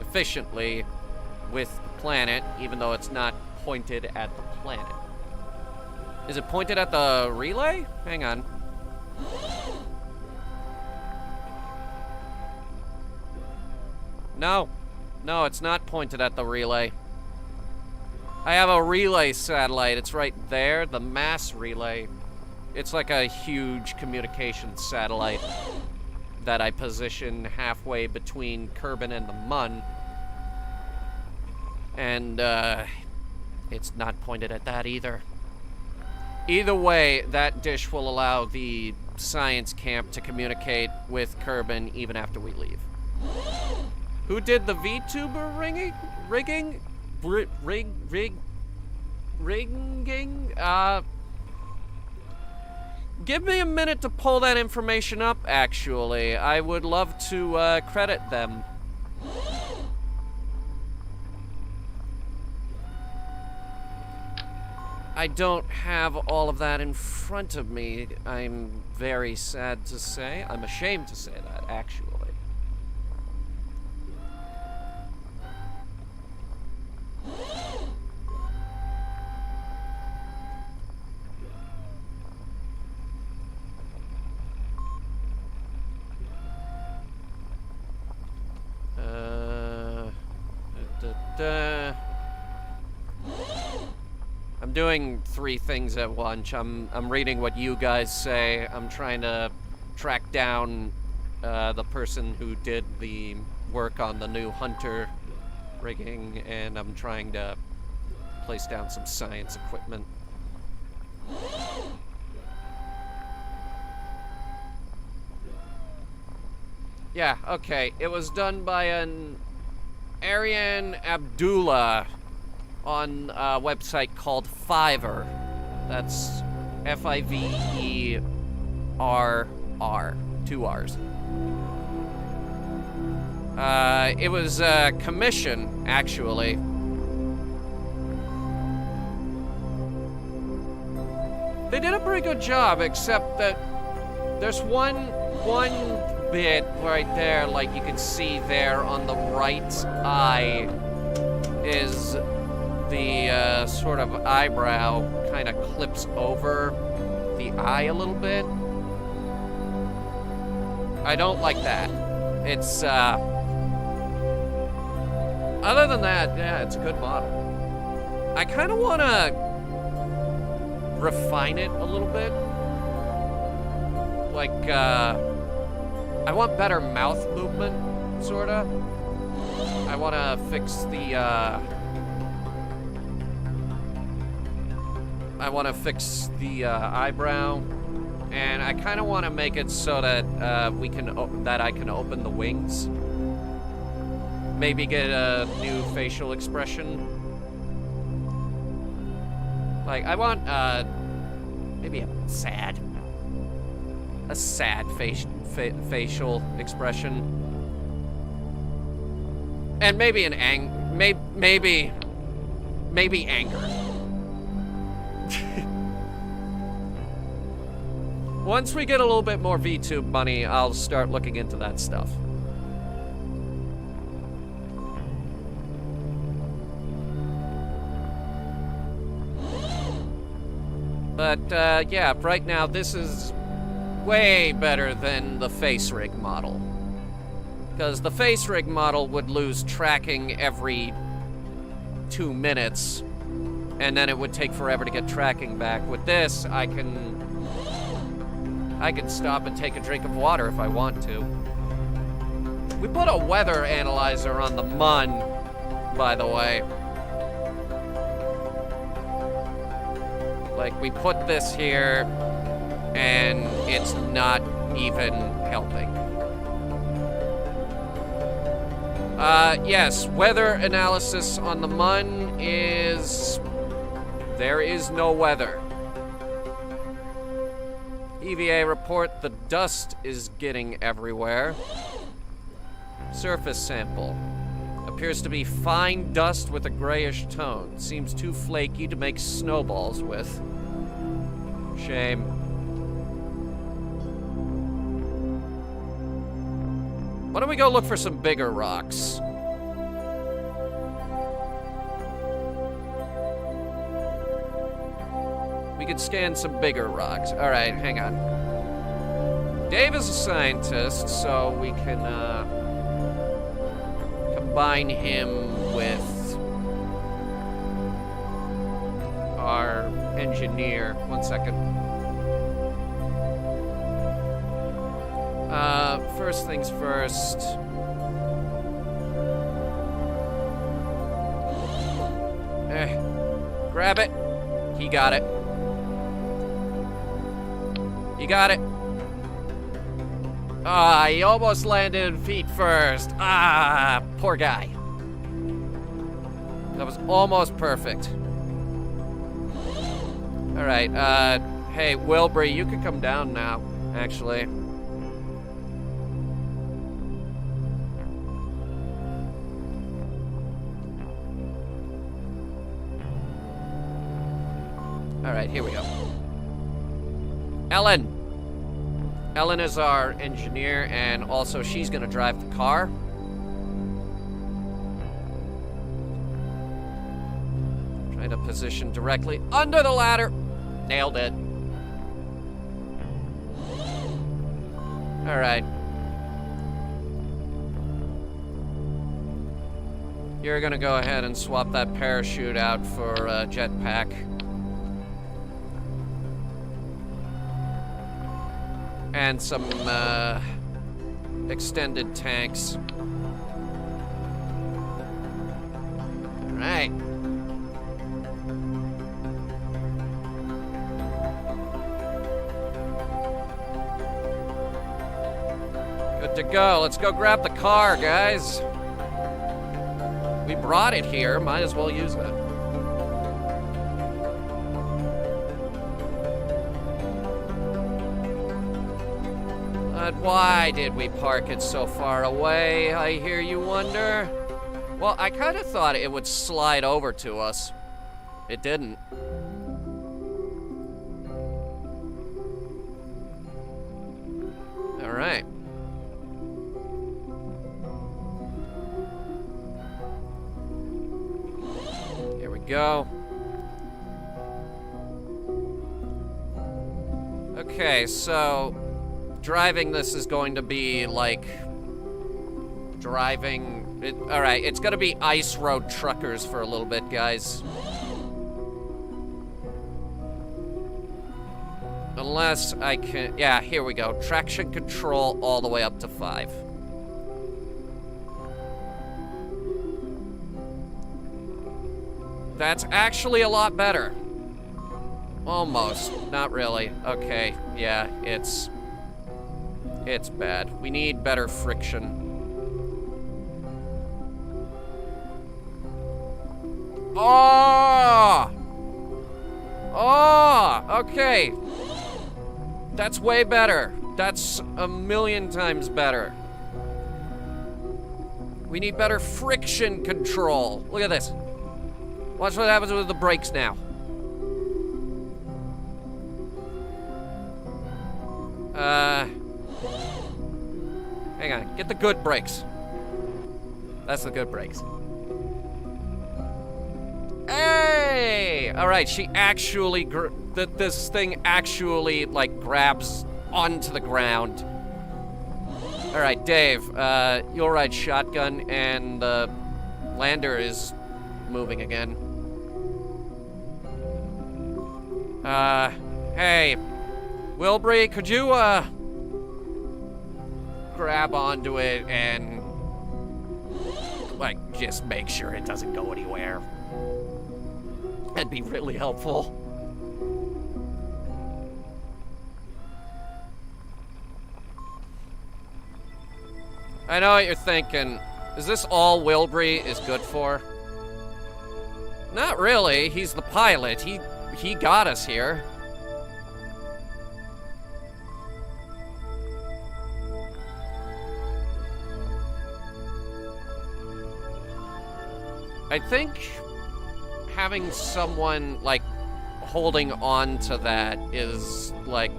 efficiently with the planet, even though it's not pointed at the planet. Is it pointed at the relay? Hang on. No. No, it's not pointed at the relay. I have a relay satellite. It's right there, the mass relay. It's like a huge communications satellite that I position halfway between Kerbin and the Mun. And, it's not pointed at that either. Either way, that dish will allow the science camp to communicate with Kerbin even after we leave. Who did the Vtuber rigging? Rigging? Give me a minute to pull that information up, actually. I would love to, credit them. I don't have all of that in front of me. I'm very sad to say. I'm ashamed to say that, actually. I'm doing 3 things at once. I'm reading what you guys say. I'm trying to track down the person who did the work on the new Hunter rigging, and I'm trying to place down some science equipment. Yeah, okay. It was done by an Ariane Abdullah on a website called Fiverr. That's Fiverr, 2 R's. It was a commission, actually. They did a pretty good job, except that there's one bit right there, like you can see there on the right eye, is the sort of eyebrow kind of clips over the eye a little bit. I don't like that. It's, other than that, yeah, it's a good model. I kind of want to refine it a little bit. Like, I want better mouth movement, sorta. I want to fix the, eyebrow, and I kind of want to make it so that I can open the wings. Maybe get a new facial expression. Like, I want maybe a sad facial expression, and maybe an maybe anger. Once we get a little bit more VTube money, I'll start looking into that stuff. But, yeah, right now this is way better than the face rig model. Because the face rig model would lose tracking every 2 minutes, and then it would take forever to get tracking back. With this, I can stop and take a drink of water if I want to. We put a weather analyzer on the Mun, by the way. Like, we put this here, and it's not even helping. Yes, weather analysis on the Mun is... there is no weather. EVA report, the dust is getting everywhere. Surface sample. Appears to be fine dust with a grayish tone. Seems too flaky to make snowballs with. Shame. Why don't we go look for some bigger rocks? We could scan some bigger rocks. Alright, hang on. Dave is a scientist, so we can, combine him with our engineer. 1 second. First things first. Grab it. He got it. He got it. Ah, he almost landed feet first. Ah, poor guy. That was almost perfect. All right, hey, Wilbury, you can come down now, actually. All right, here we go. Ellen. Ellen is our engineer, and also she's gonna drive the car. Trying to position directly under the ladder. Nailed it. All right. You're gonna go ahead and swap that parachute out for a jetpack. And some, extended tanks. All right. Good to go. Let's go grab the car, guys. We brought it here. Might as well use it. But why did we park it so far away, I hear you wonder? Well, I kind of thought it would slide over to us. It didn't. All right. Here we go. Okay, so driving this is going to be like driving it. All right, it's gonna be ice road truckers for a little bit, guys. Unless I can, yeah, here we go. Traction control all the way up to 5. That's actually a lot better. Almost, not really. Okay, yeah, it's bad. We need better friction. Oh! Oh! Okay. That's way better. That's a million times better. We need better friction control. Look at this. Watch what happens with the brakes now. Hang on. Get the good brakes. That's the good brakes. Hey! All right, she actually, this thing actually, like, grabs onto the ground. All right, Dave, you'll ride shotgun, and the lander is moving again. Hey, Wilbury, could you, grab onto it and, like, just make sure it doesn't go anywhere? That'd be really helpful. I know what you're thinking. Is this all Wilbury is good for? Not really. He's the pilot. He got us here. I think having someone, like, holding on to that is, like,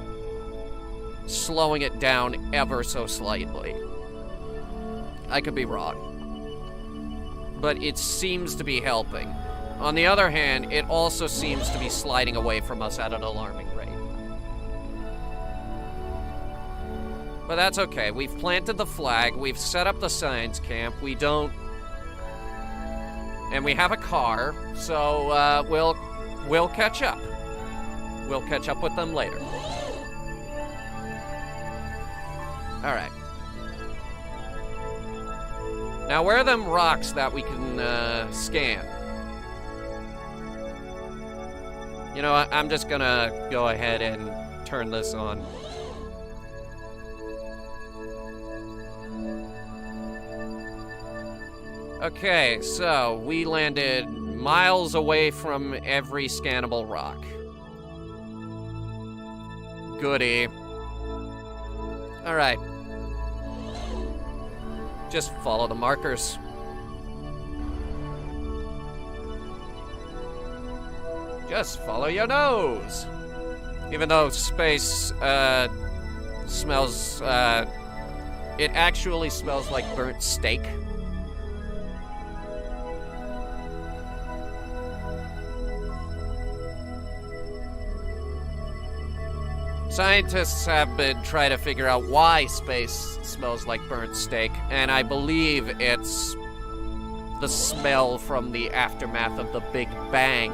slowing it down ever so slightly. I could be wrong. But it seems to be helping. On the other hand, it also seems to be sliding away from us at an alarming rate. But that's okay. We've planted the flag. We've set up the science camp. We don't... And we have a car, so we'll catch up. We'll catch up with them later. All right. Now, where are them rocks that we can scan? You know what? I'm just gonna go ahead and turn this on. Okay, so we landed miles away from every scannable rock. Goody. All right. Just follow the markers. Just follow your nose. Even though space smells, it actually smells like burnt steak. Scientists have been trying to figure out why space smells like burnt steak, and I believe it's the smell from the aftermath of the Big Bang.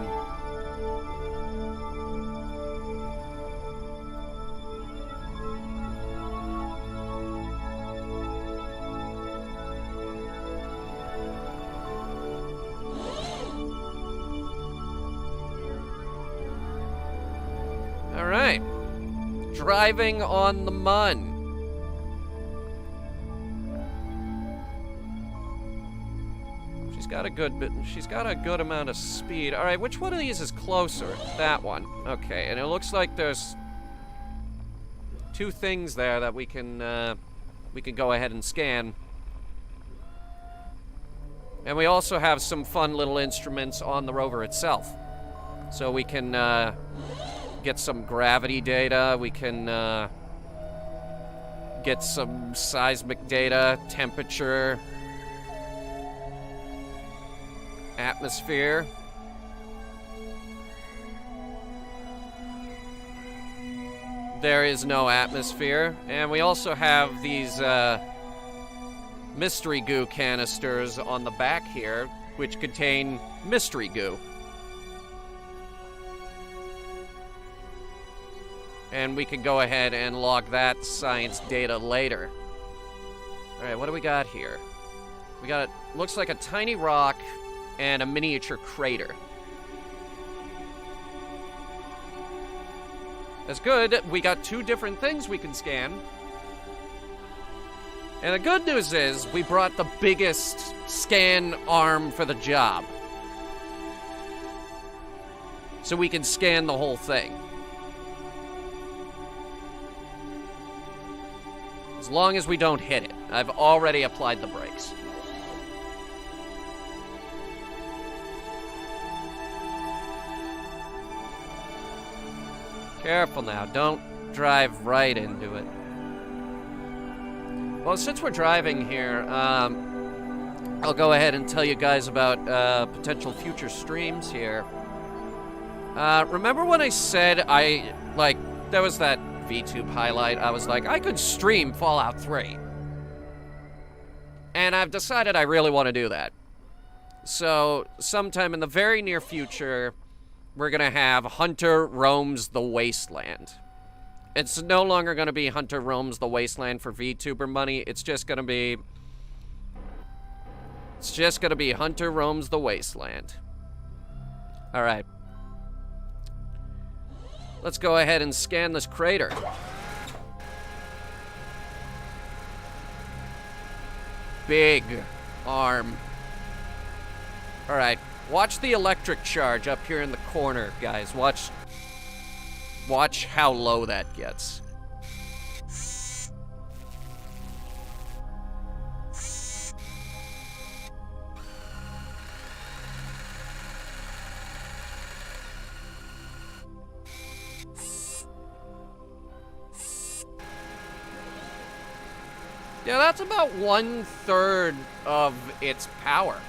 All right. Driving on the Mun. She's got a good amount of speed. All right, which one of these is closer? That one. Okay, and it looks like there's two things there that we can go ahead and scan. And we also have some fun little instruments on the rover itself. So we can get some gravity data, we can get some seismic data, temperature, atmosphere. There is no atmosphere, and we also have these mystery goo canisters on the back here, which contain mystery goo. And we can go ahead and log that science data later. All right, what do we got here? We got, looks like a tiny rock and a miniature crater. That's good. We got two different things we can scan. And the good news is we brought the biggest scan arm for the job. So we can scan the whole thing. As long as we don't hit it. I've already applied the brakes. Careful now, don't drive right into it. Well, since we're driving here, I'll go ahead and tell you guys about potential future streams here. Remember when I said there was that Vtuber highlight, I was like, I could stream Fallout 3. And I've decided I really want to do that. So, sometime in the very near future, we're going to have Hunter Roams the Wasteland. It's no longer going to be Hunter Roams the Wasteland for Vtuber money. It's just going to be Hunter Roams the Wasteland. All right. Let's go ahead and scan this crater. Big arm. All right, watch the electric charge up here in the corner, guys. Watch how low that gets. Yeah, that's about 1/3 of its power.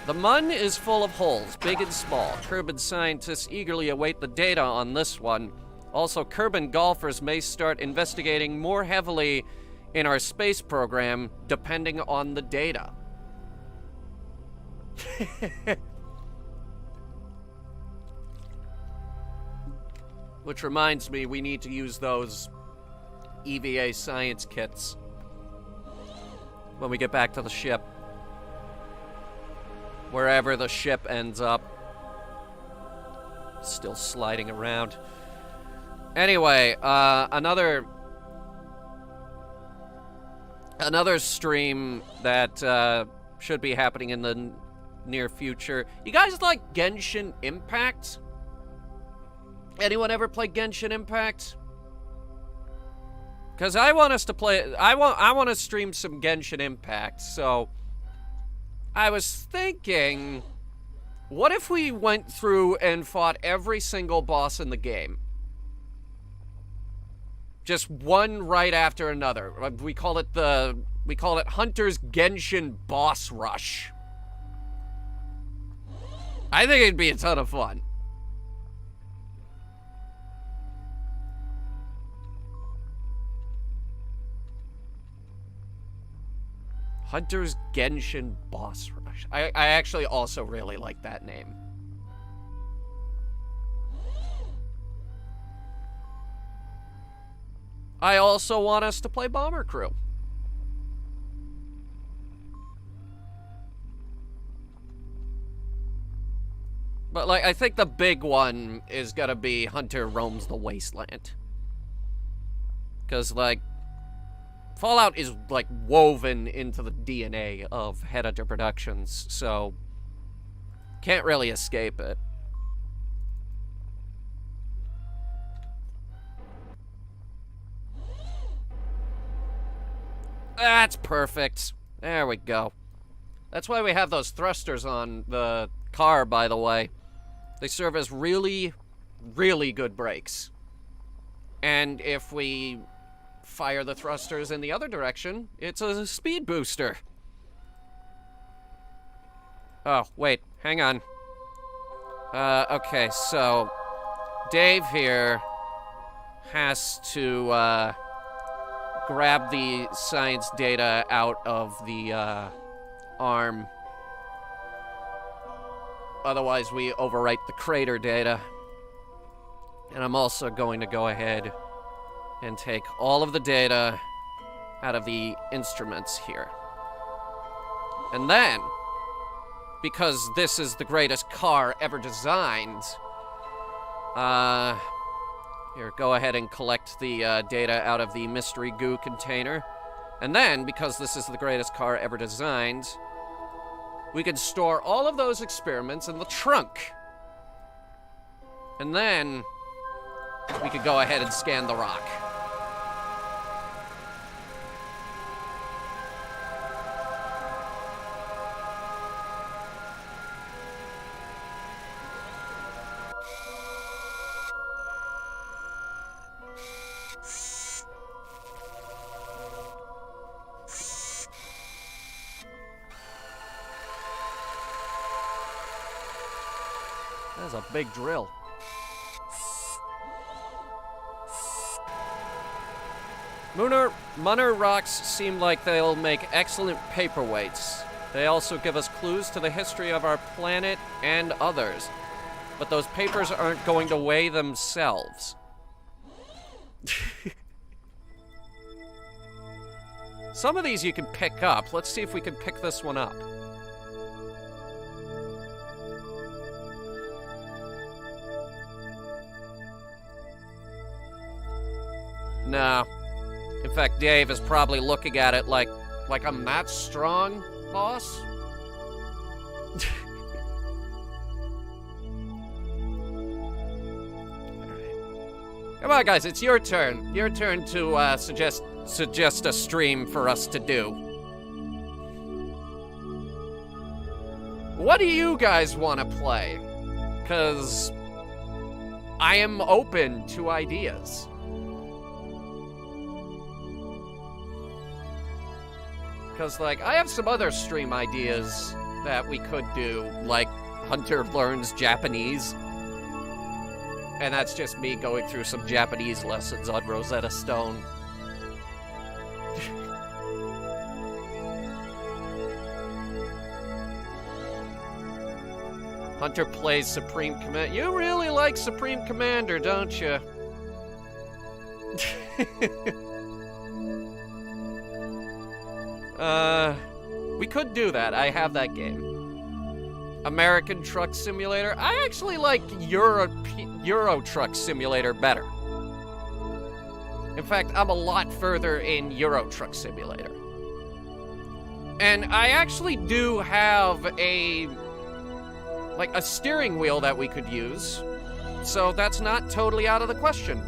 The Mun is full of holes, big and small. Kerbal scientists eagerly await the data on this one. Also, Kerbal golfers may start investigating more heavily in our space program, depending on the data. Which reminds me, we need to use those EVA science kits when we get back to the ship. Wherever the ship ends up. Still sliding around. Anyway, another stream that should be happening in the near future. You guys like Genshin Impact? Anyone ever play Genshin Impact? Because I want us to play. I want to stream some Genshin Impact. So I was thinking, what if we went through and fought every single boss in the game? Just one right after another. We call it Hunter's Genshin Boss Rush. I think it'd be a ton of fun. Hunter's Genshin Boss Rush. I actually also really like that name. I also want us to play Bomber Crew. But, like, I think the big one is gonna be Hunter Roams the Wasteland. Because, like, Fallout is, like, woven into the DNA of Headhunter Productions, so can't really escape it. That's perfect. There we go. That's why we have those thrusters on the car, by the way. They serve as really, really good brakes. And if we fire the thrusters in the other direction, it's a speed booster. Oh, wait, hang on. Okay, so Dave here has to grab the science data out of the arm. Otherwise, we overwrite the crater data. And I'm also going to go ahead and take all of the data out of the instruments here. And then, because this is the greatest car ever designed, here, go ahead and collect the data out of the mystery goo container. And then, because this is the greatest car ever designed, we can store all of those experiments in the trunk. And then we could go ahead and scan the rock. That's a big drill. Munner rocks seem like they'll make excellent paperweights. They also give us clues to the history of our planet and others. But those papers aren't going to weigh themselves. Some of these you can pick up. Let's see if we can pick this one up. No. In fact, Dave is probably looking at it like I'm that strong, boss? Come on, guys, it's your turn. Your turn to suggest a stream for us to do. What do you guys want to play? 'Cause I am open to ideas. Because, like, I have some other stream ideas that we could do, like Hunter learns Japanese. And that's just me going through some Japanese lessons on Rosetta Stone. Hunter plays Supreme Commander. You really like Supreme Commander, don't you? We could do that. I have that game. American Truck Simulator. I actually like Euro Truck Simulator better. In fact, I'm a lot further in Euro Truck Simulator. And I actually do have a steering wheel that we could use. So that's not totally out of the question.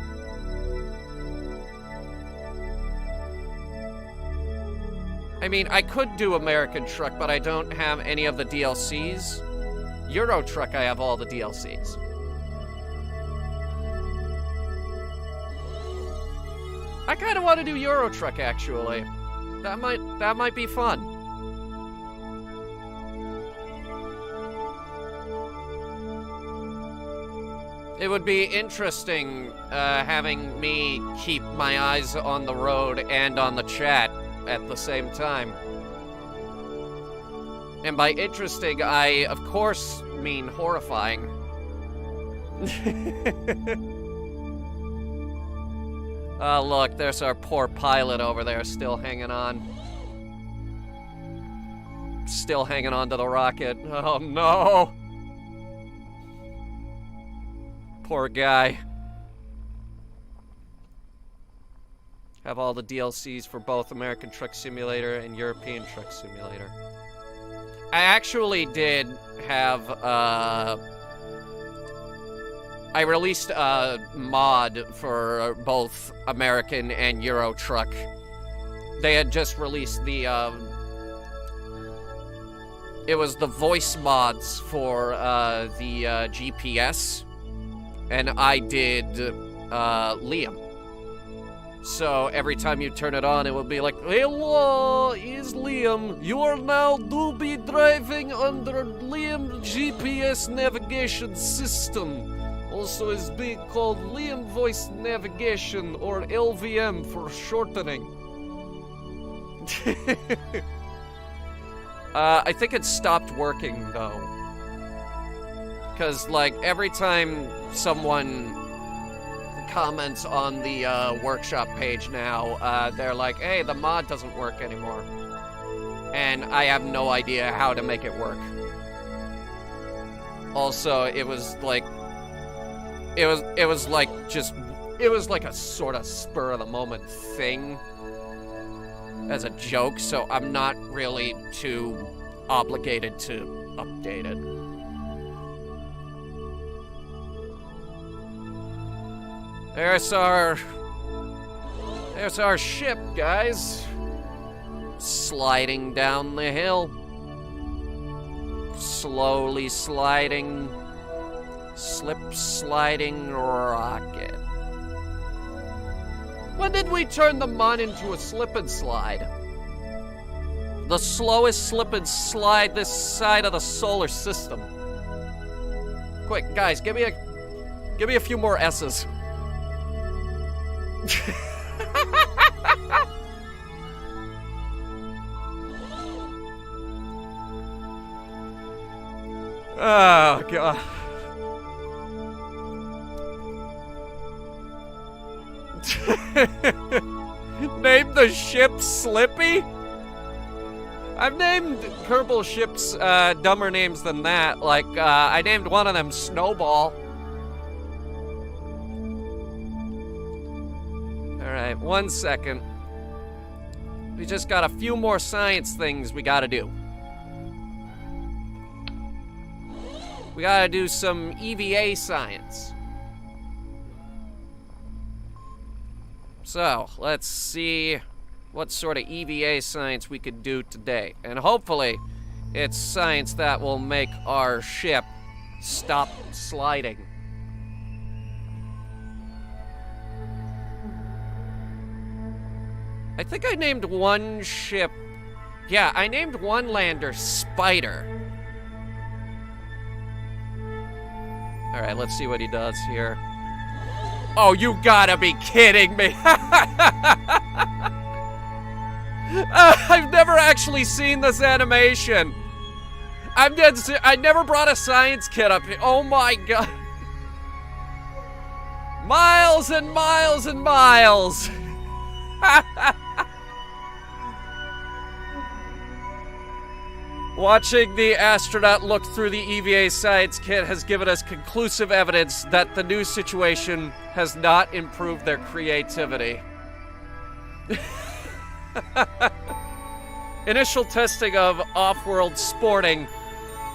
I mean, I could do American Truck, but I don't have any of the DLCs. Euro Truck, I have all the DLCs. I kind of want to do Euro Truck, actually. That might be fun. It would be interesting having me keep my eyes on the road and on the chat at the same time. And by interesting, I, of course, mean horrifying. Oh, look, there's our poor pilot over there still hanging on. Still hanging on to the rocket. Oh, no! Poor guy. Have all the DLCs for both American Truck Simulator and European Truck Simulator. I actually did have, I released a mod for both American and Euro Truck. They had just released the, it was the voice mods for, the, GPS. And I did, Liam. So every time you turn it on, it will be like, "Hello, is Liam. You are now do be driving under Liam GPS navigation system. Also is being called Liam Voice Navigation, or LVM for shortening." I think it stopped working, though. Because, like, every time someone comments on the workshop page now, they're like, "Hey, the mod doesn't work anymore." And I have no idea how to make it work. Also, it was like a sort of spur of the moment thing as a joke, so I'm not really too obligated to update it. There's our ship, guys. Sliding down the hill. Slowly sliding. Slip-sliding rocket. When did we turn the Mun into a slip and slide? The slowest slip and slide this side of the solar system. Quick, guys, give me a few more S's. Oh, God. Name the ship Slippy? I've named Kerbal ships dumber names than that. Like, I named one of them Snowball. Alright, 1 second. We just got a few more science things we gotta do. We gotta do some EVA science. So, let's see what sort of EVA science we could do today. And hopefully, it's science that will make our ship stop sliding. I think I named one ship... Yeah, I named one lander Spider. Alright, let's see what he does here. Oh, you gotta be kidding me! I've never actually seen this animation. I never brought a science kit up here. Oh my god. Miles and miles and miles. Watching the astronaut look through the EVA science kit has given us conclusive evidence that the new situation has not improved their creativity. Initial testing of off-world sporting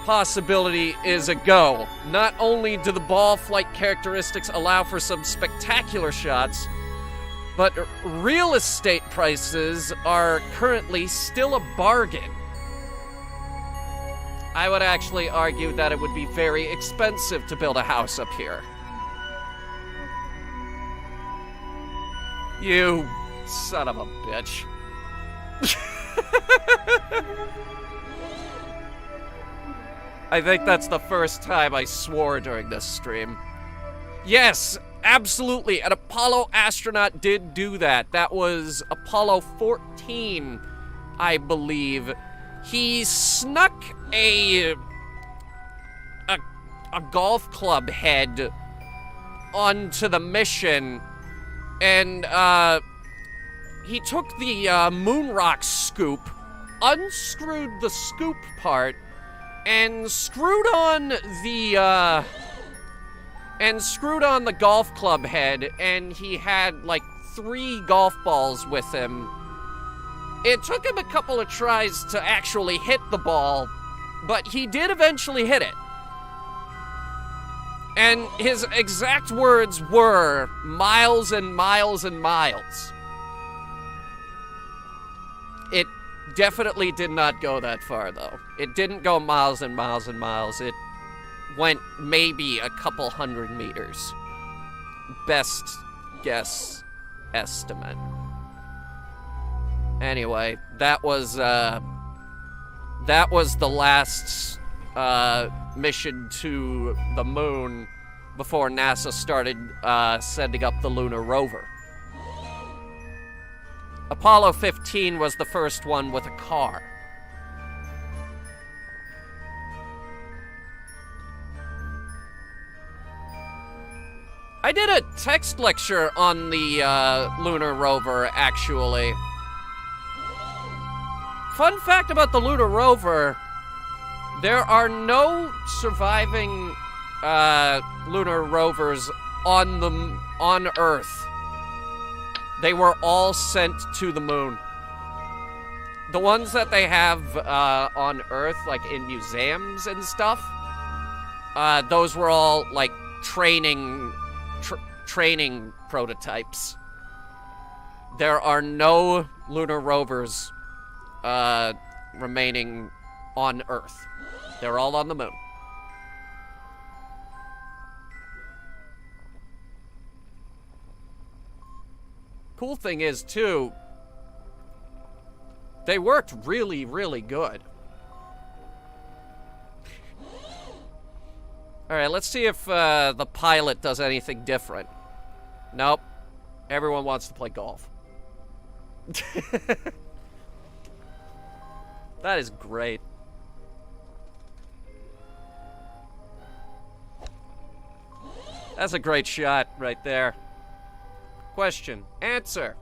possibility is a go. Not only do the ball flight characteristics allow for some spectacular shots, but real estate prices are currently still a bargain. I would actually argue that it would be very expensive to build a house up here. You son of a bitch. I think that's the first time I swore during this stream. Yes, absolutely. An Apollo astronaut did do that. That was Apollo 14, I believe. He snuck a golf club head onto the mission, and he took the moon rock scoop, unscrewed the scoop part, and screwed on the golf club head, and he had like 3 golf balls with him. It took him a couple of tries to actually hit the ball, but he did eventually hit it. And his exact words were, miles and miles and miles. It definitely did not go that far, though. It didn't go miles and miles and miles. It went maybe a couple hundred meters. Best guess estimate. Anyway, that was the last mission to the moon before NASA started sending up the lunar rover. Apollo 15 was the first one with a car. I did a text lecture on the lunar rover, actually. Fun fact about the lunar rover, there are no surviving lunar rovers on Earth. They were all sent to the moon. The ones that they have on Earth, like in museums and stuff, those were all like training prototypes. There are no lunar rovers remaining on Earth. They're all on the moon. Cool thing is, too, they worked really, really good. Alright, let's see if the pilot does anything different. Nope. Everyone wants to play golf. That is great. That's a great shot right there. Question. Answer.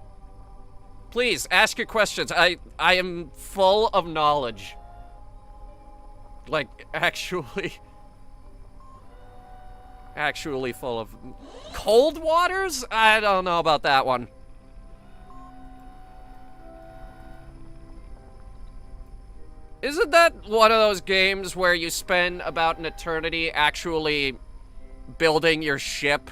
Please, ask your questions. I am full of knowledge. Like, actually full of... Cold waters? I don't know about that one. Isn't that one of those games where you spend about an eternity actually building your ship?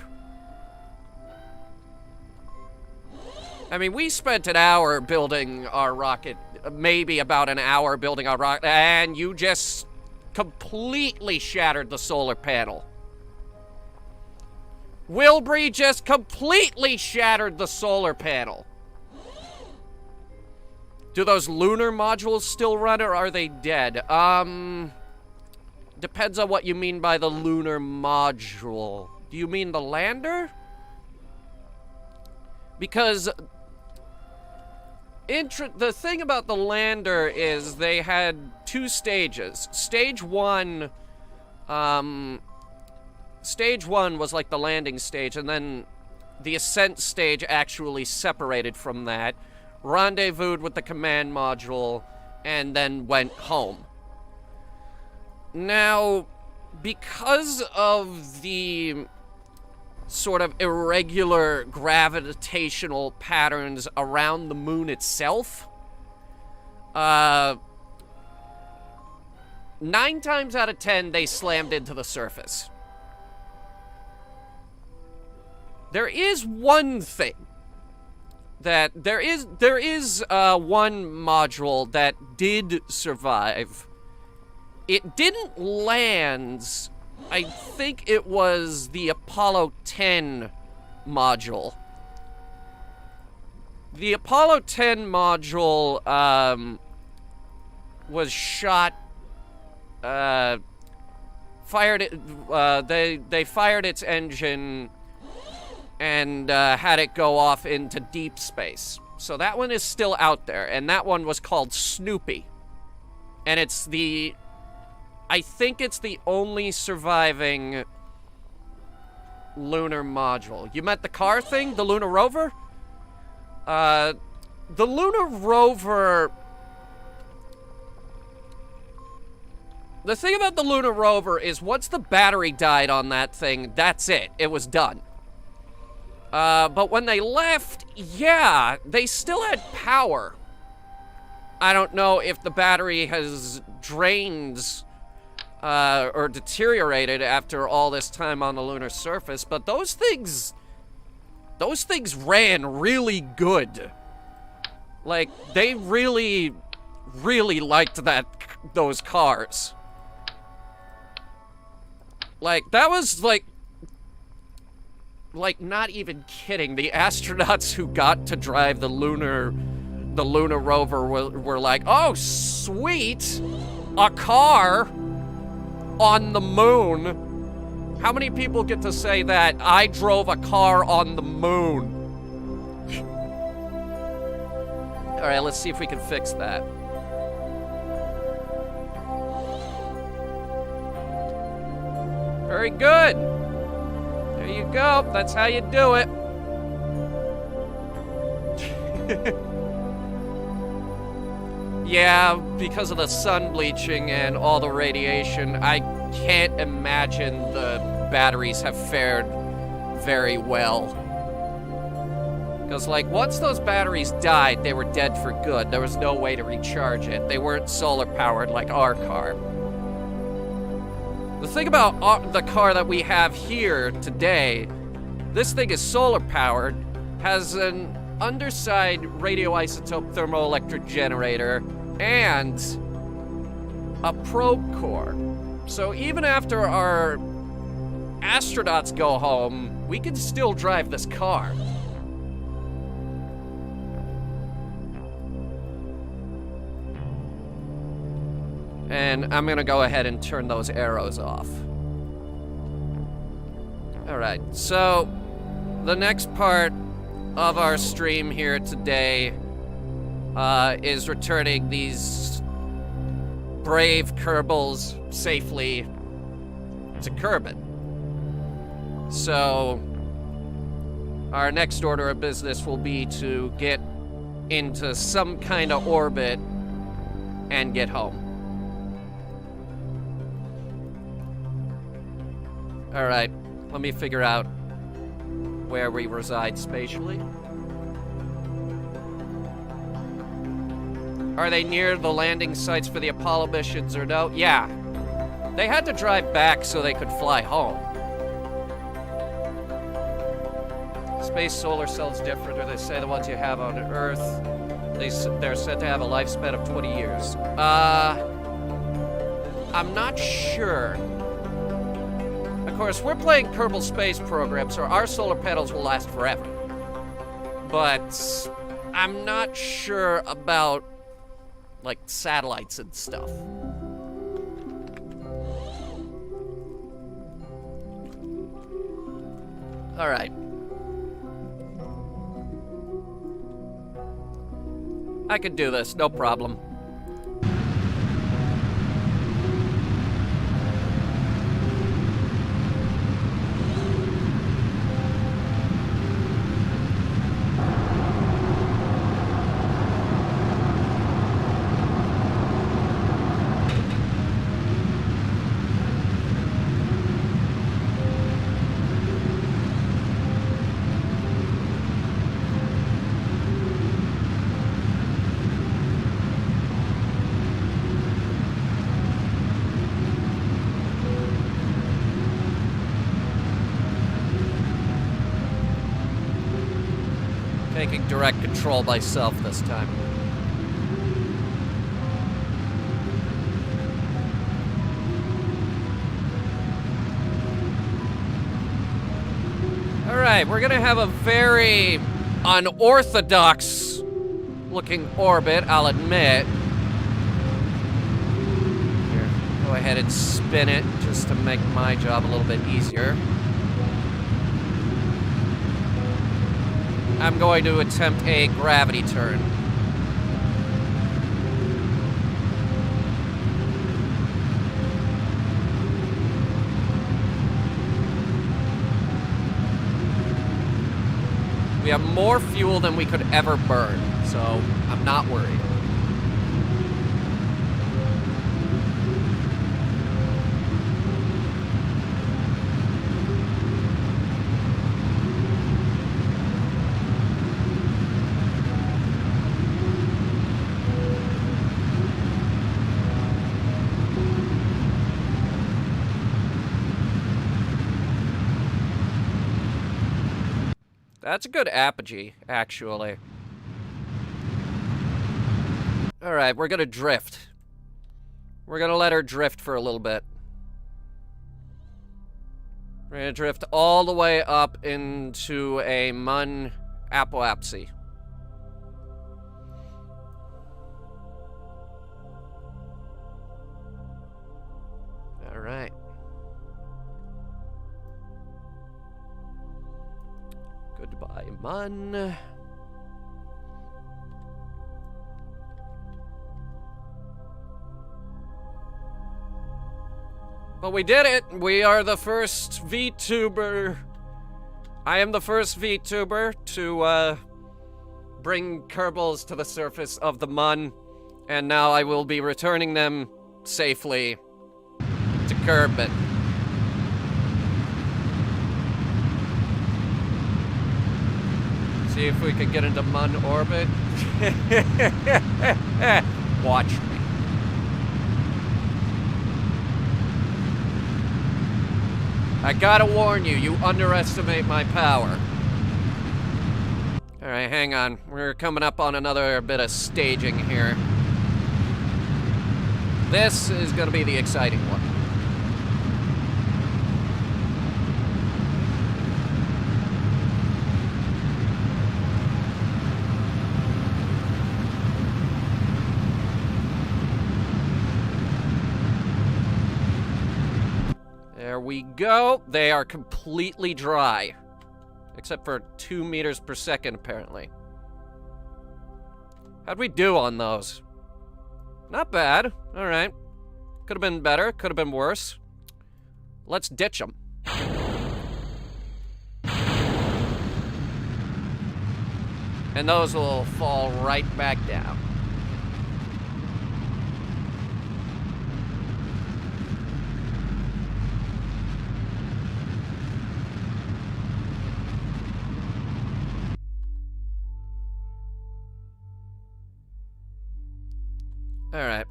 I mean, we spent an hour building our rocket, maybe about an hour building our rocket, and you just completely shattered the solar panel. Wilbury just completely shattered the solar panel. Do those lunar modules still run, or are they dead? Depends on what you mean by the lunar module. Do you mean the lander? Because the thing about the lander is they had 2 stages. Stage 1 was like the landing stage, and then the ascent stage actually separated from that, rendezvoused with the command module, and then went home. Now, because of the sort of irregular gravitational patterns around the moon itself, 9 times out of 10, they slammed into the surface. There is one thing that there is one module that did survive. It didn't land. I think it was the Apollo 10 module. The Apollo 10 module was shot. Fired it. They fired its engine and had it go off into deep space. So that one is still out there, and that one was called Snoopy. And it's I think it's the only surviving lunar module. You meant the car thing? The lunar rover? The lunar rover... The thing about the lunar rover is once the battery died on that thing, that's it. It was done. But when they left, yeah, they still had power. I don't know if the battery has drained or deteriorated after all this time on the lunar surface, but those things ran really good. Like, they really, really liked those cars. Like, that was like, not even kidding. The astronauts who got to drive the lunar rover were like, oh, sweet, a car on the moon. How many people get to say that? I drove a car on the moon. All right, let's see if we can fix that. Very good. There you go. That's how you do it. Yeah, because of the sun bleaching and all the radiation, I can't imagine the batteries have fared very well. Because, like, once those batteries died, they were dead for good. There was no way to recharge it. They weren't solar-powered like our car. The thing about the car that we have here today, this thing is solar-powered, has an underside radioisotope thermoelectric generator, and a probe core. So even after our astronauts go home, we can still drive this car. And I'm gonna go ahead and turn those arrows off. Alright, so the next part of our stream here today is returning these brave Kerbals safely to Kerbal. So our next order of business will be to get into some kind of orbit and get home. Alright, let me figure out where we reside spatially. Are they near the landing sites for the Apollo missions or no? Yeah. They had to drive back so they could fly home. Space solar cells different, or they say the ones you have on Earth, they're said to have a lifespan of 20 years. I'm not sure. Of course, we're playing Kerbal Space Program, so our solar panels will last forever. But I'm not sure about, like, satellites and stuff. Alright. I can do this, no problem. Taking direct control myself this time. Alright, we're gonna have a very unorthodox looking orbit, I'll admit. Here, go ahead and spin it just to make my job a little bit easier. I'm going to attempt a gravity turn. We have more fuel than we could ever burn, so I'm not worried. That's a good apogee, actually. Alright, we're gonna drift. We're gonna let her drift for a little bit. We're gonna drift all the way up into a Mun apoapsy. Alright. Goodbye, Mun. But we did it! We are the first Vtuber. I am the first Vtuber to bring Kerbals to the surface of the Mun, and now I will be returning them safely to Kerbal. See if we can get into Mun orbit. Watch me. I gotta warn you, you underestimate my power. Alright, hang on. We're coming up on another bit of staging here. This is gonna be the exciting one. There we go. They are completely dry. Except for 2 meters per second, apparently. How'd we do on those? Not bad. Alright. Could have been better. Could have been worse. Let's ditch them. And those will fall right back down. Alright.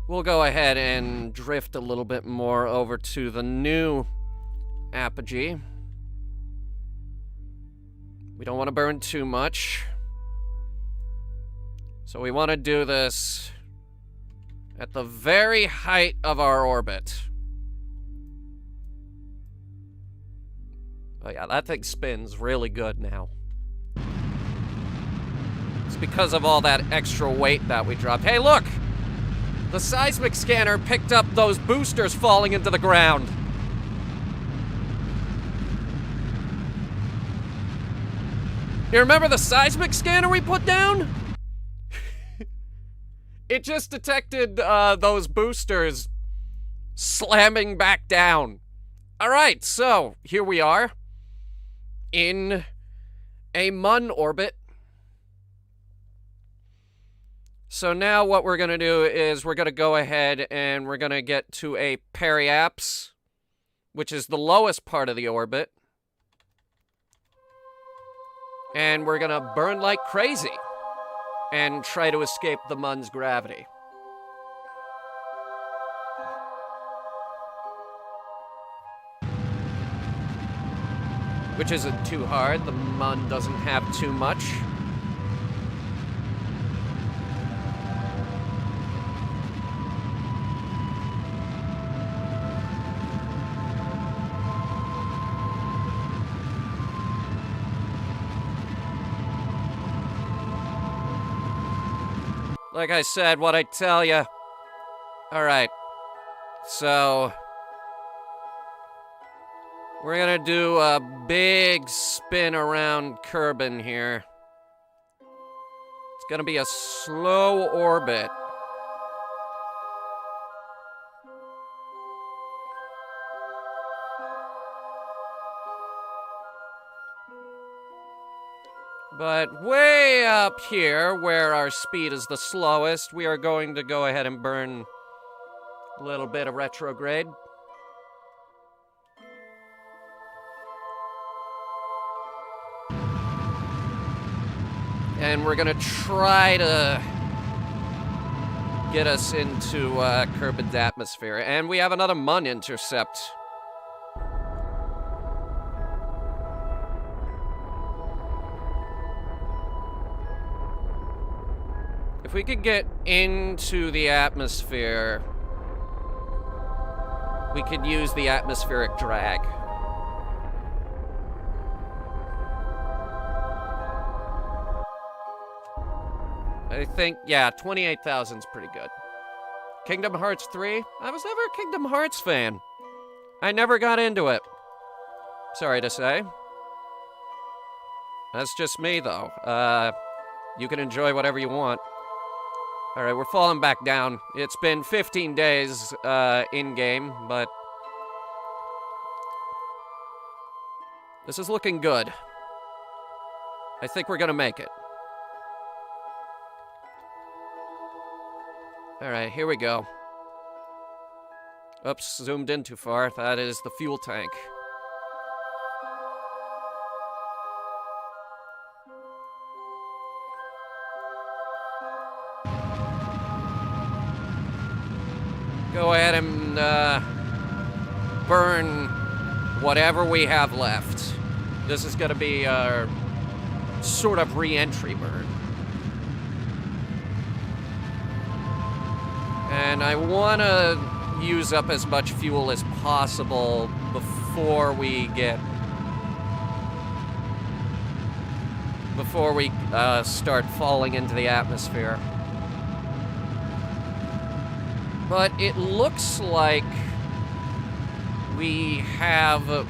We'll go ahead and drift a little bit more over to the new apogee. We don't want to burn too much. So we want to do this at the very height of our orbit. Oh yeah, that thing spins really good now. It's because of all that extra weight that we dropped. Hey, look! The seismic scanner picked up those boosters falling into the ground. You remember the seismic scanner we put down? It just detected those boosters slamming back down. Alright, so here we are in a Mun orbit. So now what we're going to do is we're going to go ahead and we're going to get to a periapse, which is the lowest part of the orbit. And we're going to burn like crazy and try to escape the Mun's gravity. Which isn't too hard. The Mun doesn't have too much. Like I said, what I tell ya. Alright. So we're gonna do a big spin around Kerbal here. It's gonna be a slow orbit. But way up here, where our speed is the slowest, we are going to go ahead and burn a little bit of retrograde. And we're gonna try to get us into Kerbal's atmosphere. And we have another Mun intercept. If we could get into the atmosphere, we could use the atmospheric drag. I think, yeah, 28,000's pretty good. Kingdom Hearts 3? I was never a Kingdom Hearts fan. I never got into it. Sorry to say. That's just me, though. You can enjoy whatever you want. Alright, we're falling back down. It's been 15 days in-game, but this is looking good. I think we're gonna make it. Alright, here we go. Oops, zoomed in too far. That is the fuel tank. Go ahead and burn whatever we have left. This is gonna be our sort of re-entry burn. And I want to use up as much fuel as possible before we start falling into the atmosphere. But it looks like we have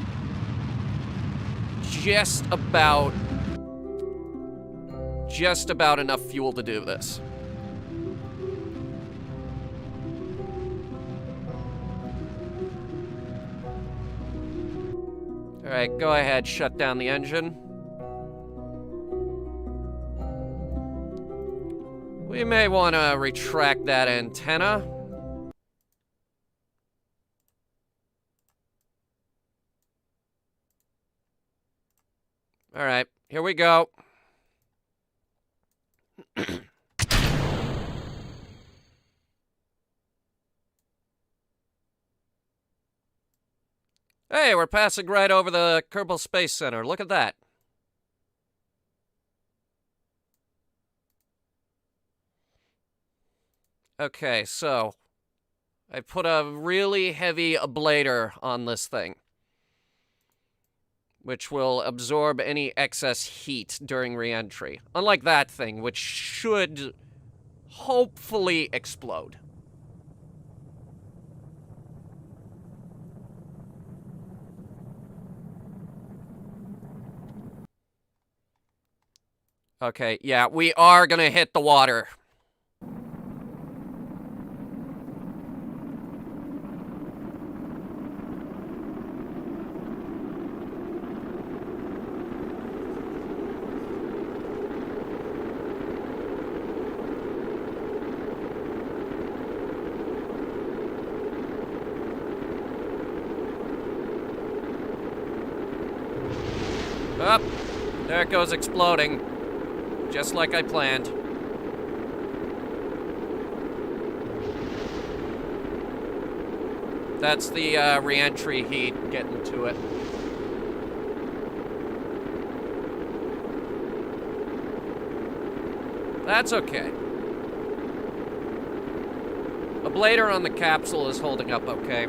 just about enough fuel to do this. Alright, go ahead, shut down the engine. We may want to retract that antenna. Alright, here we go. Hey, we're passing right over the Kerbal Space Center. Look at that. Okay, so I put a really heavy ablator on this thing, which will absorb any excess heat during re-entry. Unlike that thing, which should hopefully explode. Okay, yeah, we are gonna hit the water. Up, there it goes exploding. Just like I planned. That's the re-entry heat getting to it. That's okay. The blader on the capsule is holding up okay.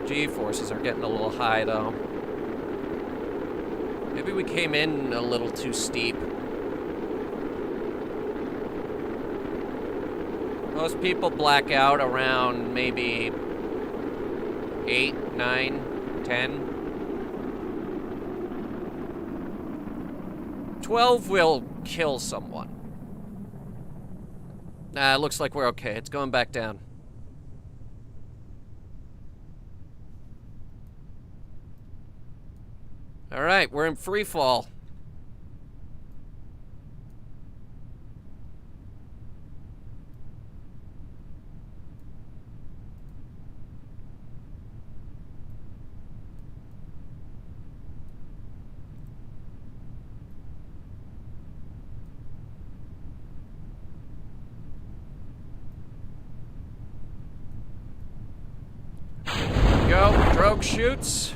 G-forces are getting a little high, though. Maybe we came in a little too steep. Most people black out around maybe 8, 9, 10. 12 will kill someone. Nah, it looks like we're okay. It's going back down. Alright, we're in free fall. Go, drogue chutes.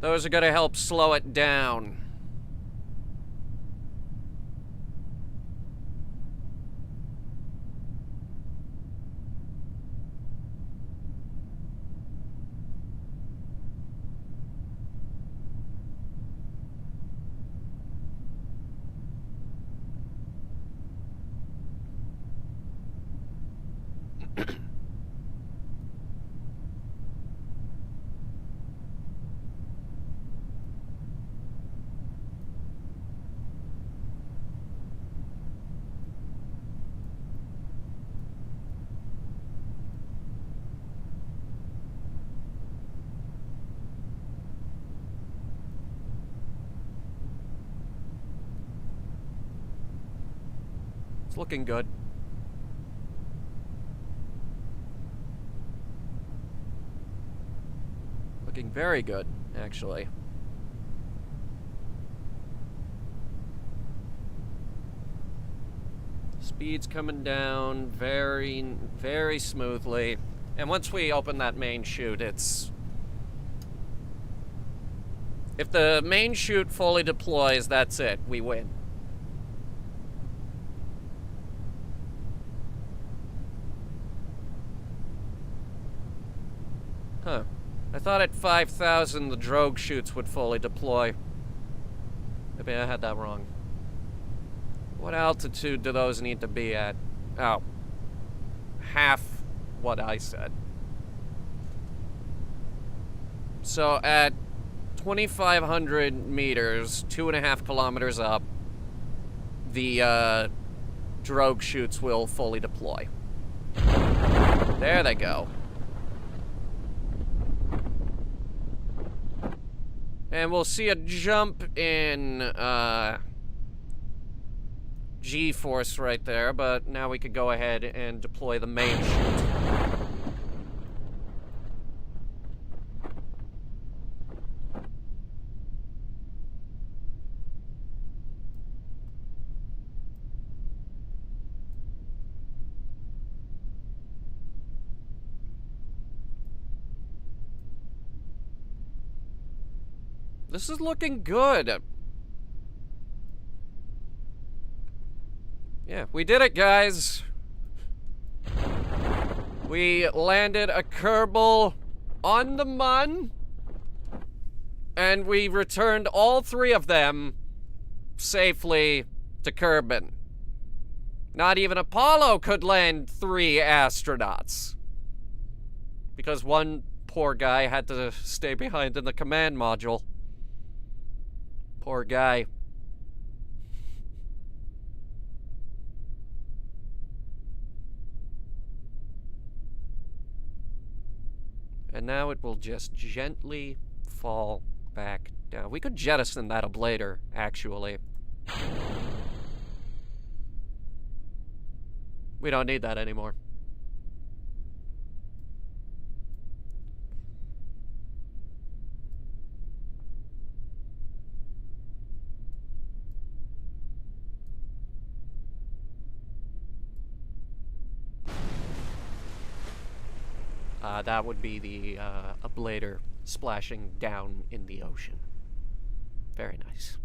Those are gonna help slow it down. It's looking good. Looking very good, actually. Speed's coming down very, very smoothly. And once we open that main chute, it's... If the main chute fully deploys, that's it. We win. Huh. I thought at 5,000 the drogue chutes would fully deploy. Maybe I had that wrong. What altitude do those need to be at? Oh. Half what I said. So at 2,500 meters, 2.5 kilometers up, the drogue chutes will fully deploy. There they go. And we'll see a jump in G-force right there, but now we could go ahead and deploy the main chute. This is looking good. Yeah, we did it, guys. We landed a Kerbal on the Mun, and we returned all 3 of them safely to Kerbin. Not even Apollo could land 3 astronauts, because one poor guy had to stay behind in the command module. Poor guy. And now it will just gently fall back down. We could jettison that ablator, actually. We don't need that anymore. That would be the ablator splashing down in the ocean. Very nice.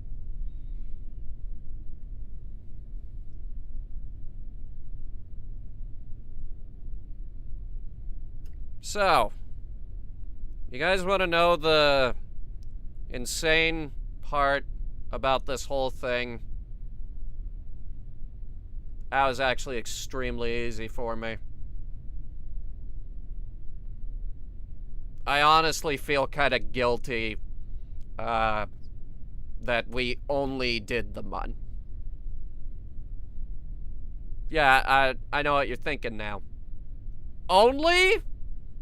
So, you guys want to know the insane part about this whole thing? That was actually extremely easy for me. I honestly feel kind of guilty that we only did the Mun. Yeah, I know what you're thinking now. Only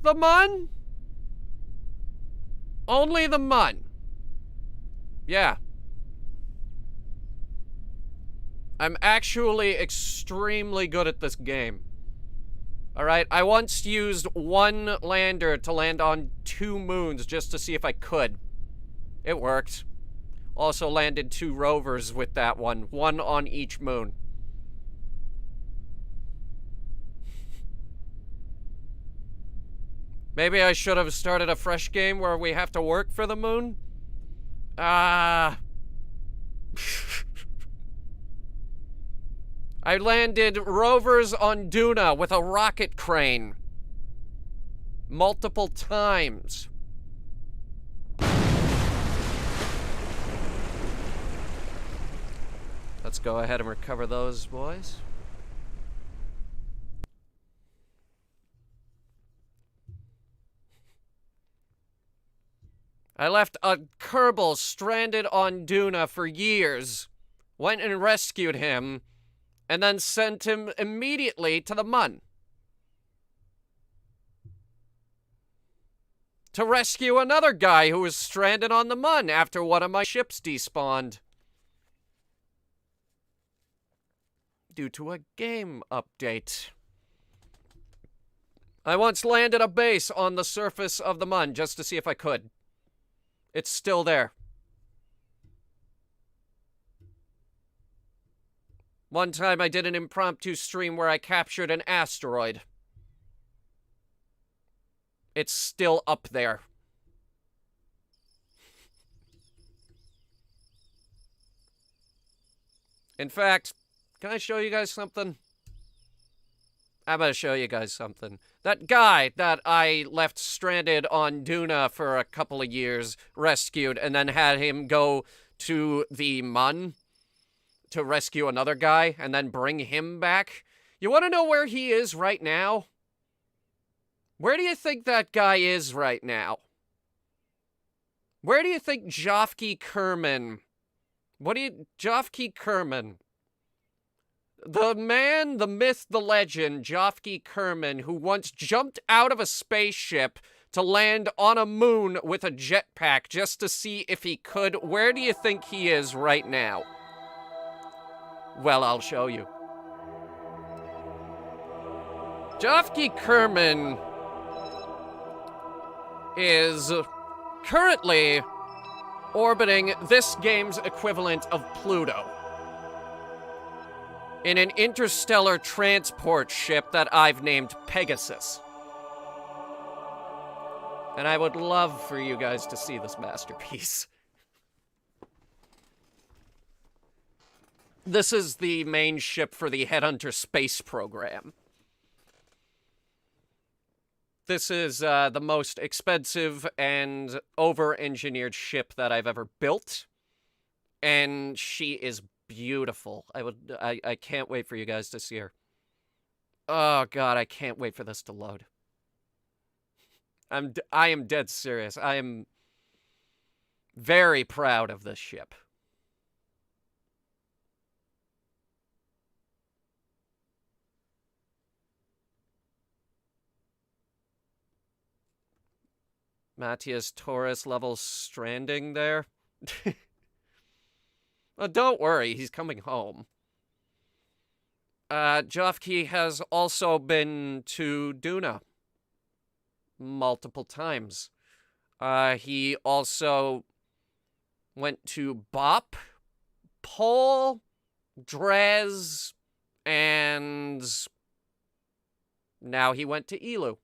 the Mun? Only the Mun. Yeah. I'm actually extremely good at this game. Alright, I once used 1 lander to land on 2 moons just to see if I could. It worked. Also landed 2 rovers with that one on each moon. Maybe I should have started a fresh game where we have to work for the moon? I landed rovers on Duna with a rocket crane. Multiple times. Let's go ahead and recover those, boys. I left a Kerbal stranded on Duna for years. Went and rescued him, and then sent him immediately to the Mun. To rescue another guy who was stranded on the Mun after one of my ships despawned. Due to a game update. I once landed a base on the surface of the Mun just to see if I could. It's still there. One time I did an impromptu stream where I captured an asteroid. It's still up there. In fact, can I show you guys something? I'm gonna show you guys something. That guy that I left stranded on Duna for a couple of years, rescued, and then had him go to the Mun to rescue another guy and then bring him back. You want to know where he is right now? Where do you think that guy is right now? Where do you think Jofke Kerman? Jofke Kerman. The man, the myth, the legend, Jofke Kerman, who once jumped out of a spaceship to land on a moon with a jetpack just to see if he could. Where do you think he is right now? Well, I'll show you. Jofke Kerman is currently orbiting this game's equivalent of Pluto in an interstellar transport ship that I've named Pegasus. And I would love for you guys to see this masterpiece. This is the main ship for the Headhunter space program. This is the most expensive and over-engineered ship that I've ever built. And she is beautiful. I can't wait for you guys to see her. Oh god, I can't wait for this to load. I am dead serious. I am very proud of this ship. Matthias Torres levels stranding there. Well, don't worry, he's coming home. Jofke has also been to Duna multiple times. He also went to Bop, Pol, Dres, and now he went to Elu,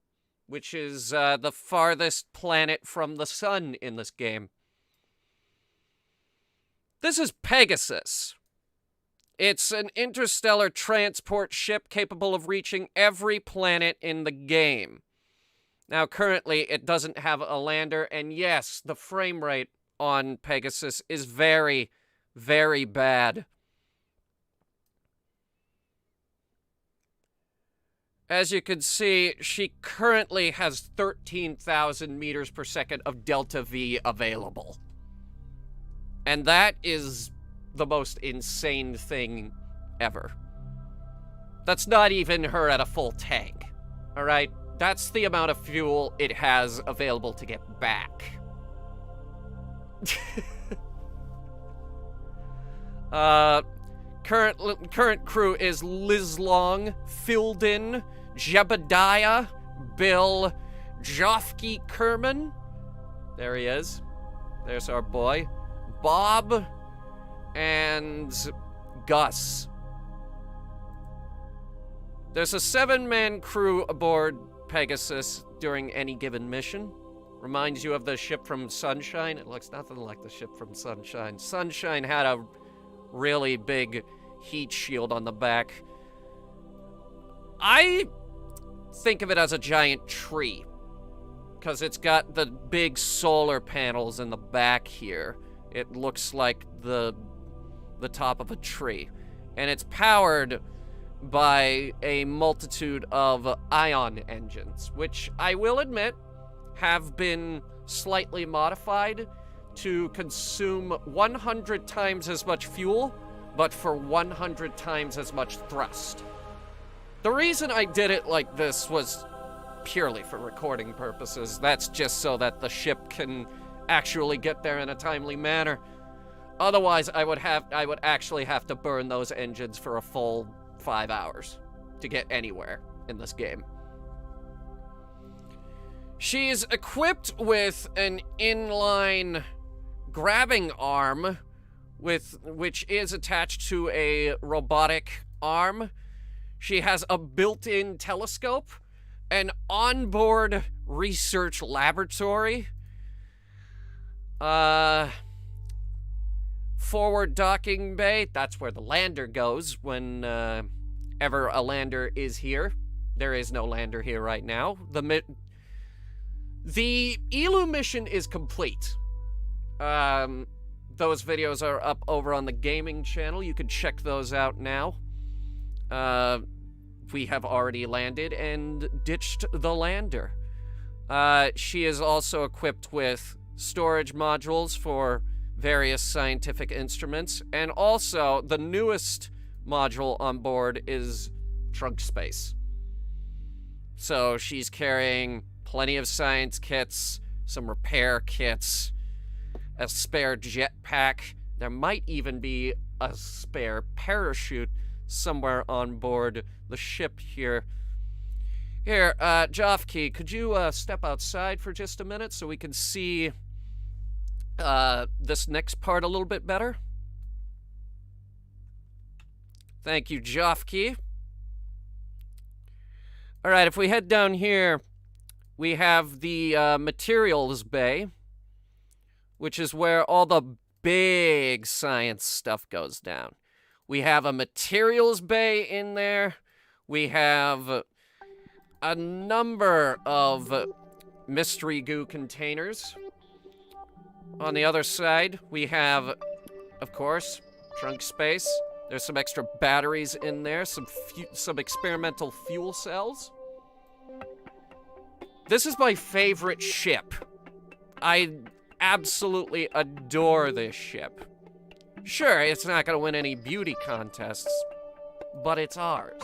which is the farthest planet from the sun in this game. This is Pegasus. It's an interstellar transport ship capable of reaching every planet in the game. Now, currently, it doesn't have a lander, and yes, the frame rate on Pegasus is very, very bad. As you can see, she currently has 13,000 meters per second of delta V available. And that is the most insane thing ever. That's not even her at a full tank, all right? That's the amount of fuel it has available to get back. Current crew is Lizlong, Fildin, Jebediah, Bill, Jofke Kerman. There he is. There's our boy. Bob, and Gus. There's a 7-man crew aboard Pegasus during any given mission. Reminds you of the ship from Sunshine. It looks nothing like the ship from Sunshine. Sunshine had a really big heat shield on the back. I think of it as a giant tree, because it's got the big solar panels in the back here. It looks like the top of a tree. And it's powered by a multitude of ion engines, which I will admit have been slightly modified to consume 100 times as much fuel, but for 100 times as much thrust. The reason I did it like this was purely for recording purposes. That's just so that the ship can actually get there in a timely manner. Otherwise, I would actually have to burn those engines for a full 5 hours to get anywhere in this game. She's equipped with an inline grabbing arm which is attached to a robotic arm. She has a built-in telescope, an onboard research laboratory, forward docking bay. That's where the lander goes when ever a lander is here. There is no lander here right now. The Elu mission is complete. Those videos are up over on the gaming channel. You can check those out now. We have already landed and ditched the lander. She is also equipped with storage modules for various scientific instruments, and also the newest module on board is trunk space. So she's carrying plenty of science kits, some repair kits, a spare jetpack. There might even be a spare parachute somewhere on board the ship here. Here, Jofke, could you step outside for just a minute so we can see this next part a little bit better? Thank you, Jofke. All right, if we head down here, we have the materials bay, which is where all the big science stuff goes down. We have a materials bay in there. We have a number of mystery goo containers. On the other side, we have, of course, trunk space. There's some extra batteries in there, some experimental fuel cells. This is my favorite ship. I absolutely adore this ship. Sure, it's not gonna win any beauty contests, but it's ours.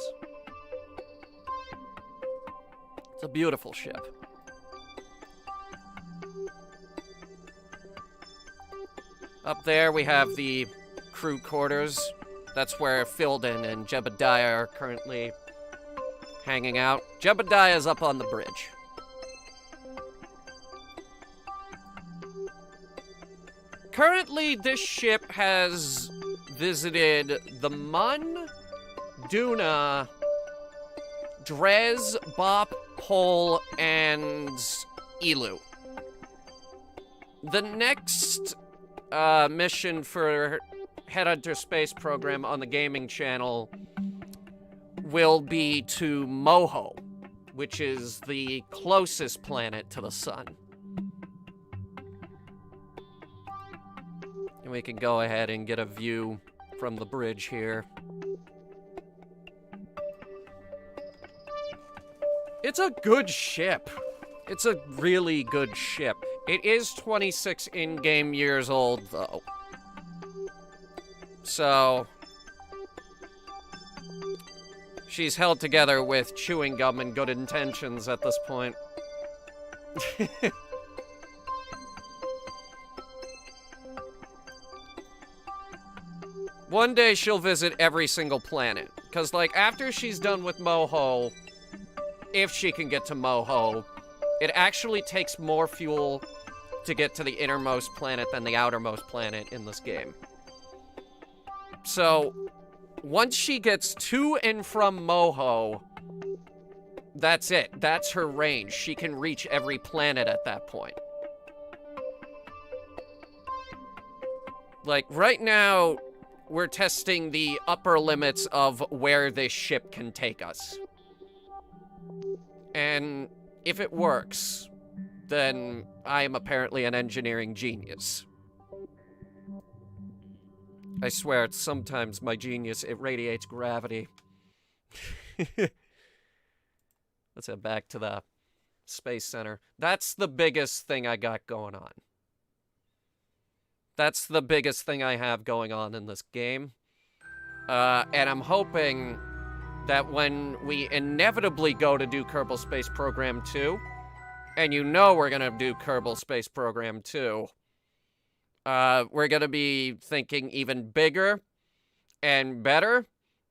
It's a beautiful ship. Up there we have the crew quarters. That's where Filden and Jebediah are currently hanging out. Jebediah's up on the bridge. Currently, this ship has visited the Mun, Duna, Drez, Bop, Pol, and Elu. The next mission for Headhunter Space Program on the gaming channel will be to Moho, which is the closest planet to the sun. And we can go ahead and get a view from the bridge here. It's a good ship. It's a really good ship. It is 26 in-game years old, though. So she's held together with chewing gum and good intentions at this point. One day she'll visit every single planet. Because, like, after she's done with Moho, if she can get to Moho, it actually takes more fuel to get to the innermost planet than the outermost planet in this game. So, once she gets to and from Moho, that's it. That's her range. She can reach every planet at that point. Like, right now, we're testing the upper limits of where this ship can take us. And if it works, then I am apparently an engineering genius. I swear, sometimes my genius, it radiates gravity. Let's head back to the Space Center. That's the biggest thing I got going on. That's the biggest thing I have going on in this game. And I'm hoping that when we inevitably go to do Kerbal Space Program 2, and you know we're gonna do Kerbal Space Program 2, we're gonna be thinking even bigger and better,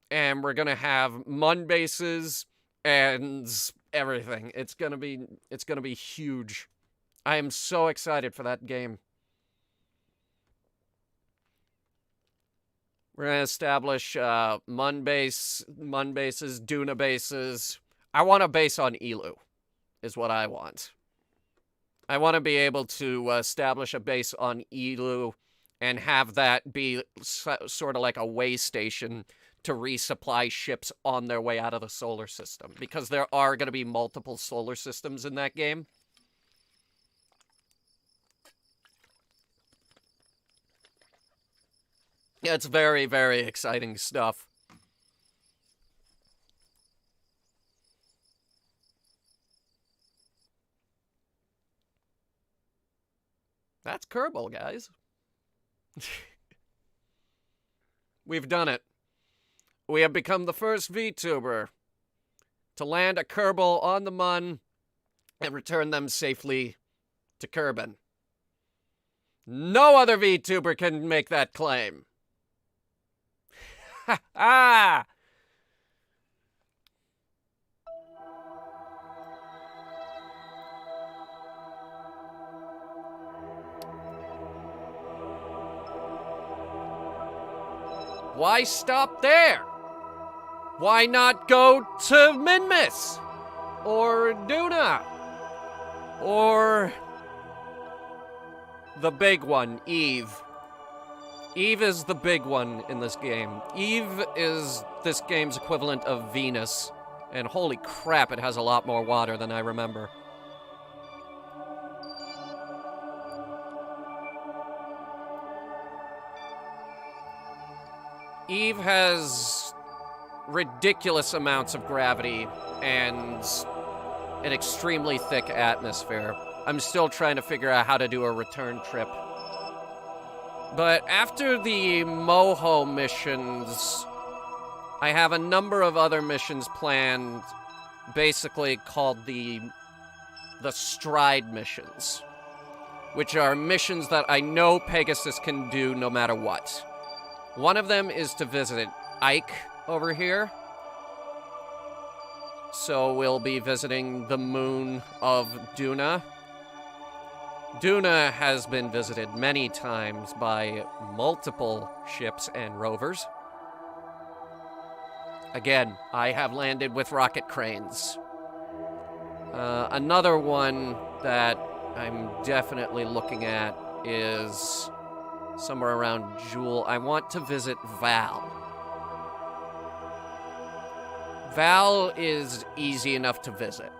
and we're gonna have Mun bases and everything. It's gonna be huge. I am so excited for that game. We're gonna establish Mun bases, Duna bases. I want a base on Elu, is what I want. I want to be able to establish a base on Elu and have that be sort of like a way station to resupply ships on their way out of the solar system, because there are going to be multiple solar systems in that game. Yeah, it's very, very exciting stuff. That's Kerbal, guys. We've done it. We have become the first VTuber to land a Kerbal on the Mun and return them safely to Kerbin. No other VTuber can make that claim. Ha ha! Why stop there? Why not go to Minmus? Or Duna? Or the big one, Eve? Eve is the big one in this game. Eve is this game's equivalent of Venus. And holy crap, it has a lot more water than I remember. Eve has ridiculous amounts of gravity and an extremely thick atmosphere. I'm still trying to figure out how to do a return trip. But after the Moho missions, I have a number of other missions planned, basically called the Stride missions, which are missions that I know Pegasus can do no matter what. One of them is to visit Ike over here. So we'll be visiting the moon of Duna. Duna has been visited many times by multiple ships and rovers. Again, I have landed with rocket cranes. Another one that I'm definitely looking at is somewhere around Jewel. I want to visit Val. Val is easy enough to visit.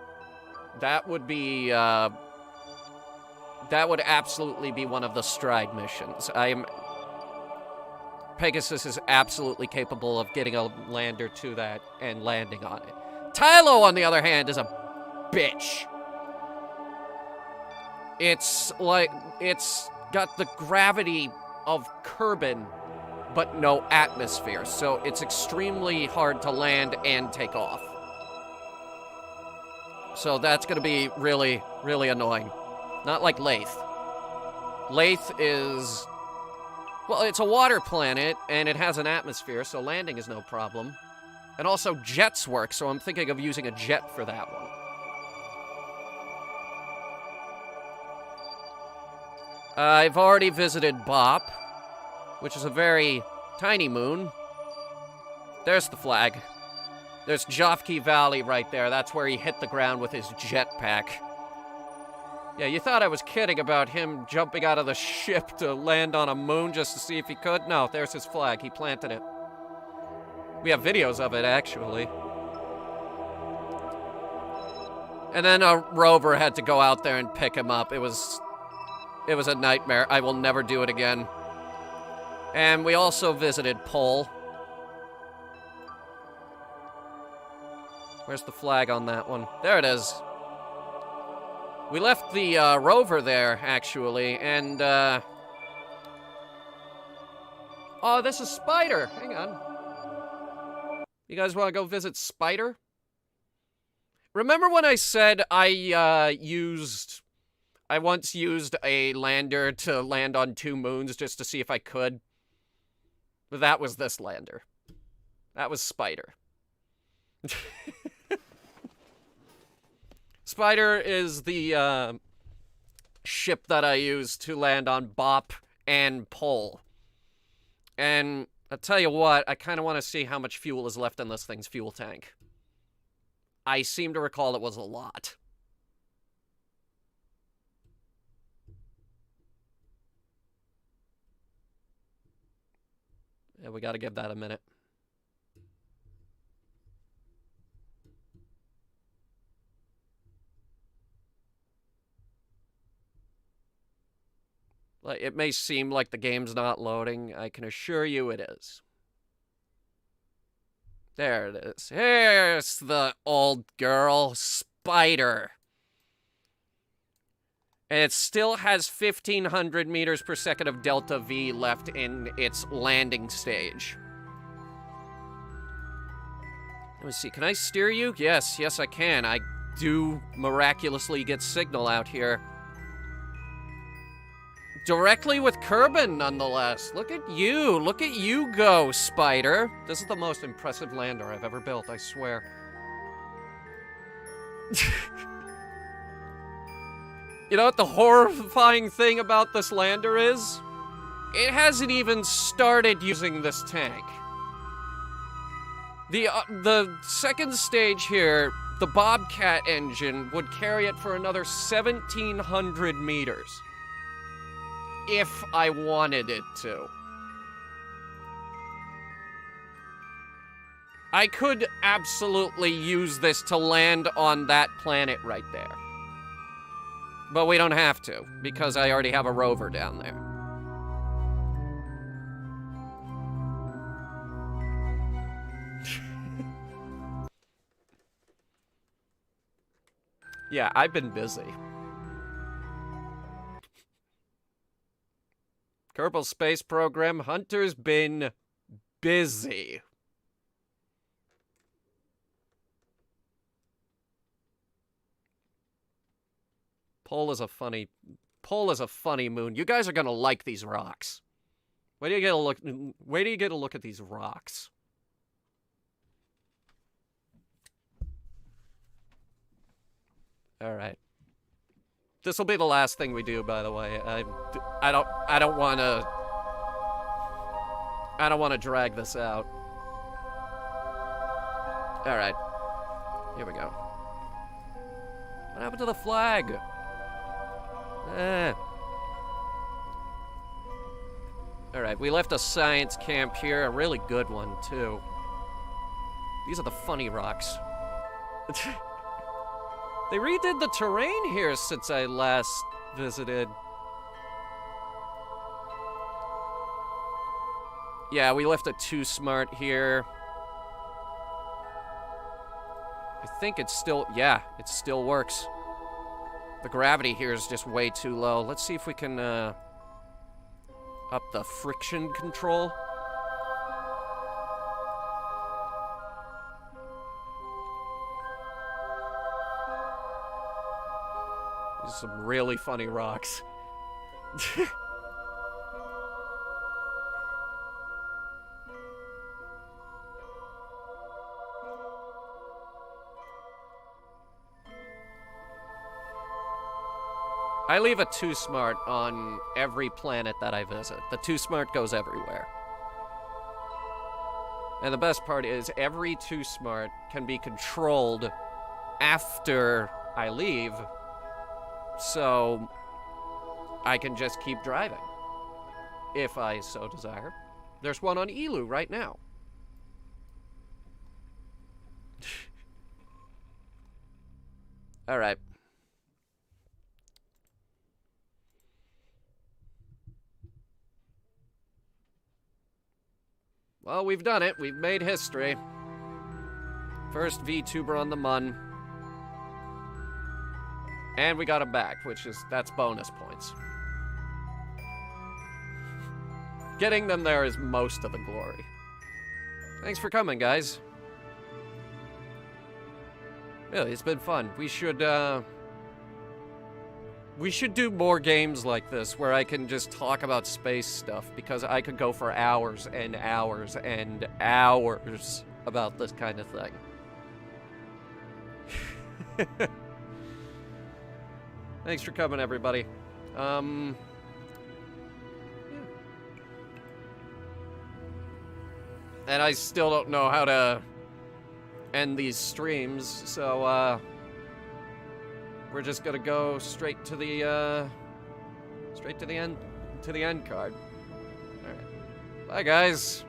That would be, that would absolutely be one of the Stride missions. Pegasus is absolutely capable of getting a lander to that and landing on it. Tylo, on the other hand, is a bitch. It's got the gravity of Kerbal, but no atmosphere, so it's extremely hard to land and take off. So that's gonna be really, really annoying. Not like Lathe. Lathe is... well, it's a water planet, and it has an atmosphere, so landing is no problem. And also, jets work, so I'm thinking of using a jet for that one. I've already visited Bop, which is a very tiny moon. There's the flag. There's Jofke Valley right there. That's where he hit the ground with his jetpack. Yeah, you thought I was kidding about him jumping out of the ship to land on a moon just to see if he could? No, there's his flag. He planted it. We have videos of it, actually. And then a rover had to go out there and pick him up. It was a nightmare. I will never do it again. And we also visited Pole. Where's the flag on that one? There it is. We left the rover there, actually, and oh, this is Spider. Hang on. You guys want to go visit Spider? Remember when I said I once used a lander to land on 2 moons just to see if I could? But that was this lander. That was Spider. Spider is the ship that I use to land on Bop and Pole. And I'll tell you what, I kind of want to see how much fuel is left in this thing's fuel tank. I seem to recall it was a lot. Yeah, we gotta give that a minute. Like, it may seem like the game's not loading. I can assure you it is. There it is. Here's the old girl, Spider. And it still has 1,500 meters per second of delta V left in its landing stage. Let me see, can I steer you? Yes, I can. I do miraculously get signal out here. Directly with Kerbal, nonetheless. Look at you go, Spider. This is the most impressive lander I've ever built, I swear. You know what the horrifying thing about this lander is? It hasn't even started using this tank. The second stage here, the Bobcat engine, would carry it for another 1,700 meters. If I wanted it to. I could absolutely use this to land on that planet right there. But we don't have to, because I already have a rover down there. Yeah, I've been busy. Kerbal Space Program, Hunter's been busy. Pole is a funny moon. You guys are gonna like these rocks. Wait till you get a look at these rocks. All right. This will be the last thing we do, by the way. I don't want to drag this out. All right. Here we go. What happened to the flag? Alright, we left a science camp here, a really good one, too. These are the funny rocks. They redid the terrain here since I last visited. Yeah, we left a Too Smart here. I think it's still, yeah, it still works. The gravity here is just way too low. Let's see if we can, up the friction control. These are some really funny rocks. I leave a Too Smart on every planet that I visit. The Too Smart goes everywhere. And the best part is every Too Smart can be controlled after I leave, so I can just keep driving, if I so desire. There's one on Elu right now. All right. Well, we've done it. We've made history. First Vtuber on the Mun. And we got him back, that's bonus points. Getting them there is most of the glory. Thanks for coming, guys. Really, it's been fun. We should do more games like this where I can just talk about space stuff, because I could go for hours and hours and hours about this kind of thing. Thanks for coming, everybody. Yeah. And I still don't know how to end these streams, so we're just gonna go straight to the end card. All right. Bye, guys.